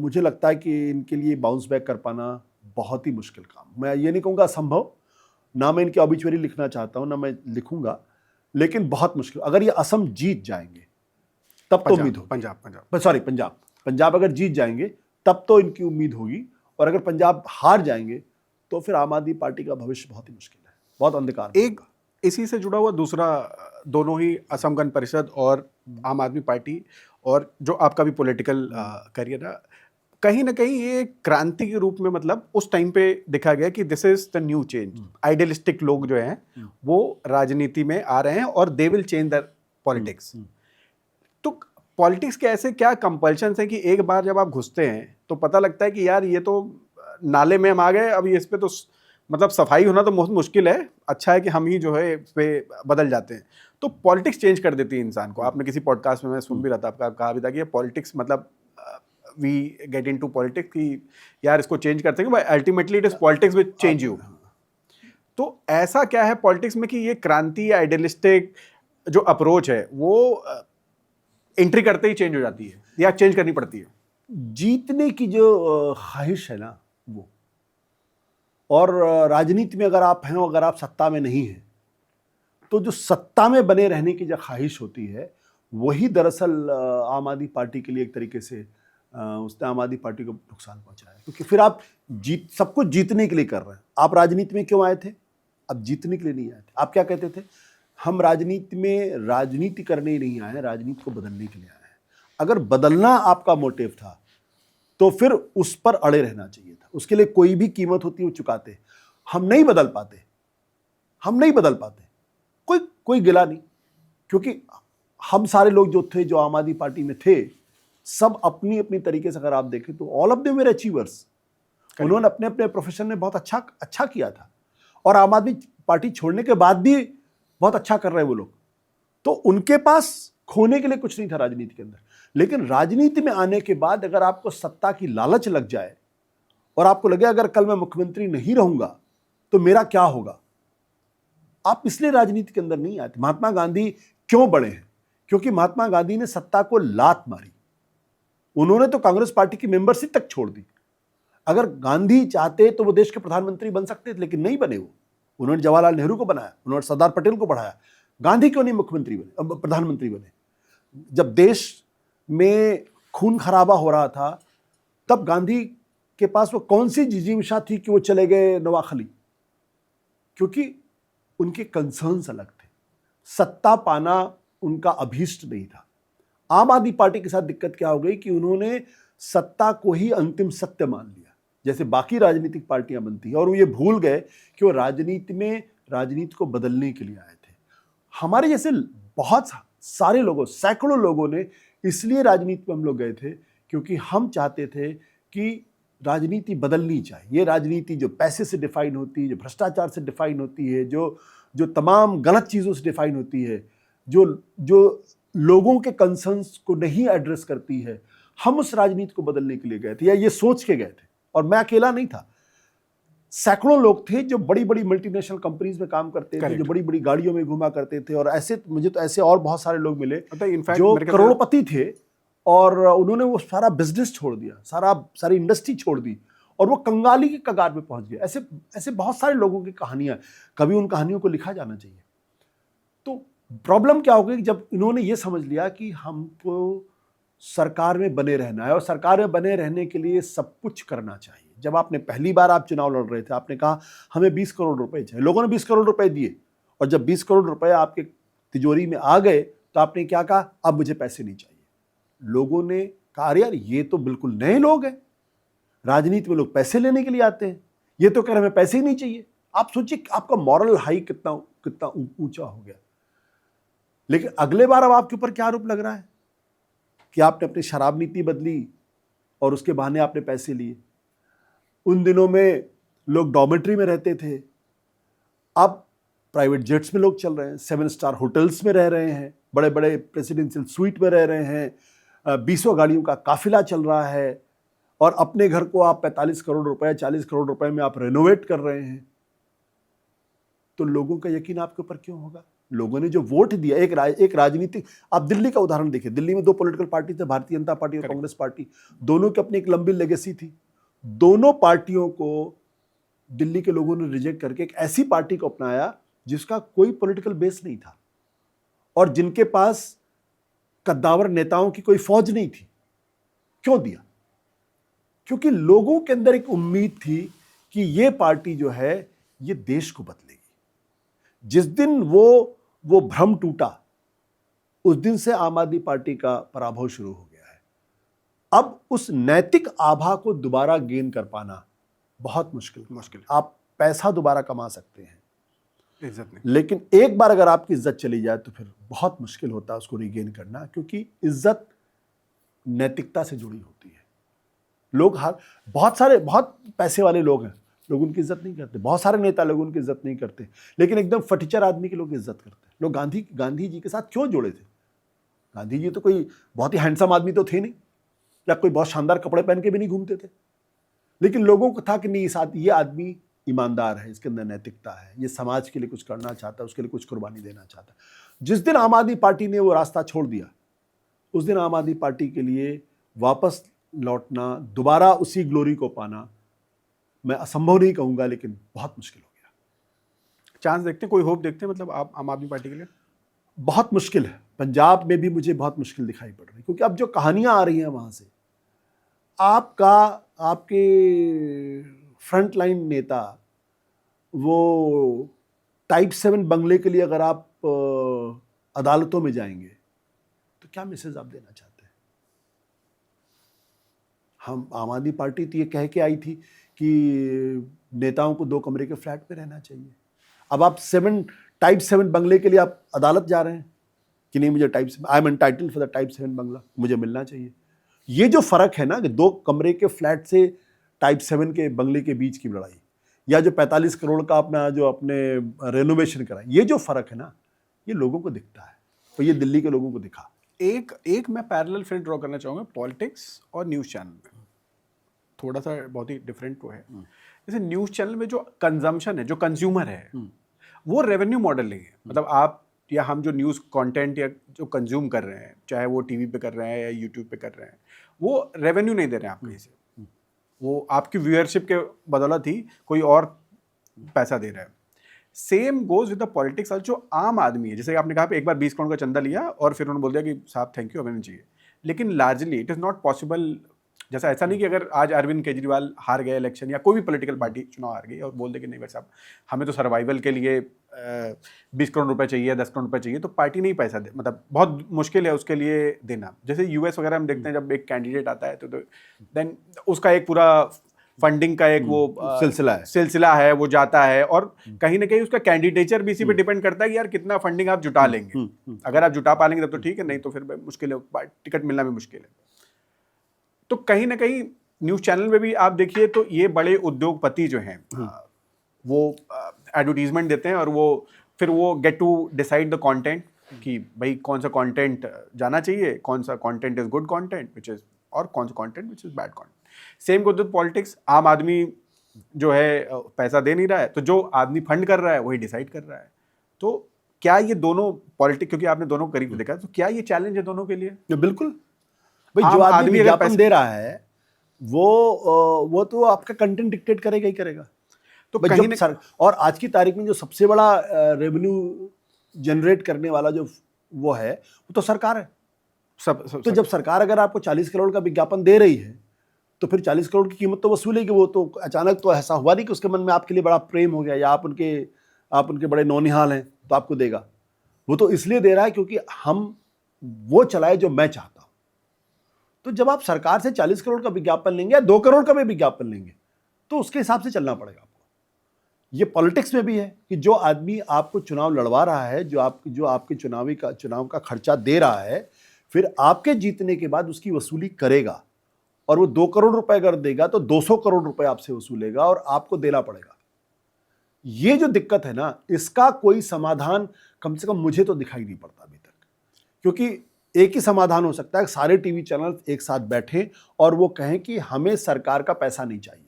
मुझे लगता है कि इनके लिए बाउंस बैक कर पाना बहुत ही मुश्किल काम। मैं ये नहीं कहूँगा असंभव, ना मैं इनकी ऑबिचुअरी लिखना चाहता हूँ, ना मैं लिखूंगा, लेकिन बहुत मुश्किल। अगर ये असम जीत जाएंगे तब तो उम्मीद होगी। पंजाब अगर जीत जाएंगे तब तो इनकी उम्मीद होगी, और अगर पंजाब हार जाएंगे तो फिर आम आदमी पार्टी का भविष्य बहुत ही मुश्किल है, बहुत अंधकार। एक इसी से जुड़ा हुआ दूसरा, दोनों ही असम गण परिषद और आम आदमी पार्टी, और जो आपका भी पॉलिटिकल करियर है, कहीं ना कहीं ये क्रांति के रूप में, मतलब उस टाइम पे देखा गया कि this is the new change. Idealistic लोग जो हैं वो राजनीति में आ रहे हैं और they will change the politics. तो पॉलिटिक्स के ऐसे क्या कंपल्शंस हैं कि एक बार जब आप घुसते हैं तो पता लगता है कि यार ये तो नाले में हम आ गए, अब इस पे तो मतलब सफाई होना तो बहुत मुश्किल है, अच्छा है कि हम ही जो है इस पे बदल जाते हैं। तो पॉलिटिक्स चेंज कर देती है इंसान को। आपने किसी पॉडकास्ट में, मैं सुन भी रहा था, आपका कहा भी था कि पॉलिटिक्स मतलब वी गेट इनटू पॉलिटिक्स कि यार इसको चेंज करते हैं, ultimately it is politics which change you. तो ऐसा क्या है पॉलिटिक्स में कि ये क्रांति या आइडियलिस्टिक जो अप्रोच है वो एंट्री करते ही चेंज हो जाती है या चेंज करनी पड़ती है? जीतने की जो ख्वाहिश है ना वो, और राजनीति में अगर आप हैं, अगर आप सत्ता में नहीं हैं, तो जो सत्ता में बने रहने की जो ख्वाहिश होती है, वही दरअसल आम आदमी पार्टी के लिए एक तरीके से उसने आम आदमी पार्टी को नुकसान पहुंचाया। क्योंकि फिर आप सब कुछ जीतने के लिए कर रहे हैं। आप राजनीति में क्यों आए थे? आप जीतने के लिए नहीं आए थे। आप क्या कहते थे? हम राजनीति में राजनीति करने ही नहीं आए हैं, राजनीति को बदलने के लिए आए हैं। अगर बदलना आपका मोटिव था तो फिर उस पर अड़े रहना चाहिए था। उसके लिए कोई भी कीमत होती है वो चुकाते। हम नहीं बदल पाते, कोई गिला नहीं, क्योंकि हम सारे लोग जो थे, जो आम आदमी पार्टी में थे, सब अपनी अपनी तरीके से अगर आप देखें तो all of them were achievers. उन्होंने अपने अपने प्रोफेशन में बहुत अच्छा किया था, और आम आदमी पार्टी छोड़ने के बाद भी बहुत अच्छा कर रहे हैं वो लोग। तो उनके पास खोने के लिए कुछ नहीं था राजनीति के अंदर। लेकिन राजनीति में आने के बाद अगर आपको सत्ता की लालच लग जाए और आपको लगे अगर कल मैं मुख्यमंत्री नहीं रहूंगा तो मेरा क्या होगा, आप इसलिए राजनीति के अंदर नहीं आते। महात्मा गांधी क्यों बड़े हैं? क्योंकि महात्मा गांधी ने सत्ता को लात मारी। उन्होंने तो कांग्रेस पार्टी की मेंबरशिप तक छोड़ दी। अगर गांधी चाहते तो वो देश के प्रधानमंत्री बन सकते थे, लेकिन नहीं बने वो। उन्होंने जवाहरलाल नेहरू को बनाया, उन्होंने सरदार पटेल को बढ़ाया। गांधी क्यों नहीं मुख्यमंत्री बने, प्रधानमंत्री बने? जब देश में खून खराबा हो रहा था तब गांधी के पास वो कौन सी जिजीविषा थी कि वो चले गए नवाखली? क्योंकि उनके कंसर्न्स अलग थे। सत्ता पाना उनका अभीष्ट नहीं था। आम आदमी पार्टी के साथ दिक्कत क्या हो गई कि उन्होंने सत्ता को ही अंतिम सत्य मान लिया, जैसे बाकी राजनीतिक पार्टियां बनती हैं, और वो ये भूल गए कि वो राजनीति को बदलने के लिए आए थे। हमारे जैसे बहुत सारे लोगों, सैकड़ों लोगों ने इसलिए राजनीति में हम लोग गए थे क्योंकि हम चाहते थे कि राजनीति बदलनी चाहिए। ये राजनीति जो पैसे से डिफाइन होती है, जो भ्रष्टाचार से डिफाइन होती है, जो तमाम गलत चीज़ों से डिफाइन होती है, जो लोगों के कंसर्न्स को नहीं एड्रेस करती है, हम उस राजनीति को बदलने के लिए गए थे, या ये सोच के गए थे। और मैं अकेला नहीं था, सैकड़ों लोग थे जो बड़ी बड़ी मल्टीनेशनल कंपनीज में काम करते थे, जो बड़ी बड़ी गाड़ियों में घुमा करते थे, और ऐसे मुझे तो ऐसे और बहुत सारे लोग मिले जो करोड़पति थे, और उन्होंने वो सारा बिजनेस छोड़ दिया, सारी इंडस्ट्री छोड़ दी, और वो कंगाली के कगार में पहुंच गए। ऐसे बहुत सारे लोगों की कहानियां, कभी उन कहानियों को लिखा जाना चाहिए। तो प्रॉब्लम क्या हो गई, जब इन्होंने ये समझ लिया कि हमको सरकार में बने रहना है और सरकार में बने रहने के लिए सब कुछ करना चाहिए। जब आपने पहली बार आप चुनाव लड़ रहे थे, आपने कहा हमें 20 करोड़ रुपए चाहिए, लोगों ने 20 करोड़ रुपए दिए, और जब 20 करोड़ रुपए आपके तिजोरी में आ गए तो आपने क्या कहा, अब मुझे पैसे नहीं चाहिए। लोगों ने कहा यार ये तो बिल्कुल नए लोग हैं, राजनीति में लोग पैसे लेने के लिए आते हैं, ये तो कह रहे हमें पैसे ही नहीं चाहिए। आप सोचिए आपका मॉरल हाई कितना ऊंचा हो गया। लेकिन अगले बार अब आपके ऊपर क्या आरोप लग रहा है कि आपने अपनी शराब नीति बदली और उसके बहाने आपने पैसे लिए। उन दिनों में लोग डॉर्मेट्री में रहते थे, अब प्राइवेट जेट्स में लोग चल रहे हैं, 7 स्टार होटल्स में रह रहे हैं, बड़े बड़े प्रेसिडेंशियल स्वीट में रह रहे हैं, 20 गाड़ियों का काफिला चल रहा है, और अपने घर को आप 45 करोड़ रुपए 40 करोड़ रुपए में आप रेनोवेट कर रहे हैं। तो लोगों का यकीन आपके ऊपर क्यों होगा? लोगों ने जो वोट दिया, एक राजनीतिक, आप दिल्ली का उदाहरण देखिए, दिल्ली में 2 पॉलिटिकल पार्टी थे, भारतीय जनता पार्टी और कांग्रेस पार्टी। दोनों की अपनी एक लंबी लेगेसी थी। दोनों पार्टियों को दिल्ली के लोगों ने रिजेक्ट करके एक ऐसी पार्टी को अपनाया जिसका कोई पॉलिटिकल बेस नहीं था और जिनके पास कद्दावर नेताओं की कोई फौज नहीं थी। क्यों दिया? क्योंकि लोगों के अंदर एक उम्मीद थी कि ये पार्टी जो है ये देश को बदलेगी। जिस दिन वो भ्रम टूटा, उस दिन से आम आदमी पार्टी का पराभव शुरू हो गया है। अब उस नैतिक आभा को दोबारा गेन कर पाना बहुत मुश्किल। आप पैसा दोबारा कमा सकते हैं, इज्जत नहीं। लेकिन एक बार अगर आपकी इज्जत चली जाए तो फिर बहुत मुश्किल होता है उसको रिगेन करना, क्योंकि इज्जत नैतिकता से जुड़ी होती है। लोग बहुत पैसे वाले लोग हैं, लोग उनकी इज्जत नहीं करते। बहुत सारे नेता लोग उनकी इज्जत नहीं करते, लेकिन एकदम फटीचर आदमी की लोग इज्जत करते हैं। लोग गांधी जी के साथ क्यों जुड़े थे? गांधी जी तो कोई बहुत ही हैंडसम आदमी तो थे नहीं, या कोई बहुत शानदार कपड़े पहन के भी नहीं घूमते थे, लेकिन लोगों को था कि नहीं, ये आदमी ईमानदार है, इसके अंदर नैतिकता है, ये समाज के लिए कुछ करना चाहता है, उसके लिए कुछ कुर्बानी देना चाहता है। जिस दिन आम आदमी पार्टी ने वो रास्ता छोड़ दिया, उस दिन आम आदमी पार्टी के लिए वापस लौटना, दोबारा उसी ग्लोरी को पाना, मैं असंभव नहीं कहूंगा, लेकिन बहुत मुश्किल हो गया। चांस देखते हैं, कोई होप देखते हैं, मतलब आप आम आदमी पार्टी के लिए? बहुत मुश्किल है। पंजाब में भी मुझे बहुत मुश्किल दिखाई पड़ रही, क्योंकि अब जो कहानियां आ रही हैं वहां से, आपके फ्रंट लाइन नेता वो टाइप 7 बंगले के लिए अगर आप अदालतों में जाएंगे तो क्या मैसेज आप देना चाहते हैं? हम आम आदमी पार्टी तो ये कह के आई थी कि नेताओं को 2 कमरे के फ्लैट पे रहना चाहिए। अब आप टाइप 7 बंगले के लिए आप अदालत जा रहे हैं कि नहीं, मुझे I am entitled for the type 7 बंगला, मुझे मिलना चाहिए। ये जो फर्क है ना कि 2 कमरे के फ्लैट से टाइप 7 के बंगले के बीच की लड़ाई, या जो 45 करोड़ का अपना जो अपने रेनोवेशन करा, ये जो फर्क है ना, ये लोगों को दिखता है, तो ये दिल्ली के लोगों को दिखा। एक मैं पैरेलल फिर ड्रॉ करना चाहूँगा पॉलिटिक्स और न्यूज़ चैनल में, थोड़ा सा बहुत ही डिफरेंट वो है। जैसे न्यूज़ चैनल में जो कंजम्पशन है, जो कंज्यूमर है, वो रेवेन्यू मॉडल नहीं है। मतलब आप या हम जो न्यूज़ कंटेंट या जो कंज्यूम कर रहे हैं, चाहे वो टीवी पे कर रहे हैं या यूट्यूब पे कर रहे हैं, वो रेवेन्यू नहीं दे रहे हैं आप कहीं से, वो आपकी व्यूअरशिप के बदौलत ही कोई और पैसा दे रहा है। Same goes with the politics. जो आम आदमी है, जैसे आपने कहा एक बार 20 करोड़ का चंदा लिया और फिर उन्होंने बोल दिया कि साहब थैंक यू, हमें नहीं चाहिए। लेकिन largely it is not possible. जैसा ऐसा नहीं कि अगर आज अरविंद केजरीवाल हार गए इलेक्शन या कोई भी पॉलिटिकल पार्टी चुनाव हार गई और बोल दे कि नहीं भाई साहब हमें तो सर्वाइवल के लिए 20 करोड़ रुपए चाहिए, 10 करोड़ रुपए चाहिए, तो पार्टी नहीं पैसा दे, मतलब बहुत मुश्किल है उसके लिए देना। जैसे यूएस वगैरह हम देखते हैं, जब एक कैंडिडेट आता है तो देन उसका एक पूरा फंडिंग का एक वो सिलसिला है, वो जाता है और कहीं ना कहीं उसका कैंडिडेचर भी इसी पे डिपेंड करता है कि यार कितना फंडिंग आप जुटा लेंगे। अगर आप जुटा पालेंगे तब तो ठीक है, नहीं तो फिर मुश्किल है, टिकट मिलना भी मुश्किल है। तो कहीं ना कहीं न्यूज़ चैनल में भी आप देखिए तो ये बड़े उद्योगपति जो हैं वो एडवर्टीजमेंट देते हैं और वो फिर वो get to decide the content कि भाई कौन सा कंटेंट जाना चाहिए, कौन सा content is good content which is, और कौन सा content which is bad content. Same goes with politics. आम आदमी जो है पैसा दे नहीं रहा है, तो जो आदमी फंड कर रहा है वही डिसाइड कर रहा है। तो क्या ये दोनों पॉलिटिक्स, क्योंकि आपने दोनों करीब से देखा, तो क्या ये चैलेंज है दोनों के लिए? बिल्कुल भाई, जो आदमी विज्ञापन दे रहा है वो तो आपका कंटेंट डिक्टेट करेगा ही करेगा। तो कहीं और आज की तारीख में जो सबसे बड़ा रेवेन्यू जनरेट करने वाला जो वो है वो तो सरकार है। तो जब सरकार अगर आपको 40 करोड़ का विज्ञापन दे रही है तो फिर 40 करोड़ की कीमत तो वसूलेगी। वो तो अचानक तो ऐसा हुआ नहीं कि उसके मन में आपके लिए बड़ा प्रेम हो गया या आप उनके बड़े नौनिहाल हैं तो आपको देगा। वो तो इसलिए दे रहा है क्योंकि हम वो चलाए जो मैं चाहता हूं। तो जब आप सरकार से 40 करोड़ का विज्ञापन लेंगे या 2 करोड़ का भी विज्ञापन लेंगे तो उसके हिसाब से चलना पड़ेगा आपको। ये पॉलिटिक्स में भी है कि जो आदमी आपको चुनाव लड़वा रहा है, जो आपके चुनाव का खर्चा दे रहा है, फिर आपके जीतने के बाद उसकी वसूली करेगा और वो 2 करोड़ रुपए अगर देगा तो 200 करोड़ रुपए आपसे वसूलेगा और आपको देना पड़ेगा। ये जो दिक्कत है ना, इसका कोई समाधान कम से कम मुझे तो दिखाई नहीं पड़ता अभी तक। क्योंकि एक ही समाधान हो सकता है, सारे टीवी चैनल एक साथ बैठें और वो कहें कि हमें सरकार का पैसा नहीं चाहिए।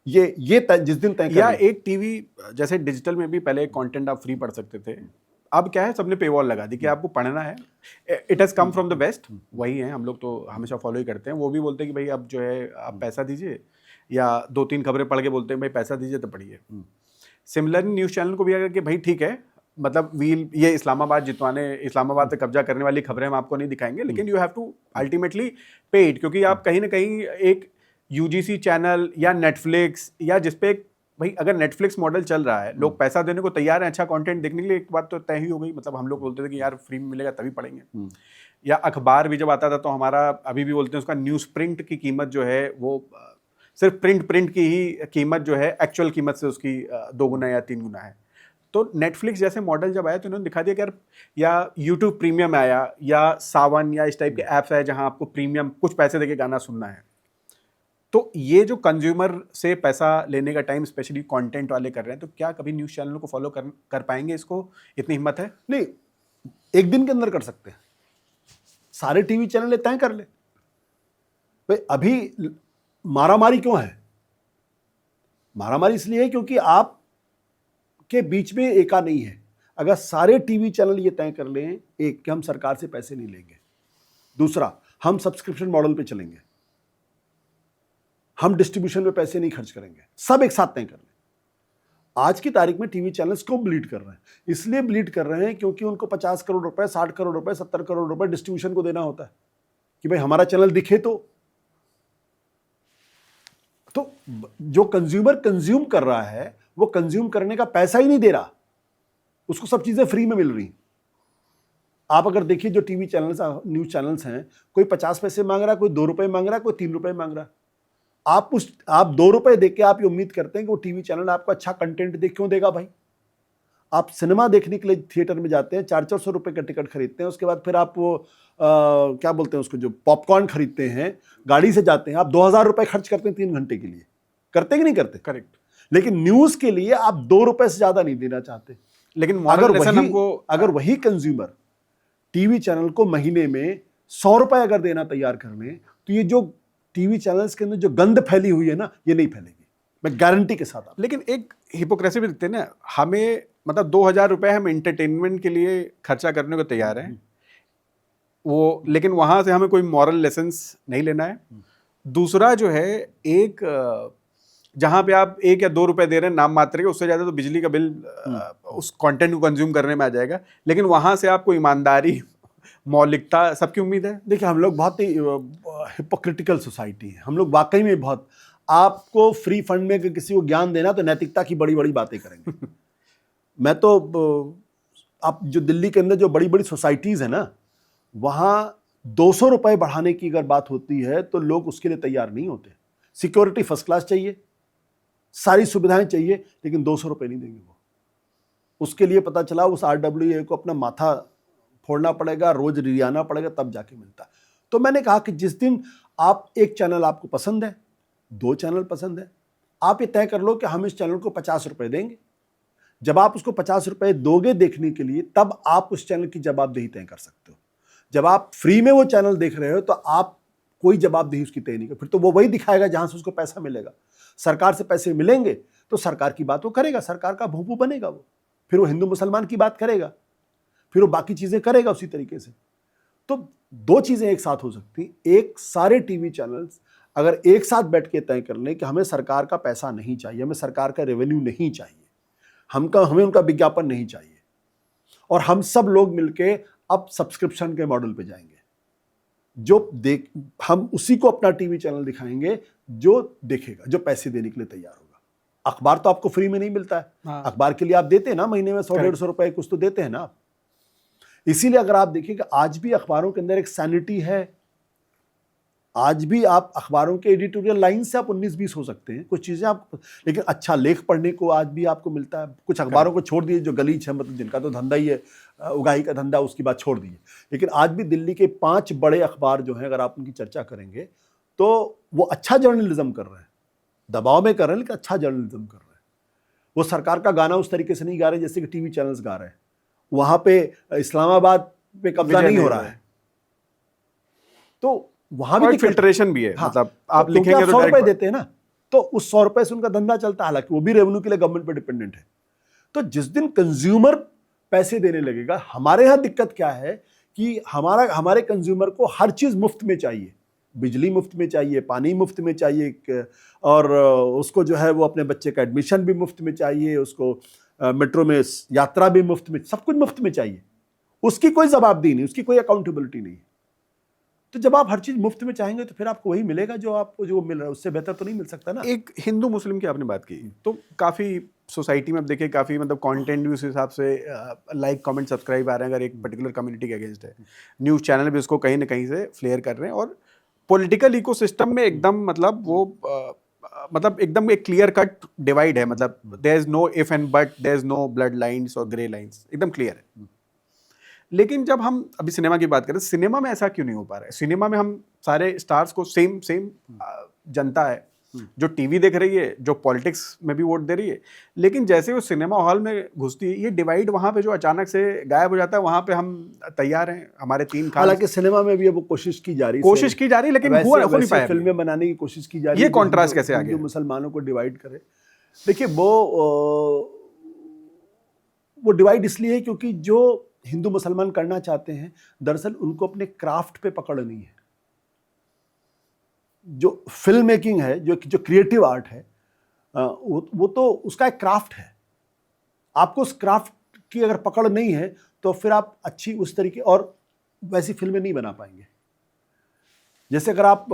ये जिस दिन तय या एक टीवी, जैसे डिजिटल में भी पहले कंटेंट आप फ्री पढ़ सकते थे, अब क्या है सबने पेवॉल लगा दी कि आपको पढ़ना है। It has come from the west, वही है, हम लोग तो हमेशा फॉलो ही करते हैं। वो भी बोलते हैं कि भाई अब जो है आप पैसा दीजिए, या 2-3 खबरें पढ़ के बोलते हैं भाई पैसा दीजिए तो पढ़िए। सिमिलरली न्यूज़ चैनल को भी अगर कि भाई ठीक है, मतलब ये इस्लामाबाद पे कब्जा करने वाली खबरें हम आपको नहीं दिखाएंगे, लेकिन यू हैव टू अल्टीमेटली पे इट, क्योंकि आप कहीं ना कहीं एक यूजीसी चैनल या नेटफ्लिक्स या जिसपे भाई अगर नेटफ्लिक्स मॉडल चल रहा है, लोग पैसा देने को तैयार हैं अच्छा कंटेंट देखने के लिए, एक बात तो तय ही हो गई। मतलब हम लोग बोलते थे कि यार फ्री में मिलेगा तभी पढ़ेंगे। या अखबार भी जब आता था तो हमारा, अभी भी बोलते हैं उसका न्यूज़ प्रिंट की कीमत जो है वो सिर्फ प्रिंट की ही कीमत जो है एक्चुअल कीमत से उसकी 2 गुना या 3 गुना है। तो नेटफ्लिक्स जैसे मॉडल जब आया तो उन्होंने दिखा दिया कि यार, या यूट्यूब प्रीमियम आया या सावन या इस टाइप के ऐप्स आए जहां आपको प्रीमियम कुछ पैसे देके गाना सुनना है। तो ये जो कंज्यूमर से पैसा लेने का टाइम स्पेशली कंटेंट वाले कर रहे हैं, तो क्या कभी न्यूज़ चैनलों को फॉलो कर पाएंगे? इसको इतनी हिम्मत है? नहीं, एक दिन के अंदर कर सकते हैं, सारे टीवी चैनल तय कर ले। भाई अभी मारामारी क्यों है? मारामारी इसलिए है क्योंकि आप के बीच में एका नहीं है। अगर सारे टीवी चैनल ये तय कर लें, एक कि हम सरकार से पैसे नहीं लेंगे, दूसरा हम सब्सक्रिप्शन मॉडल पे चलेंगे, हम डिस्ट्रीब्यूशन में पैसे नहीं खर्च करेंगे, सब एक साथ तय कर लें। आज की तारीख में टीवी चैनल्स को ब्लीड कर रहे हैं, इसलिए ब्लीड कर रहे हैं क्योंकि उनको 50 करोड़ रुपए, 60 करोड़ रुपए, 70 करोड़ रुपए डिस्ट्रीब्यूशन को देना होता है कि भाई हमारा चैनल दिखे। तो जो कंज्यूमर कंज्यूम कर रहा है वो कंज्यूम करने का पैसा ही नहीं दे रहा, उसको सब चीजें फ्री में मिल रही। आप अगर देखिए जो टीवी चैनल्स, न्यूज चैनल्स हैं, कोई 50 पैसे मांग रहा है, कोई 2 रुपए मांग रहा है, कोई 3 रुपए मांग रहा है। आप 2 रुपए देके आप ये उम्मीद करते हैं कि वो टीवी चैनल आपको अच्छा कंटेंट दे, क्यों देगा भाई? आप सिनेमा देखने के लिए थिएटर में जाते हैं, 400 रुपए का टिकट खरीदते हैं, उसके बाद फिर आप वो क्या बोलते हैं उसको, जो पॉपकॉर्न खरीदते हैं, गाड़ी से जाते हैं, आप 2000 रुपए खर्च करते हैं 3 घंटे के लिए, करते कि नहीं करते? करेक्ट। लेकिन न्यूज के लिए आप 2 रुपए से ज्यादा नहीं देना चाहते। लेकिन अगर वही कंज्यूमर टीवी चैनल को महीने में 100 रुपए अगर देना तैयार कर लें, तो ये जो टीवी चैनल्स के अंदर जो गंद फैली हुई है ना, ये नहीं फैलेगी, मैं गारंटी के साथ। लेकिन एक हिपोक्रेसी भी दिखते हैं ना, हमें मतलब 2000 रुपए हम एंटरटेनमेंट के लिए खर्चा करने को तैयार हैं वो, लेकिन वहां से हमें कोई मॉरल लेसन्स नहीं लेना है। दूसरा जो है, एक जहां पे आप 1 या 2 रुपए दे रहे हैं नाम मात्र के, उससे ज्यादा तो बिजली का बिल उस कंटेंट को कंज्यूम करने में आ जाएगा, लेकिन वहां से आपको ईमानदारी, मौलिकता, सबकी उम्मीद है। देखिए, हम लोग बहुत ही हिपोक्रिटिकल सोसाइटी है, हम लोग वाकई में बहुत, आपको फ्री फंड में किसी को ज्ञान देना तो नैतिकता की बड़ी बड़ी बातें करेंगे। मैं तो आप जो दिल्ली के अंदर जो बड़ी बड़ी सोसाइटीज है ना, वहां 200 रुपए बढ़ाने की अगर बात होती है तो लोग उसके लिए तैयार नहीं होते। सिक्योरिटी फर्स्ट क्लास चाहिए, सारी सुविधाएं चाहिए, लेकिन 200 रुपए नहीं देंगे वो। उसके लिए पता चला उस RWA को अपना माथा फोड़ना पड़ेगा, रोज रियाना पड़ेगा, तब जाके मिलता। तो मैंने कहा कि जिस दिन आप एक चैनल आपको पसंद है, 2 चैनल पसंद है, आप ये तय कर लो कि हम इस चैनल को 50 रुपए देंगे। जब आप उसको 50 रुपए दोगे देखने के लिए, तब आप उस चैनल की जवाबदेही तय कर सकते हो। जब आप फ्री में वो चैनल देख रहे हो तो आप कोई जवाबदेही उसकी तय नहीं कर, फिर तो वो वही दिखाएगा जहां से उसको पैसा मिलेगा। सरकार से पैसे मिलेंगे तो सरकार की बात वो करेगा, सरकार का भोंपू बनेगा वो, फिर वो हिंदू मुसलमान की बात करेगा, फिर वो बाकी चीजें करेगा उसी तरीके से। तो 2 चीजें एक साथ हो सकती। एक, सारे टीवी चैनल्स अगर एक साथ बैठ के तय कर लें कि हमें सरकार का पैसा नहीं चाहिए, हमें सरकार का रेवेन्यू नहीं चाहिए, हमें उनका विज्ञापन नहीं चाहिए, और हम सब लोग मिलके अब सब्सक्रिप्शन के मॉडल पे जाएंगे, हम उसी को अपना टीवी चैनल दिखाएंगे जो देखेगा, जो पैसे देने के लिए तैयार होगा। अखबार तो आपको फ्री में नहीं मिलता है। हाँ। अखबार के लिए आप देते हैं ना, महीने में 100-150 रुपए कुछ तो देते हैं ना आप। इसीलिए अगर आप देखिए कि आज भी अखबारों के अंदर एक सैनिटी है, आज भी आप अखबारों के एडिटोरियल लाइन से आप 19-20 हो सकते हैं, कुछ चीजें आप, लेकिन अच्छा लेख पढ़ने को आज भी आपको मिलता है। कुछ अखबारों को छोड़ दिए जो गलीच है, मतलब जिनका तो धंधा ही है उगाही का धंधा, उसकी बात छोड़ दीजिए, लेकिन आज भी दिल्ली के 5 बड़े अखबार जो हैं, अगर आप उनकी चर्चा करेंगे तो वो अच्छा जर्नलिज्म कर रहे हैं, दबाव में कर रहे हैं, लेकिन अच्छा जर्नलिज्म कर रहे हैं। वो सरकार का गाना उस तरीके से नहीं गा रहे जैसे कि टीवी चैनल्स गा रहे हैं। वहां पे इस्लामाबाद पे कब्जा नहीं हो रहा है, तो वहां भी फिल्ट्रेशन भी है। हाँ, मतलब आप तो लिखेंगे तो 100 रुपए direct- देते हैं ना, तो उस 100 रुपए से उनका धंधा चलता है, हालांकि वो भी रेवेन्यू के लिए गवर्नमेंट पे डिपेंडेंट है। तो जिस दिन कंज्यूमर पैसे देने लगेगा, हमारे यहाँ दिक्कत क्या है कि हमारे कंज्यूमर को हर चीज मुफ्त में चाहिए, बिजली मुफ्त में चाहिए, पानी मुफ्त में चाहिए, और उसको जो है वो अपने बच्चे का एडमिशन भी मुफ्त में चाहिए, उसको मेट्रो में यात्रा भी मुफ्त में, सब कुछ मुफ्त में चाहिए। उसकी कोई जवाबदेही नहीं, उसकी कोई अकाउंटेबिलिटी नहीं। तो जब आप हर चीज मुफ्त में चाहेंगे तो फिर आपको वही मिलेगा जो आपको जो मिल रहा है, उससे बेहतर तो नहीं मिल सकता ना। एक हिंदू मुस्लिम की आपने बात की, तो काफ़ी सोसाइटी में अब देखिए काफ़ी मतलब कंटेंट भी उस हिसाब से लाइक कमेंट सब्सक्राइब आ रहे हैं, अगर एक पर्टिकुलर कम्युनिटी के अगेंस्ट है। न्यूज़ चैनल भी उसको कहीं ना कहीं से फ्लेयर कर रहे हैं, और पॉलिटिकल इकोसिस्टम में एकदम मतलब वो मतलब एकदम एक क्लियर कट डिवाइड है। मतलब there is no if and but, there is no blurred lines और ग्रे लाइंस, एकदम क्लियर है। लेकिन जब हम अभी सिनेमा की बात करें, सिनेमा में ऐसा क्यों नहीं हो पा रहा है? सिनेमा में हम सारे स्टार्स को सेम जनता है जो टीवी देख रही है, जो पॉलिटिक्स में भी वोट दे रही है, लेकिन जैसे वो सिनेमा हॉल में घुसती है, ये डिवाइड वहां पे जो अचानक से गायब हो जाता है, वहां पे हम तैयार हैं, हमारे 3 खान। हालांकि सिनेमा में भी अब वो कोशिश की जा रही है, लेकिन हो नहीं पाया। फिल्में बनाने की कोशिश की जा रही है, ये कॉन्ट्रास्ट कैसे आ गया? मुसलमानों को डिवाइड करे। देखिए, वो डिवाइड इसलिए है क्योंकि जो हिंदू मुसलमान करना चाहते हैं, दरअसल उनको अपने क्राफ्ट पे पकड़ नहीं है। जो फिल्म मेकिंग है, जो क्रिएटिव आर्ट है, वो तो उसका एक क्राफ्ट है। आपको उस क्राफ्ट की अगर पकड़ नहीं है तो फिर आप अच्छी उस तरीके और वैसी फिल्में नहीं बना पाएंगे। जैसे अगर आप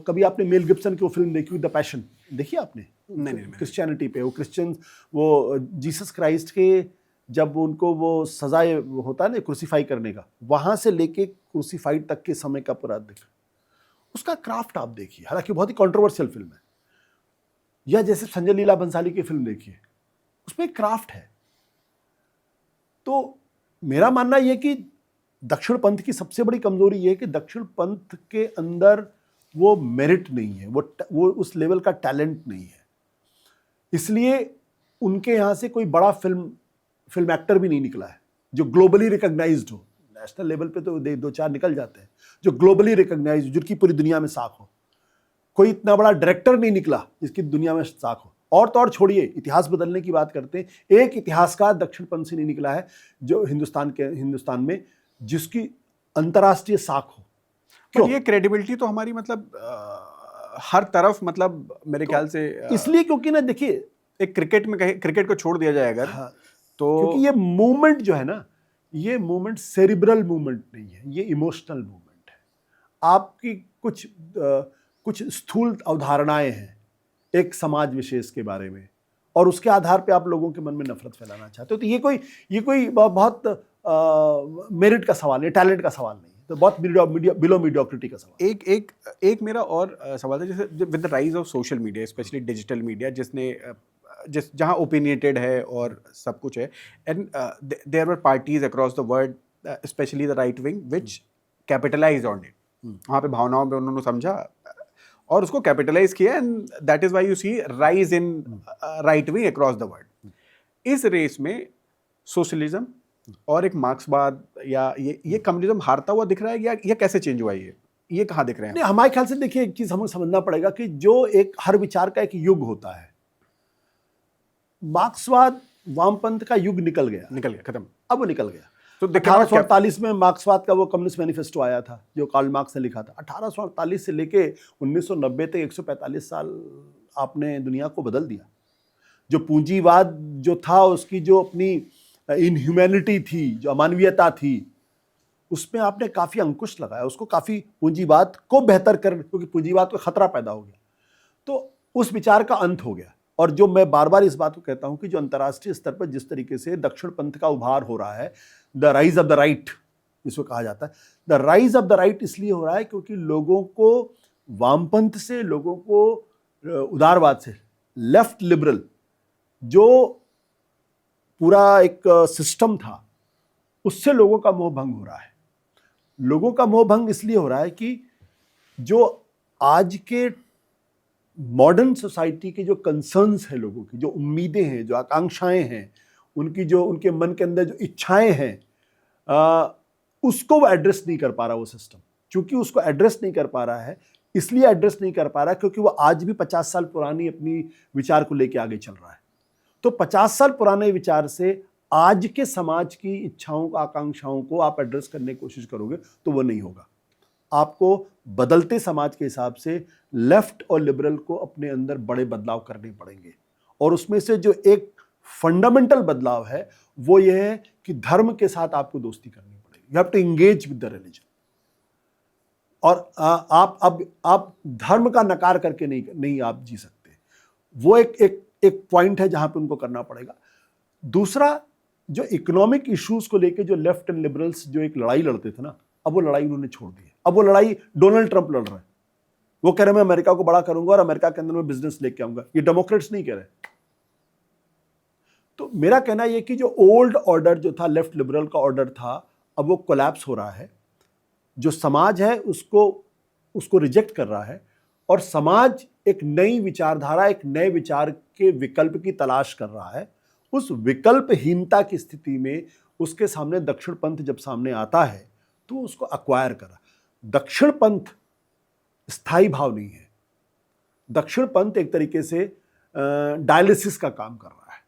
कभी आपने मेल गिब्सन की वो फिल्म देखी, द पैशन, देखी आपने? नहीं। क्रिश्चियनिटी पे, वो क्रिश्चियन, वो जीसस क्राइस्ट के जब उनको वो सजाए होता है ना क्रूसीफाई करने का, वहां से लेके क्रूसीफाइड तक के समय का पूरा देखा, उसका क्राफ्ट आप देखिए। हालांकि बहुत ही कंट्रोवर्शियल फिल्म है। या जैसे संजय लीला भंसाली की फिल्म देखिए, उसमें क्राफ्ट है। तो मेरा मानना यह कि दक्षिण पंथ की सबसे बड़ी कमजोरी यह है कि दक्षिण पंथ के अंदर वो मेरिट नहीं है, वो उस लेवल का टैलेंट नहीं है, इसलिए उनके यहाँ से कोई बड़ा फिल्म एक्टर भी नहीं निकला है जो ग्लोबली रिकॉग्नाइज्ड हो। नेशनल लेवल पे तो दो चार निकल जाते हैं जो ग्लोबली रिकॉग्नाइज्ड, जिनकी पूरी दुनिया में साख हो। कोई इतना बड़ा डायरेक्टर नहीं निकला जिसकी दुनिया में साख हो। और तो और छोड़िए, इतिहास बदलने की बात करते हैं, एक इतिहासकार दक्षिण पंथ से नहीं निकला है जो हिंदुस्तान में जिसकी अंतर्राष्ट्रीय साख हो। क्यों? ये क्रेडिबिलिटी तो हमारी मतलब हर तरफ, मतलब मेरे ख्याल से इसलिए क्योंकि ना देखिए, एक क्रिकेट को छोड़ दिया जाए अगर, हाँ, तो क्योंकि ये मूवमेंट जो है ना, ये मूवमेंट सेरिब्रल मूवमेंट नहीं है, ये इमोशनल मूवमेंट है। आपकी कुछ स्थूल अवधारणाएं हैं एक समाज विशेष के बारे में, और उसके आधार पे आप लोगों के मन में नफरत फैलाना चाहते हो। तो ये कोई बहुत मेरिट का सवाल है, टैलेंट का सवाल नहीं, तो बहुत बिलो मीडियोक्रिटी का सवाल। एक मेरा और सवाल है, जैसे with the rise of social media, specially digital media, जहाँ ओपिनियटेड है और सब कुछ है, and there were parties across the world, specially the right wing, which capitalise on it. वहाँ पे भावनाओं पे उन्होंने समझा और उसको कैपिटलाइज किया, and that is why you see rise in right wing across the world. इस रेस में सोशलिज्म और एक मार्क्सवाद या ये कम्युनिज्म हारता हुआ दिख रहा है, या कैसे चेंज हुआ ये कहाँ दिख रहे हैं? नहीं, हमारे ख्याल से देखिए, एक चीज हमें समझना पड़ेगा कि जो एक हर विचार का एक युग होता है, मार्क्सवाद वामपंथ का युग निकल गया, खत्म, अब वो निकल गया। तो 1848 में मार्क्सवाद का वो कम्युनिस्ट मैनिफेस्टो आया था जो कार्ल मार्क्स ने लिखा था। 1848 से लेके 1990 तक 145 साल आपने दुनिया को बदल दिया। जो पूंजीवाद जो था, उसकी जो अपनी इनह्यूमैनिटी थी, जो अमानवीयता थी, उसमें आपने काफ़ी अंकुश लगाया, उसको काफ़ी पूंजीवाद को बेहतर कर, क्योंकि पूंजीवाद को खतरा पैदा हो गया, तो उस विचार का अंत हो गया। और जो मैं बार बार इस बात को कहता हूं कि जो अंतर्राष्ट्रीय स्तर पर जिस तरीके से दक्षिण पंथ का उभार हो रहा है, the rise of the right जिसको कहा जाता है, the rise of the right इसलिए हो रहा है क्योंकि लोगों को वामपंथ से, लोगों को उदारवाद से, लेफ्ट लिबरल जो पूरा एक सिस्टम था, उससे लोगों का मोह भंग हो रहा है। लोगों का मोह भंग इसलिए हो रहा है कि जो आज के मॉडर्न सोसाइटी के जो कंसर्न्स हैं, लोगों की जो उम्मीदें हैं, जो आकांक्षाएं हैं, उनके मन के अंदर जो इच्छाएं हैं, उसको वो एड्रेस नहीं कर पा रहा वो सिस्टम। चूंकि उसको एड्रेस नहीं कर पा रहा है, इसलिए एड्रेस नहीं कर पा रहा है क्योंकि वो आज भी 50 साल पुरानी अपनी विचार को लेके आगे चल रहा है। तो 50 साल पुराने विचार से आज के समाज की इच्छाओं, आकांक्षाओं को आप एड्रेस करने की कोशिश करोगे तो वो नहीं होगा। आपको बदलते समाज के हिसाब से लेफ्ट और लिबरल को अपने अंदर बड़े बदलाव करने पड़ेंगे, और उसमें से जो एक फंडामेंटल बदलाव है वो ये है कि धर्म के साथ आपको दोस्ती करनी पड़ेगी। You have to engage with the religion. और आप धर्म का नकार करके नहीं आप जी सकते। वो एक पॉइंट है जहां पे उनको करना पड़ेगा। दूसरा, जो इकोनॉमिक इश्यूज को लेके जो लेफ्ट एंड लिबरल्स जो एक लड़ाई लड़ते थे ना, अब वो लड़ाई उन्होंने छोड़ दी है। अब वो लड़ाई डोनाल्ड ट्रंप लड़ रहा है। वो कह रहे हैं मैं अमेरिका को बड़ा करूंगा और अमेरिका के अंदर में बिजनेस लेके आऊंगा। ये डेमोक्रेट्स नहीं कह रहे। तो मेरा कहना यह कि जो ओल्ड ऑर्डर जो था, लेफ्ट लिबरल का ऑर्डर था, अब वो कोलैप्स हो रहा है। जो समाज है उसको रिजेक्ट कर रहा है, और समाज एक नई विचारधारा, एक नए विचार के विकल्प की तलाश कर रहा है। उस विकल्पहीनता की स्थिति में उसके सामने दक्षिण पंथ जब सामने आता है तो उसको अक्वायर करा। दक्षिण पंथ स्थायी भाव नहीं है। दक्षिण पंथ एक तरीके से डायलिसिस का काम कर रहा है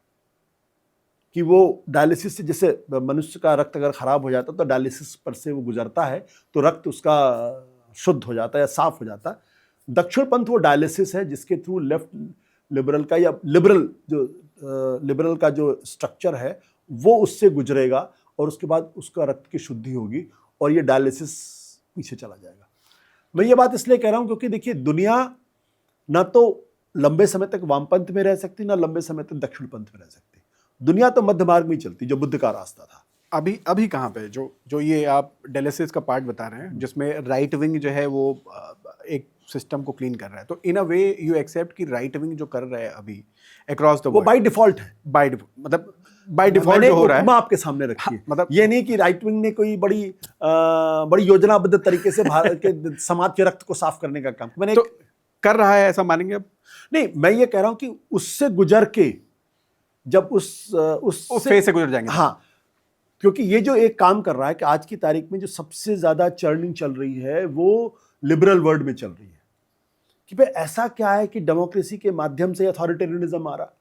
कि वो डायलिसिस से, जैसे मनुष्य का रक्त अगर खराब हो जाता तो डायलिसिस पर से वो गुजरता है तो रक्त उसका शुद्ध हो जाता है या साफ हो जाता है। दक्षिण पंथ वो डायलिसिस है जिसके थ्रू लेफ्ट लिबरल का या लिबरल का जो स्ट्रक्चर है वो उससे गुजरेगा, और उसके बाद उसका रक्त की शुद्धि होगी और ये डायलिसिस पीछे चला जाएगा। मैं ये बात इसलिए कह रहा हूं क्योंकि देखिए, दुनिया ना तो लंबे समय तक वामपंथ में रह सकती, ना लंबे समय तक दक्षिण पंथ में रह सकती। दुनिया तो मध्य मार्ग में चलती, जो बुद्ध का रास्ता था। अभी कहाँ पे जो ये आप डायलिसिस का पार्ट बता रहे हैं, जिसमें राइट विंग जो है वो एक सिस्टम को क्लीन कर रहा है, तो इन अ वे यू एक्सेप्ट कि राइट विंग जो कर रहा है अभी अक्रॉस द वर्ल्ड, वो बाय डिफॉल्ट है। मतलब बाय डिफॉल्ट मैंने जो हो रहा है, उपमा आपके सामने रखी है। मतलब ये नहीं कि राइट विंग ने कोई बड़ी योजनाबद्ध तरीके से भारत के समाज के रक्त को साफ करने का काम, मैंने तो कर रहा है, ऐसा मानेंगे अब? नहीं, मैं ये कह रहा हूं कि उससे गुजर के जब उस फेज से गुजर जाएंगे। हाँ, क्योंकि ये जो एक काम कर रहा है कि आज की तारीख में जो सबसे ज्यादा चर्निंग चल रही है वो लिबरल वर्ल्ड में चल रही है कि भाई ऐसा क्या है कि डेमोक्रेसी के माध्यम से अथॉरिटेरियनिज्म आ रहा,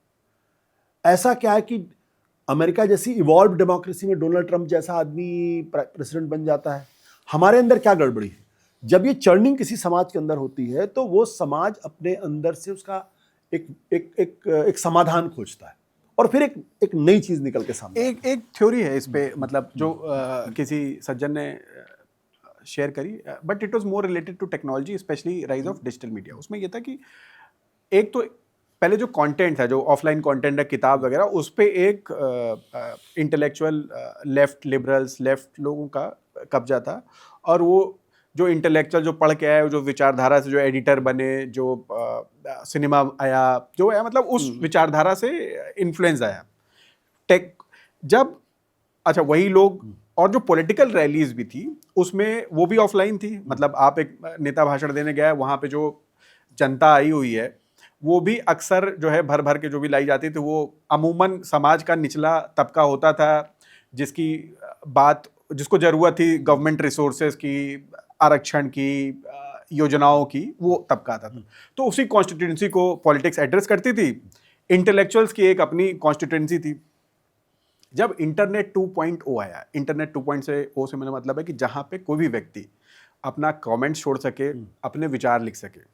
ऐसा क्या है कि अमेरिका जैसी इवॉल्व डेमोक्रेसी में डोनाल्ड ट्रंप जैसा आदमी प्रेसिडेंट बन जाता है, हमारे अंदर क्या गड़बड़ी है? जब ये चर्निंग किसी समाज के अंदर होती है तो वो समाज अपने अंदर से उसका एक समाधान खोजता है और फिर एक नई चीज निकल के सामने। एक थ्योरी है इस पे, मतलब जो किसी सज्जन ने शेयर करी, but it was more related to technology, specially rise of digital media. उसमें ये था कि एक तो पहले जो कंटेंट था, जो ऑफलाइन कंटेंट है, किताब वगैरह, उस पे एक इंटेलेक्चुअल लेफ्ट, लिबरल्स, लेफ्ट लोगों का कब्जा था, और वो जो इंटेलेक्चुअल जो पढ़ के आए, जो विचारधारा से जो एडिटर बने, जो सिनेमा आया, जो आया, मतलब उस विचारधारा से इन्फ्लुएंस आया टेक। जब अच्छा वही लोग, और जो पॉलिटिकल रैलीज भी थी उसमें वो भी ऑफलाइन थी, मतलब आप एक नेता भाषण देने गया, वहाँ पे जो जनता आई हुई है वो भी अक्सर जो है भर भर के जो भी लाई जाती थी, वो अमूमन समाज का निचला तबका होता था, जिसकी बात, जिसको ज़रूरत थी गवर्नमेंट रिसोर्सेज की, आरक्षण की, योजनाओं की, वो तबका आता था। तो उसी कॉन्स्टिट्यूंसी को पॉलिटिक्स एड्रेस करती थी। इंटेलेक्चुअल्स की एक अपनी कॉन्स्टिट्यूंसी थी। जब इंटरनेट 2.0 आया, इंटरनेट 2.0 से मेरा मतलब है कि जहाँ पे कोई भी व्यक्ति अपना कमेंट छोड़ सके, अपने विचार लिख सके,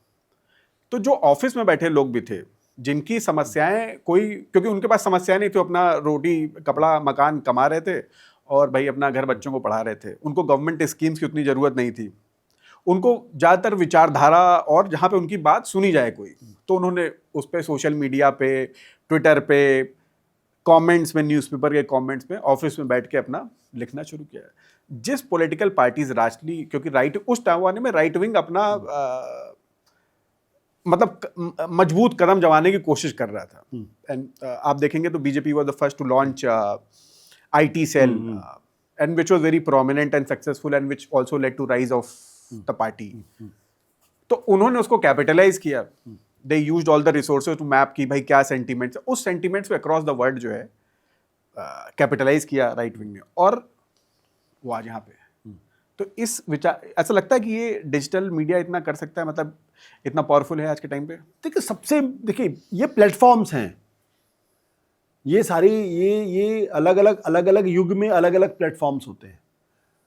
तो जो ऑफिस में बैठे लोग भी थे, जिनकी समस्याएं कोई, क्योंकि उनके पास समस्याएं नहीं थी, अपना रोटी कपड़ा मकान कमा रहे थे और भाई अपना घर बच्चों को पढ़ा रहे थे, उनको गवर्नमेंट स्कीम्स की उतनी ज़रूरत नहीं थी, उनको ज़्यादातर विचारधारा और जहाँ पे उनकी बात सुनी जाए कोई, तो उन्होंने उस पर सोशल मीडिया पे, ट्विटर पे, कमेंट्स में, न्यूज़पेपर के कमेंट्स में, ऑफिस में बैठ के अपना लिखना शुरू किया। जिस पॉलिटिकल पार्टीज राष्ट्रीय, क्योंकि राइट उस टाइम में राइट विंग अपना मतलब मजबूत कदम जमाने की कोशिश कर रहा था, एंड आप देखेंगे तो BJP was the first to launch IT cell, and which was very prominent and successful, and which also led to rise of the party. तो उन्होंने उसको कैपिटलाइज किया, they used all the resources to map की भाई क्या sentiments, उस sentiments को across the world जो है कैपिटलाइज किया राइट विंग ने, और वो आज यहाँ पे। तो इस विचार, ऐसा लगता है कि ये डिजिटल मीडिया इतना कर सकता है, मतलब इतना पावरफुल है आज के टाइम पे? देखिए ये प्लेटफॉर्म्स हैं, ये सारी ये अलग अलग युग में अलग अलग प्लेटफॉर्म्स होते हैं।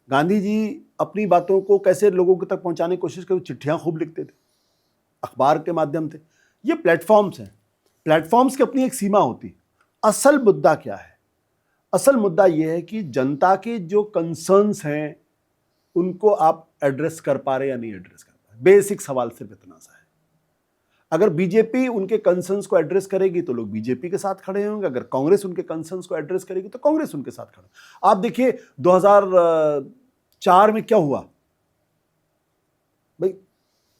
गांधी जी अपनी बातों को कैसे लोगों तक पहुंचाने की कोशिश करते, चिट्ठियां खूब लिखते थे, अखबार के माध्यम से। ये प्लेटफॉर्म्स हैं, प्लेटफॉर्म्स की अपनी एक सीमा होती। असल मुद्दा क्या है? असल मुद्दा यह है कि जनता के जो कंसर्न्स हैं उनको आप एड्रेस कर पा रहे या नहीं एड्रेस कर पा रहे। बेसिक सवाल सिर्फ इतना सा है। अगर बीजेपी उनके कंसर्न्स को एड्रेस करेगी तो लोग बीजेपी के साथ खड़े होंगे, अगर कांग्रेस उनके कंसर्न्स को एड्रेस करेगी तो कांग्रेस उनके साथ खड़े। आप देखिए 2004 में क्या हुआ भाई,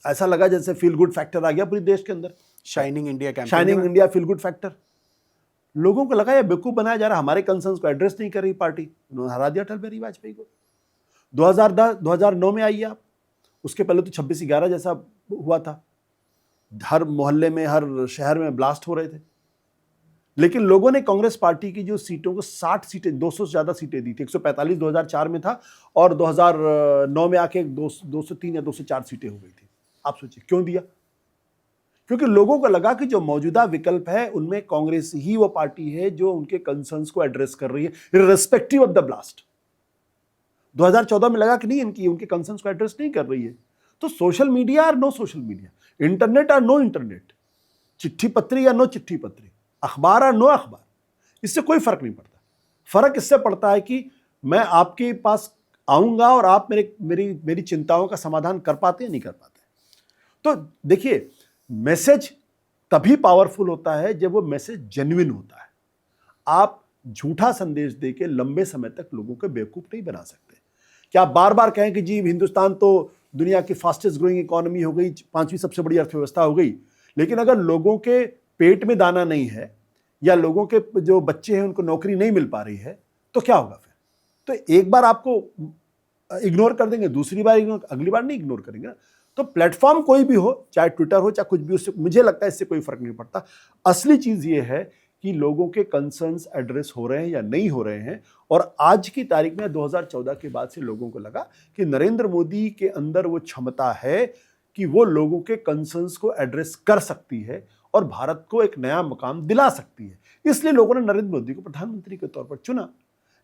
ऐसा लगा जैसे फील गुड फैक्टर आ गया पूरे देश के अंदर, shining India campaign, shining India feel good factor. लोगों को लगा ये बेवकूफ बनाया जा रहा, हमारे कंसर्न्स को एड्रेस नहीं कर रही पार्टी, उन्होंने हरा दिया अटल बिहारी वाजपेयी को। 2009 में आइए आप, उसके पहले तो 26/11 जैसा हुआ था, हर मोहल्ले में, हर शहर में ब्लास्ट हो रहे थे, लेकिन लोगों ने कांग्रेस पार्टी की जो सीटों को 60 सीटें, 200 से ज्यादा सीटें दी थी। 145 2004 में था और 2009 में आके 203 या 204 सीटें हो गई थी। आप सोचिए क्यों दिया? क्योंकि लोगों को लगा कि जो मौजूदा विकल्प है उनमें कांग्रेस ही वो पार्टी है जो उनके कंसर्न्स को एड्रेस कर रही है इर्रेस्पेक्टिव ऑफ द ब्लास्ट। 2014 में लगा कि नहीं, उनके कंसर्न्स को एड्रेस नहीं कर रही है, तो सोशल मीडिया और नो सोशल मीडिया, इंटरनेट और नो इंटरनेट, चिट्ठी पत्री या नो चिट्ठी पत्री, अखबार और नो अखबार, इससे कोई फर्क नहीं पड़ता। फर्क इससे पड़ता है कि मैं आपके पास आऊंगा और आप मेरी चिंताओं का समाधान कर पाते हैं नहीं कर पाते। तो देखिए, मैसेज तभी पावरफुल होता है जब वो मैसेज जेन्युइन होता है। आप झूठा संदेश देके लंबे समय तक लोगों को बेवकूफ नहीं बना सकते। क्या आप बार बार कहें कि जी हिंदुस्तान तो दुनिया की फास्टेस्ट ग्रोइंग इकोनॉमी हो गई, 5वीं सबसे बड़ी अर्थव्यवस्था हो गई, लेकिन अगर लोगों के पेट में दाना नहीं है या लोगों के जो बच्चे हैं उनको नौकरी नहीं मिल पा रही है, तो क्या होगा फिर? तो एक बार आपको इग्नोर कर देंगे, दूसरी बार इग्नोर, अगली बार नहीं इग्नोर करेंगे ना। तो प्लेटफॉर्म कोई भी हो, चाहे ट्विटर हो चाहे कुछ भी, उससे मुझे लगता है इससे कोई फर्क नहीं पड़ता। असली चीज ये है कि लोगों के कंसर्न्स एड्रेस हो रहे हैं या नहीं हो रहे हैं। और आज की तारीख में 2014 के बाद से लोगों को लगा कि नरेंद्र मोदी के अंदर वो क्षमता है कि वो लोगों के कंसर्न्स को एड्रेस कर सकती है और भारत को एक नया मुकाम दिला सकती है। इसलिए लोगों ने नरेंद्र मोदी को प्रधानमंत्री के तौर पर चुना।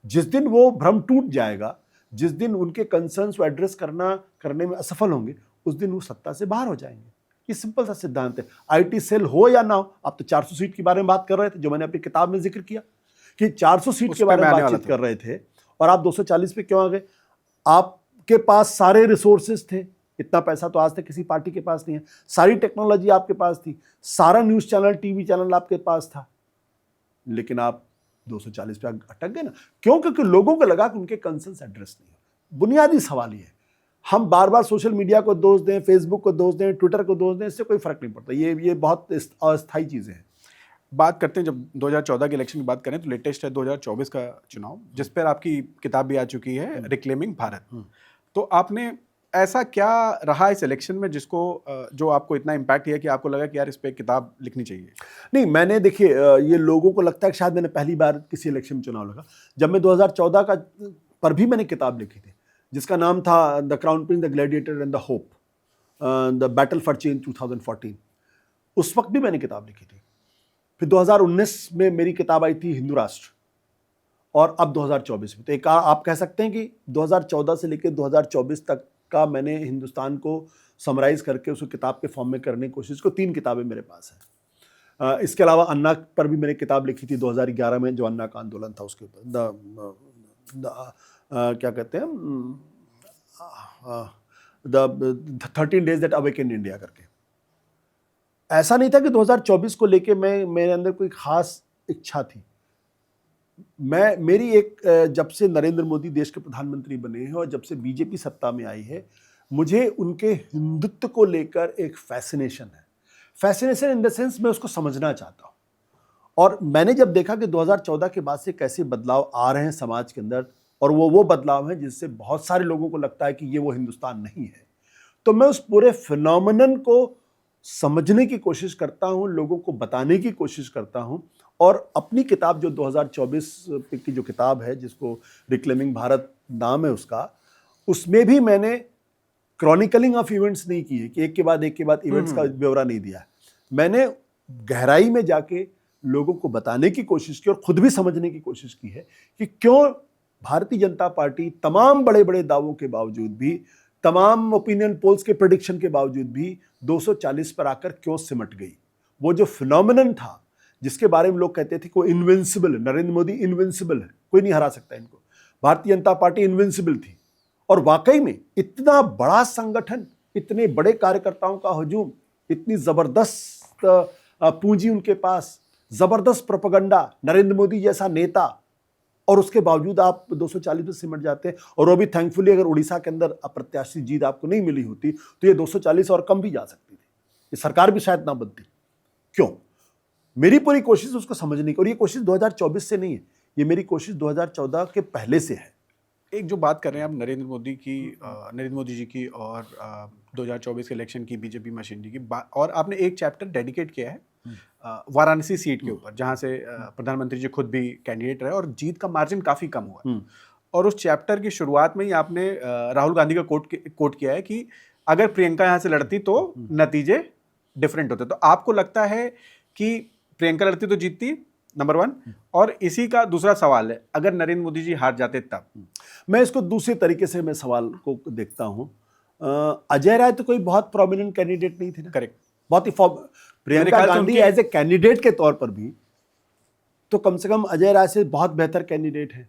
जिस दिन वो भ्रम टूट जाएगा, जिस दिन उनके कंसर्न्स को एड्रेस करने में असफल होंगे, उस दिन वो सत्ता से बाहर हो जाएंगे। ये सिंपल सा सिद्धांत है। आईटी सेल हो या ना हो, आप तो 400 सीट के बारे में बात कर रहे थे, जो मैंने अपनी किताब में जिक्र किया कि 400 सीट के बारे में बातचीत कर रहे थे, और आप 240 पे क्यों आ गए? आपके पास सारे रिसोर्सेज थे, इतना पैसा तो आज तक किसी पार्टी के पास नहीं है, सारी टेक्नोलॉजी आपके पास थी, सारा न्यूज चैनल, टीवी चैनल आपके पास था, लेकिन आप 240 पे अटक गए ना। क्यों? क्योंकि लोगों को लगा कि उनके कंसर्न्स एड्रेस नहीं है। बुनियादी सवाल ये है। हम बार बार सोशल मीडिया को दोष दें, फेसबुक को दोष दें, ट्विटर को दोष दें, इससे कोई फर्क नहीं पड़ता। ये बहुत अस्थायी चीजें हैं। बात करते हैं, जब 2014 के इलेक्शन की बात करें तो लेटेस्ट है 2024 का चुनाव, जिस पर आपकी किताब भी आ चुकी है, रिक्लेमिंग भारत। तो आपने ऐसा क्या रहा इस इलेक्शन में जिसको जो आपको इतना इम्पैक्ट किया कि आपको लगा कि यार इस पे किताब लिखनी चाहिए? नहीं, मैंने देखिए, ये लोगों को लगता है कि शायद मैंने पहली बार किसी इलेक्शन में चुनाव लगा। जब मैं 2014 का पर भी मैंने किताब लिखी थी, जिसका नाम था the crown Prince, the gladiator and the hope, the battle for change 2014। उस वक्त भी मैंने किताब लिखी थी। फिर 2019 में मेरी किताब आई थी हिंदू राष्ट्र, और अब 2024 में। तो एक आप कह सकते हैं कि 2014 से लेकर 2024 तक का मैंने हिंदुस्तान को समराइज करके उसको किताब के फॉर्म में करने की कोशिश को। 3 किताबें मेरे पास हैं। इसके अलावा अन्ना पर भी मैंने किताब लिखी थी 2011 में, जो अन्ना का आंदोलन था उसके ऊपर, क्या कहते हैं, the 13 days that awaken India करके। ऐसा नहीं था कि 2024 को लेके मेरे अंदर कोई खास इच्छा थी। मेरी एक, जब से नरेंद्र मोदी देश के प्रधानमंत्री बने हैं और जब से बीजेपी सत्ता में आई है, मुझे उनके हिंदुत्व को लेकर एक फैसिनेशन है। फैसिनेशन इन द सेंस, मैं उसको समझना चाहता हूँ। और मैंने जब देखा कि 2014 के बाद से कैसे बदलाव आ रहे हैं समाज के अंदर, और वो बदलाव हैं जिससे बहुत सारे लोगों को लगता है कि ये वो हिंदुस्तान नहीं है, तो मैं उस पूरे फिनोमिनन को समझने की कोशिश करता हूँ, लोगों को बताने की कोशिश करता हूँ। और अपनी किताब जो 2024 की जो किताब है, जिसको रिक्लेमिंग भारत नाम है उसका, उसमें भी मैंने क्रॉनिकलिंग ऑफ इवेंट्स नहीं की है कि एक के बाद इवेंट्स का ब्यौरा नहीं दिया है। मैंने गहराई में जाके लोगों को बताने की कोशिश की और खुद भी समझने की कोशिश की है कि क्यों भारतीय जनता पार्टी तमाम बड़े बड़े दावों के बावजूद भी, तमाम ओपिनियन पोल्स के प्रेडिक्शन के बावजूद भी 240 पर आकर क्यों सिमट गई। वो जो फिनोमिनन था जिसके बारे में लोग कहते थे कोई इनविंसिबल है, नरेंद्र मोदी इनविंसिबल है, कोई नहीं हरा सकता इनको, भारतीय जनता पार्टी इनविंसिबल थी। और वाकई में इतना बड़ा संगठन, इतने बड़े कार्यकर्ताओं का हजूम, इतनी जबरदस्त पूंजी उनके पास, जबरदस्त प्रोपेगेंडा, नरेंद्र मोदी जैसा नेता, और उसके बावजूद आप 240 में सिमट जाते हैं। और वो भी थैंकफुली, अगर उड़ीसा के अंदर अप्रत्याशित जीत आपको नहीं मिली होती तो ये 240 और कम भी जा सकती थी, ये सरकार भी शायद ना बनती। क्यों? मेरी पूरी कोशिश उसको समझने की, और ये कोशिश 2024 से नहीं है, ये मेरी कोशिश 2014 के पहले से है। एक जो बात कर रहे हैं आप नरेंद्र मोदी जी की और 2024 के इलेक्शन की, बीजेपी मशीनरी की, और आपने एक चैप्टर डेडिकेट किया है वाराणसी सीट के ऊपर, जहां से प्रधानमंत्री जी खुद भी कैंडिडेट रहे और जीत का मार्जिन काफी कम हुआ। और उस चैप्टर की शुरुआत में ही आपने राहुल गांधी का कोट किया है कि अगर प्रियंका यहां से लड़ती तो नतीजे डिफरेंट होते। तो आपको लगता है कि प्रियंका लड़ती तो जीतती, नंबर 1, और इसी का दूसरा सवाल है, अगर नरेंद्र मोदी जी हार जाते तब? मैं इसको दूसरे तरीके से मैं सवाल को देखता हूं। अजय राय तो कोई बहुत प्रोमिनेंट कैंडिडेट नहीं थे ना। करेक्ट। बहुत ही Priyanka Gandhi as a candidate के तौर पर भी तो कम से कम अजय राय से बहुत बेहतर कैंडिडेट है।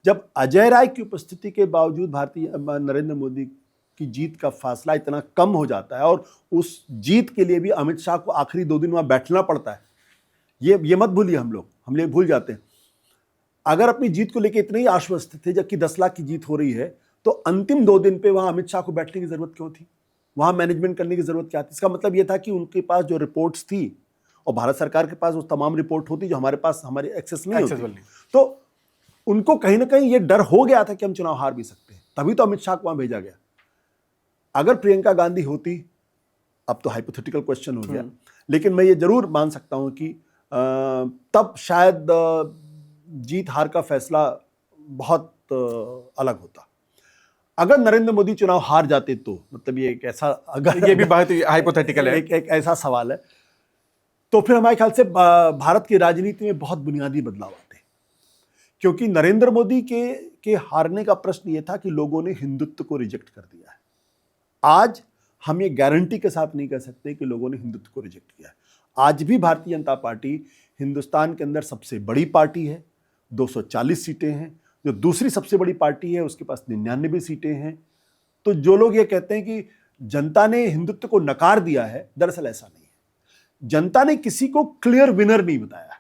जब अजय राय की उपस्थिति के बावजूद भारतीय नरेंद्र मोदी की जीत का फासला इतना कम हो जाता है, और उस जीत के लिए भी अमित शाह को आखिरी 2 दिन वहां बैठना पड़ता है, ये मत भूलिए। हम लोग भूल जाते हैं। अगर अपनी जीत को लेकर इतने ही आश्वस्त थे, जबकि 10 लाख की जीत हो रही है, तो अंतिम 2 दिन पे वहां अमित शाह को बैठने की जरूरत क्यों थी? वहां मैनेजमेंट करने की जरूरत क्या थी? इसका मतलब यह था कि उनके पास जो रिपोर्ट्स थी और भारत सरकार के पास वो तमाम रिपोर्ट होती जो हमारे पास हमारे एक्सेस नहीं होती। Accessible नहीं। तो उनको कहीं ना कहीं ये डर हो गया था कि हम चुनाव हार भी सकते हैं, तभी तो अमित शाह को वहां भेजा गया। अगर प्रियंका गांधी होती, अब तो हाइपोथेटिकल क्वेश्चन हो गया, लेकिन मैं ये जरूर मान सकता हूं कि तब शायद जीत हार का फैसला बहुत अलग होता। अगर नरेंद्र मोदी चुनाव हार जाते तो, मतलब ये एक ऐसा, अगर ये भी बहुत हाइपोथेटिकल है। एक ऐसा सवाल है, तो फिर हमारे ख्याल से भारत की राजनीति में बहुत बुनियादी बदलाव आते, क्योंकि नरेंद्र मोदी के हारने का प्रश्न ये था कि लोगों ने हिंदुत्व को रिजेक्ट कर दिया है। आज हम ये गारंटी के साथ नहीं कह सकते कि लोगों ने हिंदुत्व को रिजेक्ट किया है। आज भी भारतीय जनता पार्टी हिंदुस्तान के अंदर सबसे बड़ी पार्टी है, 240 सीटें हैं। जो दूसरी सबसे बड़ी पार्टी है उसके पास 99 सीटें हैं। तो जो लोग ये कहते हैं कि जनता ने हिंदुत्व को नकार दिया है, दरअसल ऐसा नहीं है। जनता ने किसी को क्लियर विनर नहीं बताया।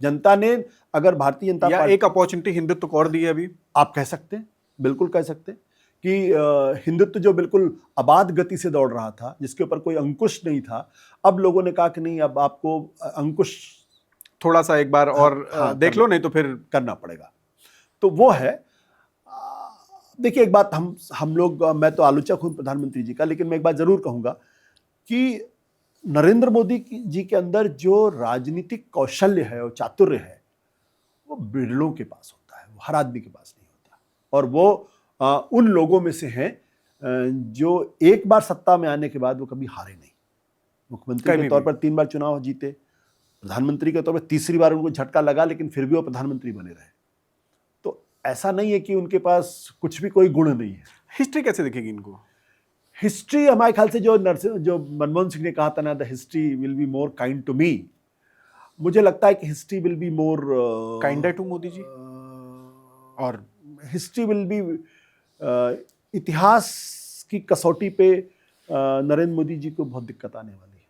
जनता ने, अगर भारतीय जनता पार्टी, एक अपॉर्चुनिटी हिंदुत्व को और दी है अभी, आप कह सकते हैं, बिल्कुल कह सकते हैं कि हिंदुत्व जो बिल्कुल अबाध गति से दौड़ रहा था, जिसके ऊपर कोई अंकुश नहीं था, अब लोगों ने कहा कि नहीं, अब आपको अंकुश थोड़ा सा एक बार और देख लो, नहीं तो फिर करना पड़ेगा। तो वो है। देखिए, एक बात हम लोग, मैं तो आलोचक हूं प्रधानमंत्री जी का, लेकिन मैं एक बात जरूर कहूंगा कि नरेंद्र मोदी जी के अंदर जो राजनीतिक कौशल्य है और चातुर्य है, वो बिरलों के पास होता है, वो हर आदमी के पास नहीं होता। और वो उन लोगों में से हैं जो एक बार सत्ता में आने के बाद वो कभी हारे नहीं। मुख्यमंत्री के तौर पर 3 बार चुनाव जीते, प्रधानमंत्री के तौर पर तीसरी बार उनको झटका लगा, लेकिन फिर भी वो प्रधानमंत्री बने रहे। तो ऐसा नहीं है कि उनके पास कुछ भी कोई गुण नहीं है। हिस्ट्री कैसे दिखेगी इनको? हिस्ट्री हमारे ख्याल से जो मनमोहन सिंह ने कहा था ना, the history will be more kind to me, मुझे लगता है कि history will be more kinder to Modi ji, और हिस्ट्री विल बी, इतिहास की कसौटी पे नरेंद्र मोदी जी को बहुत दिक्कत आने वाली है।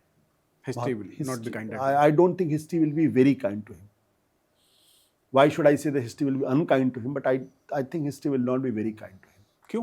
History will not be kinder. I don't think history will be very kind to him. Why should I say the history will be unkind to him? But I think history will not be very kind to him. क्यों?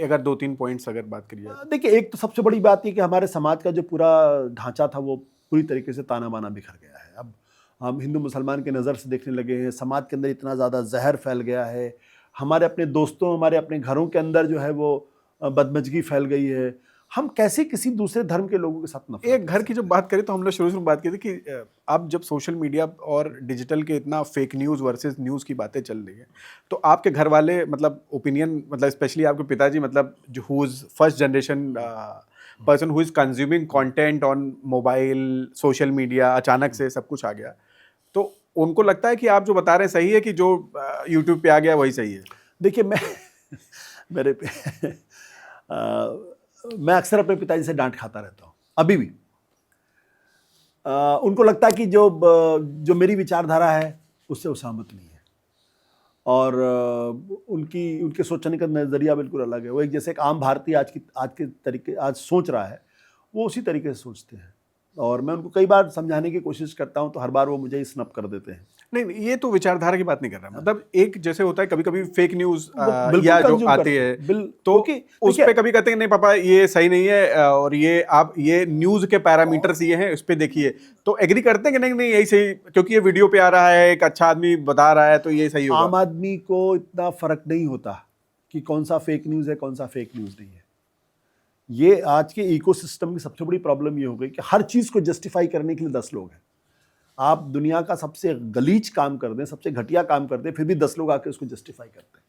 अगर 2-3 points अगर बात करिए। देखिए, एक तो सबसे बड़ी बात ये कि हमारे समाज का जो पूरा ढांचा था वो पूरी तरीके से ताना बाना बिखर गया है। अब हम हिंदू मुसलमान के नज़र से देखने लगे हैं। समाज के अंदर इतना ज़्यादा जहर फैल गया है। हमारे अपने दोस्तों, हमारे अपने घरों के अंदर जो है वो बदमजगी फैल गई है। हम कैसे किसी दूसरे धर्म के लोगों के साथ नफरत? एक घर की जब बात करें तो हम लोग शुरू में बात की थी कि अब जब सोशल मीडिया और डिजिटल के इतना फेक न्यूज़ वर्सेस न्यूज़ की बातें चल रही है, तो आपके घर वाले, मतलब ओपिनियन, मतलब स्पेशली आपके पिताजी, मतलब जो who is first generation person who is consuming content on mobile, social media, अचानक से सब कुछ आ गया, तो उनको लगता है कि आप जो बता रहे हैं सही है, कि जो यूट्यूब पे आ गया वही सही है? देखिए, मैं अक्सर अपने पिताजी से डांट खाता रहता हूँ, अभी भी। उनको लगता है कि जो मेरी विचारधारा है उससे वो सहमत नहीं है, और उनके सोचने का नज़रिया बिल्कुल अलग है। वो एक जैसे एक आम भारतीय आज सोच रहा है, वो उसी तरीके से सोचते हैं। और मैं उनको कई बार समझाने की कोशिश करता हूं, तो हर बार वो मुझे स्नप कर देते हैं। नहीं, ये तो विचारधारा की बात नहीं कर रहा, मतलब एक जैसे होता है कभी कभी फेक न्यूज या जो आती है, तो उस पे कभी कहते हैं नहीं पापा ये सही नहीं है, और ये आप ये न्यूज के पैरामीटर्स ये हैं, उस पे देखिए, तो एग्री करते हैं कि नहीं यही सही, क्योंकि ये वीडियो पे आ रहा है, एक अच्छा आदमी बता रहा है, तो ये सही होगा। आम आदमी को इतना फर्क नहीं होता कि कौन सा फेक न्यूज है, कौन सा फेक न्यूज नहीं है। ये आज के इकोसिस्टम की सबसे बड़ी प्रॉब्लम ये हो गई कि हर चीज को जस्टिफाई करने के लिए 10 लोग हैं। आप दुनिया का सबसे गलीज काम कर दें, सबसे घटिया काम कर दें, फिर भी 10 लोग आके उसको जस्टिफाई करते हैं।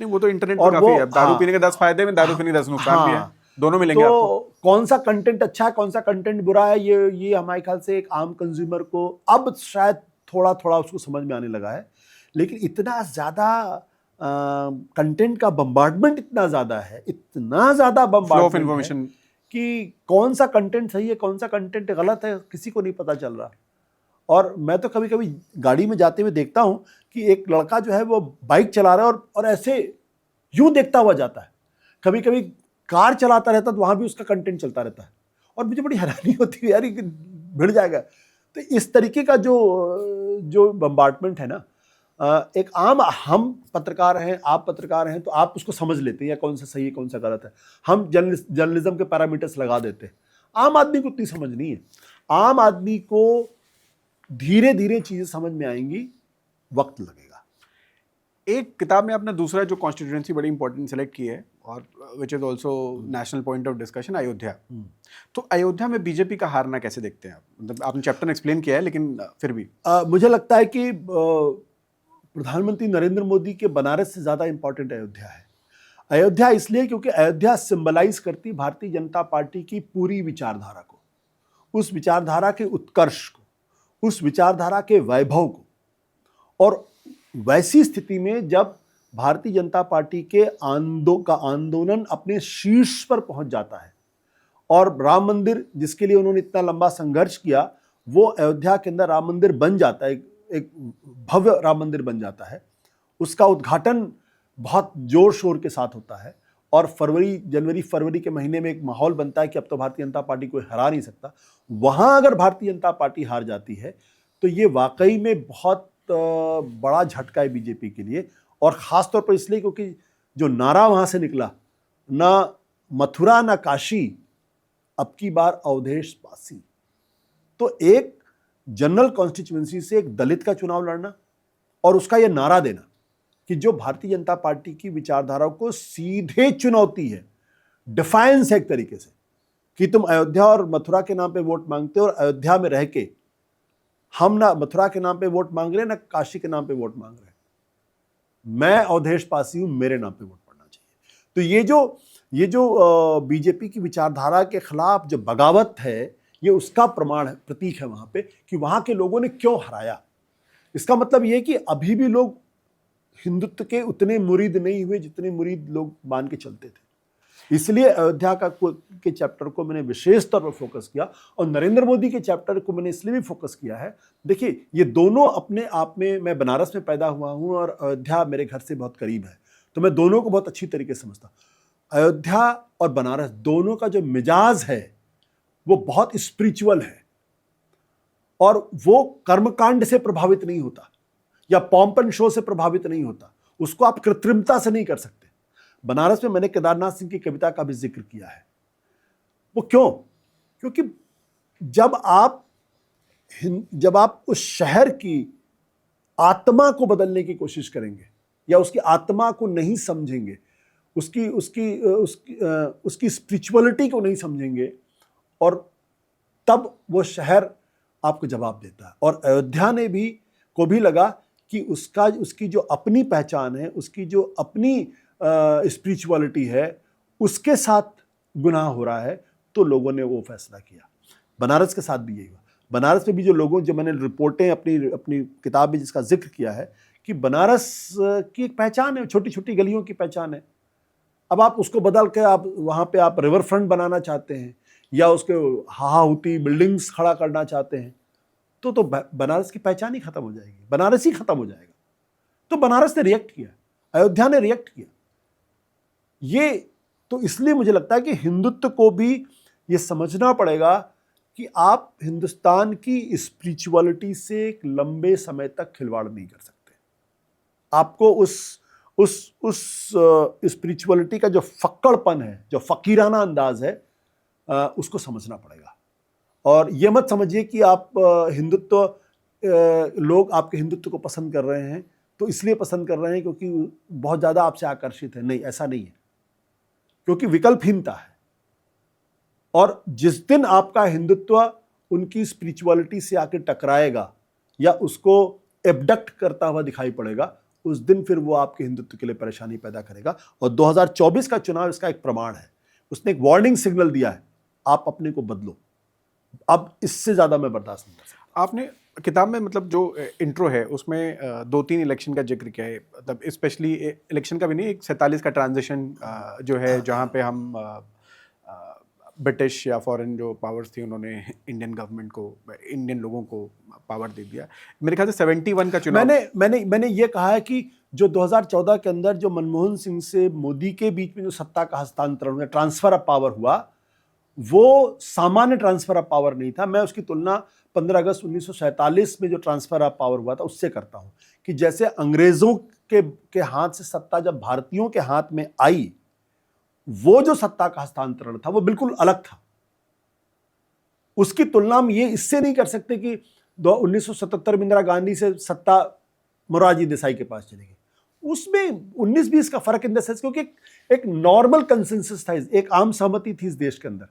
नहीं, वो तो इंटरनेट पे काफी है। दारू पीने के 10 फायदे में, दारू पीने के 10 नुकसान भी है, दोनों मिलेंगे तो आपको। कौन सा कंटेंट अच्छा है, कौन सा कंटेंट बुरा है, ये हमारे ख्याल से एक आम कंज्यूमर को अब शायद थोड़ा थोड़ा उसको समझ में आने लगा है। लेकिन इतना ज्यादा कंटेंट का बम्बार्डमेंट इतना ज्यादा है, इतना ज्यादा बम्बार्डमेंट इन्फॉर्मेशन, कि कौन सा कंटेंट सही है, कौन सा कंटेंट गलत है, किसी को नहीं पता चल रहा। और मैं तो कभी कभी गाड़ी में जाते हुए देखता हूं कि एक लड़का जो है वो बाइक चला रहा है और ऐसे यूं देखता हुआ जाता है। कभी कभी कार चलाता रहता है तो वहां भी उसका कंटेंट चलता रहता है, और मुझे बड़ी हैरानी होती है, यार ये भिड़ जाएगा। तो इस तरीके का जो बम्बार्डमेंट है ना, एक आम, हम पत्रकार हैं, आप पत्रकार हैं, तो आप उसको समझ लेते हैं या कौन सा सही है, कौन सा गलत है। हम जर्नलिज्म के पैरामीटर्स लगा देते हैं। आम आदमी को उतनी समझ नहीं है। आम आदमी को धीरे धीरे चीजें समझ में आएंगी, वक्त लगेगा। एक किताब में आपने दूसरा जो कॉन्स्टिट्यूएंसी बड़ी इंपॉर्टेंट सेलेक्ट की है और which is also national point of discussion, Ayodhya. तो अयोध्या में बीजेपी का हारना कैसे देखते हैं आप? मतलब आपने चैप्टर एक्सप्लेन किया है, लेकिन फिर भी मुझे लगता है कि प्रधानमंत्री नरेंद्र मोदी के बनारस से ज्यादा इंपॉर्टेंट अयोध्या है। अयोध्या इसलिए क्योंकि अयोध्या सिंबलाइज करती भारतीय जनता पार्टी की पूरी विचारधारा को, उस विचारधारा के उत्कर्ष को, उस विचारधारा के वैभव को। और वैसी स्थिति में जब भारतीय जनता पार्टी के आंदोलन अपने शीर्ष पर पहुंच जाता है और राम मंदिर जिसके लिए उन्होंने इतना लंबा संघर्ष किया, वो अयोध्या के अंदर राम मंदिर बन जाता है, एक भव्य राम मंदिर बन जाता है। उसका उद्घाटन बहुत जोर शोर के साथ होता है और जनवरी फरवरी के महीने में एक माहौल बनता है कि अब तो भारतीय जनता पार्टी कोई हरा नहीं सकता। वहां अगर भारतीय जनता पार्टी हार जाती है तो ये वाकई में बहुत बड़ा झटका है बीजेपी के लिए। और खास तौर पर इसलिए क्योंकि जो नारा वहां से निकला, ना मथुरा ना काशी, अब की बार अवधेश पासी, तो एक जनरल कॉन्स्टिट्यूएंसी से एक दलित का चुनाव लड़ना और उसका यह नारा देना कि जो भारतीय जनता पार्टी की विचारधारा को सीधे चुनौती है, डिफायंस है एक तरीके से, कि तुम अयोध्या और मथुरा के नाम पे वोट मांगते हो और अयोध्या में रह के हम ना मथुरा के नाम पे वोट मांग रहे, ना काशी के नाम पे वोट मांग रहे, मैं अवधेश पासी हूं, मेरे नाम पे वोट पड़ना चाहिए। तो ये जो बीजेपी की विचारधारा के खिलाफ जो बगावत है, ये उसका प्रमाण है, प्रतीक है वहां पे कि वहां के लोगों ने क्यों हराया। इसका मतलब ये कि अभी भी लोग हिंदुत्व के उतने मुरीद नहीं हुए जितने मुरीद लोग मान के चलते थे। इसलिए अयोध्या के चैप्टर को मैंने विशेष तौर पर फोकस किया और नरेंद्र मोदी के चैप्टर को मैंने इसलिए भी फोकस किया है। देखिए, ये दोनों अपने आप में, मैं बनारस में पैदा हुआ हूं और अयोध्या मेरे घर से बहुत करीब है, तो मैं दोनों को बहुत अच्छी तरीके से समझता हूं। अयोध्या और बनारस दोनों का जो मिजाज है वो बहुत स्पिरिचुअल है और वो कर्मकांड से प्रभावित नहीं होता या पॉम्प एंड शो से प्रभावित नहीं होता। उसको आप कृत्रिमता से नहीं कर सकते। बनारस में मैंने केदारनाथ सिंह की कविता का भी जिक्र किया है। वो क्यों? क्योंकि जब आप उस शहर की आत्मा को बदलने की कोशिश करेंगे या उसकी आत्मा को नहीं समझेंगे, उसकी स्पिरिचुअलिटी को नहीं समझेंगे, और तब वो शहर आपको जवाब देता है। और अयोध्या ने को भी लगा कि उसकी जो अपनी पहचान है, उसकी जो अपनी स्पिरिचुअलिटी है, उसके साथ गुनाह हो रहा है, तो लोगों ने वो फैसला किया। बनारस के साथ भी यही हुआ। बनारस में भी जो मैंने रिपोर्टें अपनी किताब में जिसका जिक्र किया है कि बनारस की एक पहचान है, छोटी छोटी गलियों की पहचान है। अब आप उसको बदल के आप वहाँ पे आप रिवर फ्रंट बनाना चाहते हैं या उसके हाहाहुती बिल्डिंग्स खड़ा करना चाहते हैं, तो बनारस की पहचान ही खत्म हो जाएगी, बनारस ही खत्म हो जाएगा। तो बनारस ने रिएक्ट किया, अयोध्या ने रिएक्ट किया। ये तो इसलिए मुझे लगता है कि हिंदुत्व को भी ये समझना पड़ेगा कि आप हिंदुस्तान की स्पिरिचुअलिटी से एक लंबे समय तक खिलवाड़ नहीं कर सकते। आपको उस स्पिरिचुअलिटी का जो फक्कड़पन है, जो फकीराना अंदाज है, उसको समझना पड़ेगा। और ये मत समझिए कि आप लोग आपके हिंदुत्व को पसंद कर रहे हैं तो इसलिए पसंद कर रहे हैं क्योंकि बहुत ज़्यादा आपसे आकर्षित है। नहीं, ऐसा नहीं है, क्योंकि विकल्पहीनता है। और जिस दिन आपका हिंदुत्व उनकी स्पिरिचुअलिटी से आके टकराएगा या उसको एबडक्ट करता हुआ दिखाई पड़ेगा, उस दिन फिर वो आपके हिंदुत्व के लिए परेशानी पैदा करेगा। और 2024 का चुनाव इसका एक प्रमाण है। उसने एक वार्निंग सिग्नल दिया है, आप अपने को बदलो, अब इससे ज़्यादा मैं बर्दाश्त नहीं कर सकता। आपने किताब में मतलब जो इंट्रो है उसमें 2-3 इलेक्शन का जिक्र किया है, मतलब स्पेशली इलेक्शन का भी नहीं, एक 47 का ट्रांजिशन जो है, जहाँ पे हम ब्रिटिश या फॉरेन जो पावर्स थी उन्होंने इंडियन गवर्नमेंट को, इंडियन लोगों को पावर दे दिया। मेरे ख्याल से 71 का चुनाव मैंने ये कहा है कि जो 2014 के अंदर जो मनमोहन सिंह से मोदी के बीच में जो सत्ता का हस्तांतरण हुआ, ट्रांसफर ऑफ पावर हुआ, वो सामान्य ट्रांसफर ऑफ पावर नहीं था। मैं उसकी तुलना 15 अगस्त 1947 में जो ट्रांसफर ऑफ पावर हुआ था उससे करता हूं कि जैसे अंग्रेजों के हाथ से सत्ता जब भारतीयों के हाथ में आई, वो जो सत्ता का हस्तांतरण था वो बिल्कुल अलग था। उसकी तुलना हम ये इससे नहीं कर सकते कि 1977 में इंदिरा गांधी से सत्ता मोरारजी देसाई के पास चली गई। उसमें 19-20 का फर्क इन द सेंस, क्योंकि एक नॉर्मल कंसेंसस था, एक आम सहमति थी इस देश के अंदर।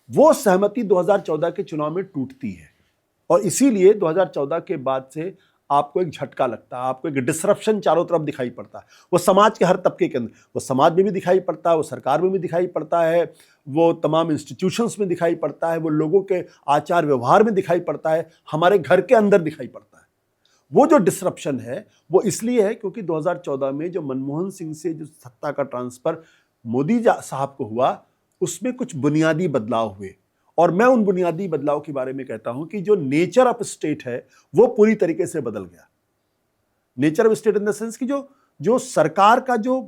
वो सहमति 2014 के चुनाव में टूटती है और इसीलिए 2014 के बाद से आपको एक झटका लगता है, आपको एक डिसरप्शन चारों तरफ दिखाई पड़ता है। वो समाज के हर तबके के अंदर, वो समाज में भी दिखाई पड़ता है, वो सरकार में भी दिखाई पड़ता है, वो तमाम इंस्टीट्यूशंस में दिखाई पड़ता है, वो लोगों के आचार व्यवहार में दिखाई पड़ता है, हमारे घर के अंदर दिखाई पड़ता है। वो जो डिसरप्शन है वो इसलिए है क्योंकि 2014 में जो मनमोहन सिंह से जो सत्ता का ट्रांसफर मोदी साहब को हुआ, उसमें कुछ बुनियादी बदलाव हुए। और मैं उन बुनियादी बदलाव के बारे में कहता हूं कि जो नेचर ऑफ स्टेट है वो पूरी तरीके से बदल गया। Nature of state in the sense कि जो सरकार का जो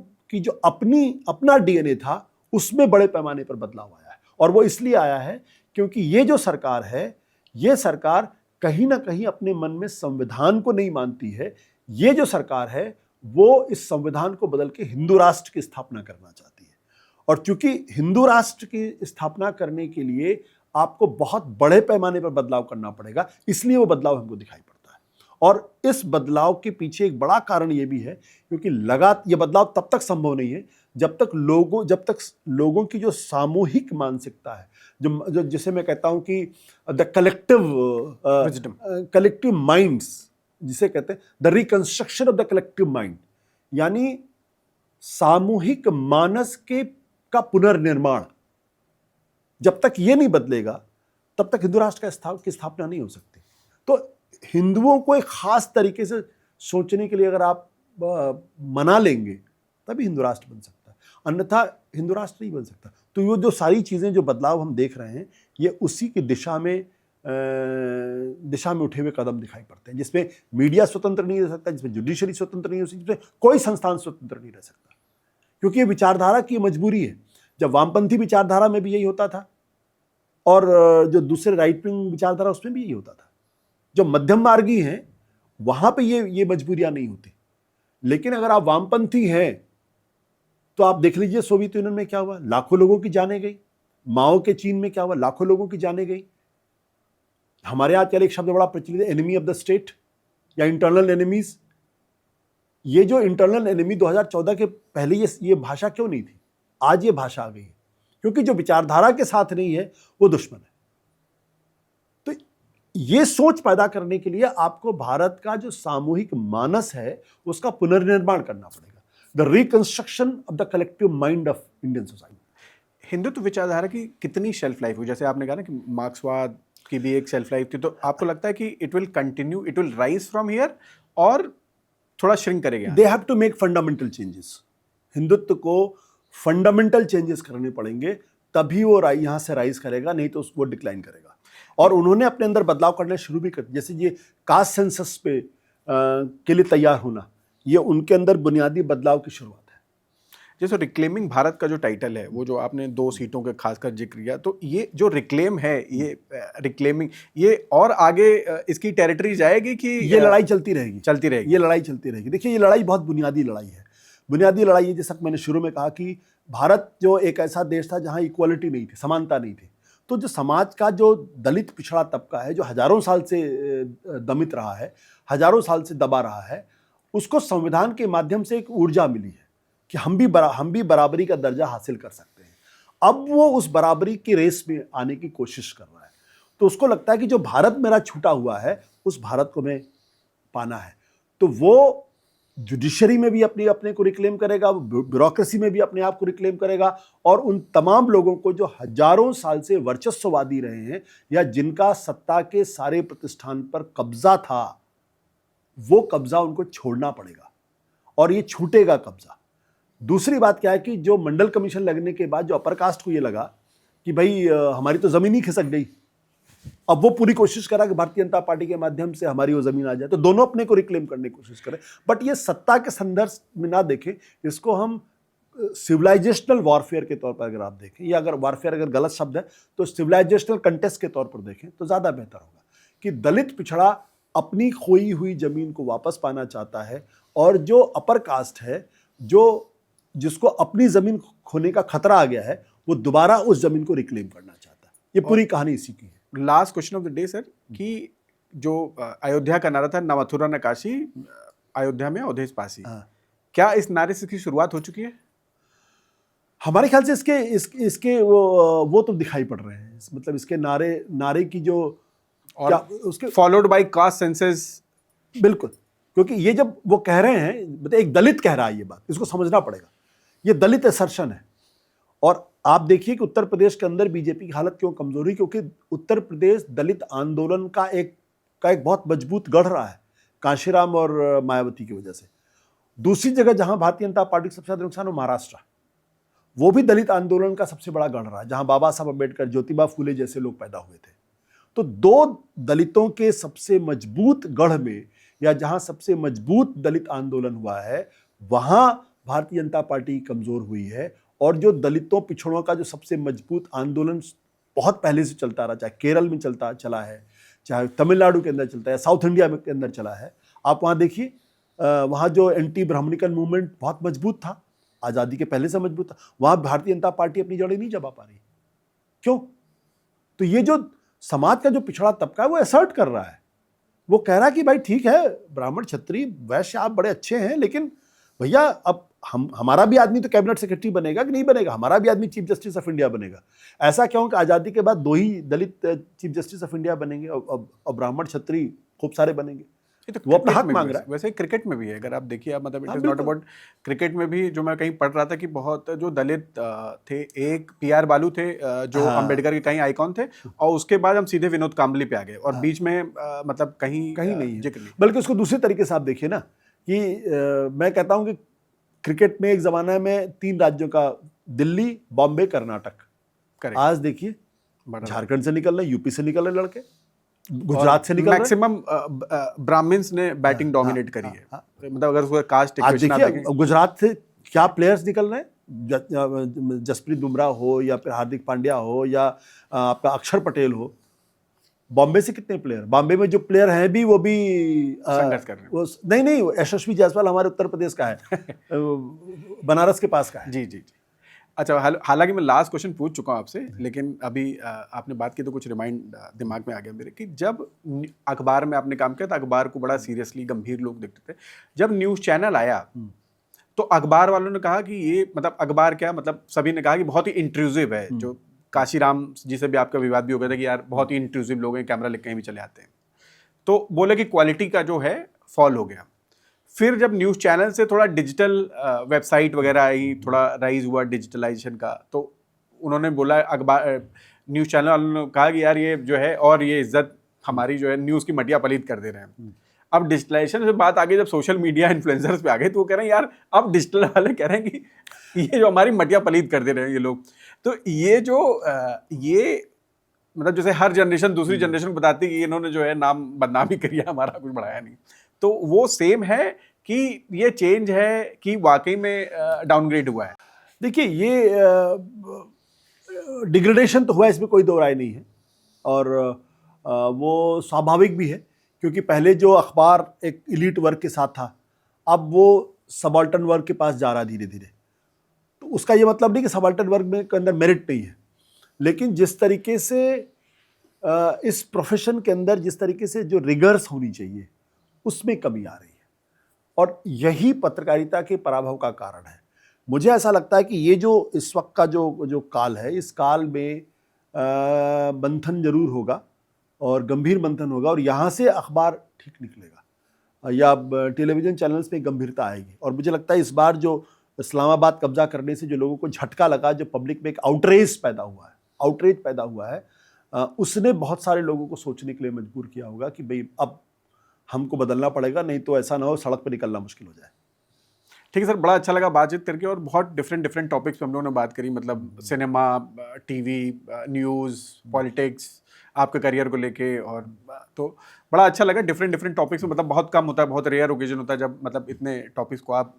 अपना डीएनए था उसमें बड़े पैमाने पर बदलाव आया है। और वो इसलिए आया है क्योंकि ये जो सरकार है, ये सरकार कहीं ना कहीं अपने मन में संविधान को नहीं मानती है। ये जो सरकार है वो इस संविधान को बदल के हिंदू राष्ट्र की स्थापना करना चाहती है। और चूंकि हिंदू राष्ट्र की स्थापना करने के लिए आपको बहुत बड़े पैमाने पर बदलाव करना पड़ेगा, इसलिए वो बदलाव हमको दिखाई पड़ता है। और इस बदलाव के पीछे एक बड़ा कारण ये भी है क्योंकि ये बदलाव तब तक संभव नहीं है जब तक लोगों की जो सामूहिक मानसिकता है, जो जिसे मैं कहता हूं कि द कलेक्टिव माइंड्स, जिसे कहते हैं the reconstruction of the collective mind, यानी सामूहिक मानस का पुनर्निर्माण, जब तक ये नहीं बदलेगा तब तक हिंदू राष्ट्र की स्थापना नहीं हो सकती। तो हिंदुओं को एक खास तरीके से सोचने के लिए अगर आप मना लेंगे तभी हिंदू राष्ट्र बन सकता है, अन्यथा हिंदू राष्ट्र नहीं बन सकता। तो ये जो सारी चीजें, जो बदलाव हम देख रहे हैं, ये उसी की दिशा में उठे हुए कदम दिखाई पड़ते हैं, जिसमें मीडिया स्वतंत्र नहीं रह सकता, जिसमें जुडिशरी स्वतंत्र नहीं हो सकती, जिसमें कोई संस्थान स्वतंत्र नहीं रह सकता, क्योंकि ये विचारधारा की मजबूरी है। जब वामपंथी विचारधारा में भी यही होता था और जो दूसरे राइट विंग विचारधारा उसमें भी यही होता था। जो मध्यम मार्गी हैं वहां पे ये मजबूरियां नहीं होती। लेकिन अगर आप वामपंथी हैं तो आप देख लीजिए सोवियत यूनियन में क्या हुआ, लाखों लोगों की जानें गई। माओ के चीन में क्या हुआ, लाखों लोगों की जानें गई। हमारे यहाँ आजकल एक शब्द बड़ा प्रचलित है, एनिमी ऑफ द स्टेट या इंटरनल एनिमीज। ये जो इंटरनल एनिमी 2014 के पहले ये भाषा क्यों नहीं थी, आज ये भाषा आ गई है, क्योंकि जो विचारधारा के साथ नहीं है वो दुश्मन है। तो ये सोच पैदा करने के लिए आपको भारत का जो सामूहिक मानस है उसका पुनर्निर्माण करना पड़ेगा, the reconstruction of the collective mind of Indian society. Hindutva विचारधारा की कितनी शेल्फ लाइफ हुई? जैसे आपने कहा ना कि मार्क्सवाद की भी एक शेल्फ लाइफ थी, तो आपको लगता है कि it will continue, it will rise from here और थोड़ा श्रिंक करेगा? They have to make fundamental changes. Hindutva को फंडामेंटल चेंजेस करने पड़ेंगे, तभी वो यहां से राइज करेगा, नहीं तो वो डिक्लाइन करेगा। और उन्होंने अपने अंदर बदलाव करने शुरू भी कर, जैसे ये कास्ट सेंसस पे के लिए तैयार होना, ये उनके अंदर बुनियादी बदलाव की शुरुआत है। जैसे रिक्लेमिंग भारत का जो टाइटल है, वो जो आपने 2 सीटों के खासकर जिक्र किया, तो ये जो रिक्लेम है, ये रिक्लेमिंग, ये और आगे इसकी टेरिटरी जाएगी कि ये लड़ाई चलती रहेगी? ये लड़ाई चलती रहेगी। देखिए, ये लड़ाई बहुत बुनियादी लड़ाई है। बुनियादी लड़ाई है, जैसा मैंने शुरू में कहा कि भारत जो एक ऐसा देश था जहां इक्वालिटी नहीं थी, समानता नहीं थी। तो जो समाज का जो दलित पिछड़ा तबका है, जो हजारों साल से दमित रहा है, हजारों साल से दबा रहा है, उसको संविधान के माध्यम से एक ऊर्जा मिली है कि हम भी बराबरी का दर्जा हासिल कर सकते हैं। अब वो उस बराबरी की रेस में आने की कोशिश कर रहा है। तो उसको लगता है कि जो भारत मेरा छूटा हुआ है, उस भारत को मैं पाना है। तो वो जुडिशरी में भी अपने को रिक्लेम करेगा, ब्यूरोक्रेसी में भी अपने आप को रिक्लेम करेगा, और उन तमाम लोगों को जो हजारों साल से वर्चस्ववादी रहे हैं या जिनका सत्ता के सारे प्रतिष्ठान पर कब्जा था, वो कब्जा उनको छोड़ना पड़ेगा और ये छूटेगा कब्जा। दूसरी बात क्या है कि जो मंडल कमीशन लगने के बाद जो अपर कास्ट को ये लगा कि भाई हमारी तो जमीन ही खिसक गई, अब वो पूरी कोशिश करा कि भारतीय जनता पार्टी के माध्यम से हमारी वो जमीन आ जाए, तो दोनों अपने को रिक्लेम करने की कोशिश करें। बट ये सत्ता के संदर्भ में ना देखें, इसको हम सिविलाइजेशनल वॉरफेयर के तौर पर अगर आप देखें, या अगर वॉरफेयर अगर गलत शब्द है तो सिविलाइजेशनल कंटेस्ट के तौर पर देखें तो ज़्यादा बेहतर होगा कि दलित पिछड़ा अपनी खोई हुई जमीन को वापस पाना चाहता है, और जो अपर कास्ट है, जिसको अपनी जमीन खोने का खतरा आ गया है, वो दोबारा उस जमीन को रिक्लेम करना चाहता है। ये पूरी कहानी इसी की है। Last question of the day sir, कि जो अयोध्या का नारा था, न मथुरा न काशी, अयोध्या में अवधेश पासी, हाँ। क्या इस नारे से इसकी शुरुआत हो चुकी है? हमारे ख्याल से इसके वो तो दिखाई पड़ रहे हैं, मतलब इसके नारे की जो और क्या उसके फॉलोड बाय कास्ट सेंसस। बिल्कुल, क्योंकि ये जब वो कह रहे हैं, मतलब एक दलित कह रहा है ये बात, इसको समझना पड़ेगा, ये दलित असर्शन है। और आप देखिए कि उत्तर प्रदेश के अंदर बीजेपी की हालत क्यों कमजोर हुई, क्योंकि उत्तर प्रदेश दलित आंदोलन का एक बहुत मजबूत गढ़ रहा है, कांशीराम और मायावती की वजह से। दूसरी जगह जहां भारतीय जनता पार्टी को सबसे ज्यादा नुकसान हो, महाराष्ट्र, वो भी दलित आंदोलन का सबसे बड़ा गढ़ रहा है, जहां बाबा साहब अम्बेडकर, ज्योतिबा फूले जैसे लोग पैदा हुए थे। तो दो दलितों के सबसे मजबूत गढ़ में, या जहां सबसे मजबूत दलित आंदोलन हुआ है, वहां भारतीय जनता पार्टी कमजोर हुई है। और जो दलितों पिछड़ों का जो सबसे मजबूत आंदोलन बहुत पहले से चलता रहा, चाहे केरल में चला है, चाहे तमिलनाडु के अंदर चलता है, साउथ इंडिया के अंदर चला है, आप वहां देखिए, वहां जो एंटी ब्राह्मणिकल मूवमेंट बहुत मजबूत था, आज़ादी के पहले से मजबूत था, वहां भारतीय जनता पार्टी अपनी जड़ें नहीं जमा पा रही। क्यों? तो ये जो समाज का जो पिछड़ा तबका है वो असर्ट कर रहा है, वो कह रहा है कि भाई ठीक है, ब्राह्मण क्षत्रिय वैश्य आप बड़े अच्छे हैं, लेकिन भैया अब हमारा भी आदमी तो कैबिनेट सेक्रेटरी बनेगा कि नहीं बनेगा, हमारा भी आदमी चीफ जस्टिस ऑफ इंडिया बनेगा। ऐसा क्यों कि आज़ादी के बाद 2 ही दलित चीफ जस्टिस ऑफ इंडिया बनेंगे और ब्राह्मण क्षत्रिय खूब सारे बनेंगे। तो वो अपना हक में मांग भी रहा है। वैसे क्रिकेट में भी है, अगर आप देखिए, आप मतलब इट हाँ, इज नॉट बिल्कुल। अबाउट क्रिकेट में भी, जो मैं कहीं पढ़ रहा था कि बहुत जो दलित थे, एक पीआर बालू थे, जो हाँ। अंबेडकर के कहीं आइकॉन थे, और उसके बाद हम सीधे विनोद कांबली पे आ गए, और हाँ। बीच में मतलब कहीं नहीं है। जिक्र नहीं। बल्कि उसको दूसरे तरीके से आप देखिए ना, कि मैं कहता हूं कि क्रिकेट में एक जमाना में 3 राज्यों का, दिल्ली, बॉम्बे, कर्नाटक, करेक्ट, आज देखिए बड़ा झारखंड से निकल रहे, यूपी से निकल रहे लड़के, गुजरात से निकल रहे। मैक्सिमम ब्राह्मण्स ने बैटिंग डोमिनेट करी है, मतलब अगर उसका कास्ट आज इक्वेशन आप देखिए देखें, गुजरात से क्या प्लेयर्स निकल रहे हैं, जसप्रीत बुमराह हो, या फिर हार्दिक पांड्या हो, या आपका अक्षर पटेल हो। बॉम्बे से कितने प्लेयर, बॉम्बे में जो प्लेयर हैं भी, वो भी संघर्ष कर रहे हैं। वो नहीं, यशस्वी जायसवाल हमारे उत्तर प्रदेश का है, बनारस के पास का है। जी जी जी। अच्छा, हालांकि मैं लास्ट क्वेश्चन पूछ चुका हूं आपसे, लेकिन अभी आपने बात की तो कुछ रिमाइंड दिमाग में आ गया मेरे, कि जब अखबार में आपने काम किया था, अखबार को बड़ा सीरियसली गंभीर लोग देखते थे, जब न्यूज़ चैनल आया तो अखबार वालों ने कहा कि ये, मतलब अखबार क्या, मतलब सभी ने कहा कि बहुत ही इंट्रूसिव है, जो काशीराम जी से भी आपका विवाद भी हो गया था कि यार बहुत ही इंट्रूसिव लोग हैं, कैमरा लेके कहीं भी चले आते हैं, तो बोले कि क्वालिटी का जो है फॉल हो गया। फिर जब न्यूज़ चैनल से थोड़ा डिजिटल वेबसाइट वगैरह आई, थोड़ा राइज हुआ डिजिटलाइजेशन का, तो उन्होंने बोला, अखबार न्यूज़ चैनल वालों ने कहा कि यार ये जो है, और ये इज्जत हमारी जो है न्यूज़ की मटिया पलीत कर दे रहे हैं। अब डिजिटलाइजेशन से बात आ गई, जब सोशल मीडिया इन्फ्लुएंसर्स पे आ गए, तो वो कह रहे हैं यार अब डिजिटल वाले कह रहे हैं कि ये जो हमारी मटिया पलीत कर दे रहे हैं ये लोग। तो ये जो ये मतलब जैसे हर जनरेशन दूसरी जनरेशन को बताती है कि इन्होंने जो है नाम बदनामी करी है, हमारा कुछ बढ़ाया नहीं, तो वो सेम है कि ये चेंज है कि वाकई में डाउनग्रेड हुआ है? देखिए, ये डिग्रेडेशन तो हुआ, इसमें कोई दो राय नहीं है, और वो स्वाभाविक भी है, क्योंकि पहले जो अखबार एक इलीट वर्ग के साथ था, अब वो सबाल्टर्न वर्ग के पास जा रहा है धीरे धीरे। तो उसका ये मतलब नहीं कि सबाल्टर्न वर्ग में के अंदर मेरिट नहीं है, लेकिन जिस तरीके से इस प्रोफेशन के अंदर जिस तरीके से जो रिगर्स होनी चाहिए, उसमें कमी आ रही है, और यही पत्रकारिता के पराभव का कारण है। मुझे ऐसा लगता है कि ये जो इस वक्त का जो काल है, इस काल में मंथन जरूर होगा, और गंभीर मंथन होगा, और यहाँ से अखबार ठीक निकलेगा, या टेलीविज़न चैनल्स पे गंभीरता आएगी। और मुझे लगता है इस बार जो इस्लामाबाद कब्जा करने से जो लोगों को झटका लगा, जो पब्लिक में एक आउटरेज पैदा हुआ है, उसने बहुत सारे लोगों को सोचने के लिए मजबूर किया होगा कि भाई अब हमको बदलना पड़ेगा, नहीं तो ऐसा ना हो सड़क पर निकलना मुश्किल हो जाए। ठीक है सर, बड़ा अच्छा लगा बातचीत करके, और बहुत डिफरेंट टॉपिक्स पे हम लोगों ने बात करी, मतलब सिनेमा, टीवी, न्यूज़, पॉलिटिक्स, आपके करियर को लेके, और तो बड़ा अच्छा लगा। डिफरेंट टॉपिक्स में, मतलब बहुत कम होता है, बहुत रेयर ओकेजन होता है जब मतलब इतने टॉपिक्स को आप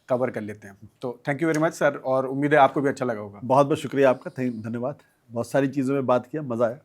कवर कर लेते हैं। तो thank you very much sir, और उम्मीद है आपको भी अच्छा लगा होगा। बहुत बहुत शुक्रिया आपका, धन्यवाद। बहुत सारी चीज़ों में बात किया, मज़ा आया।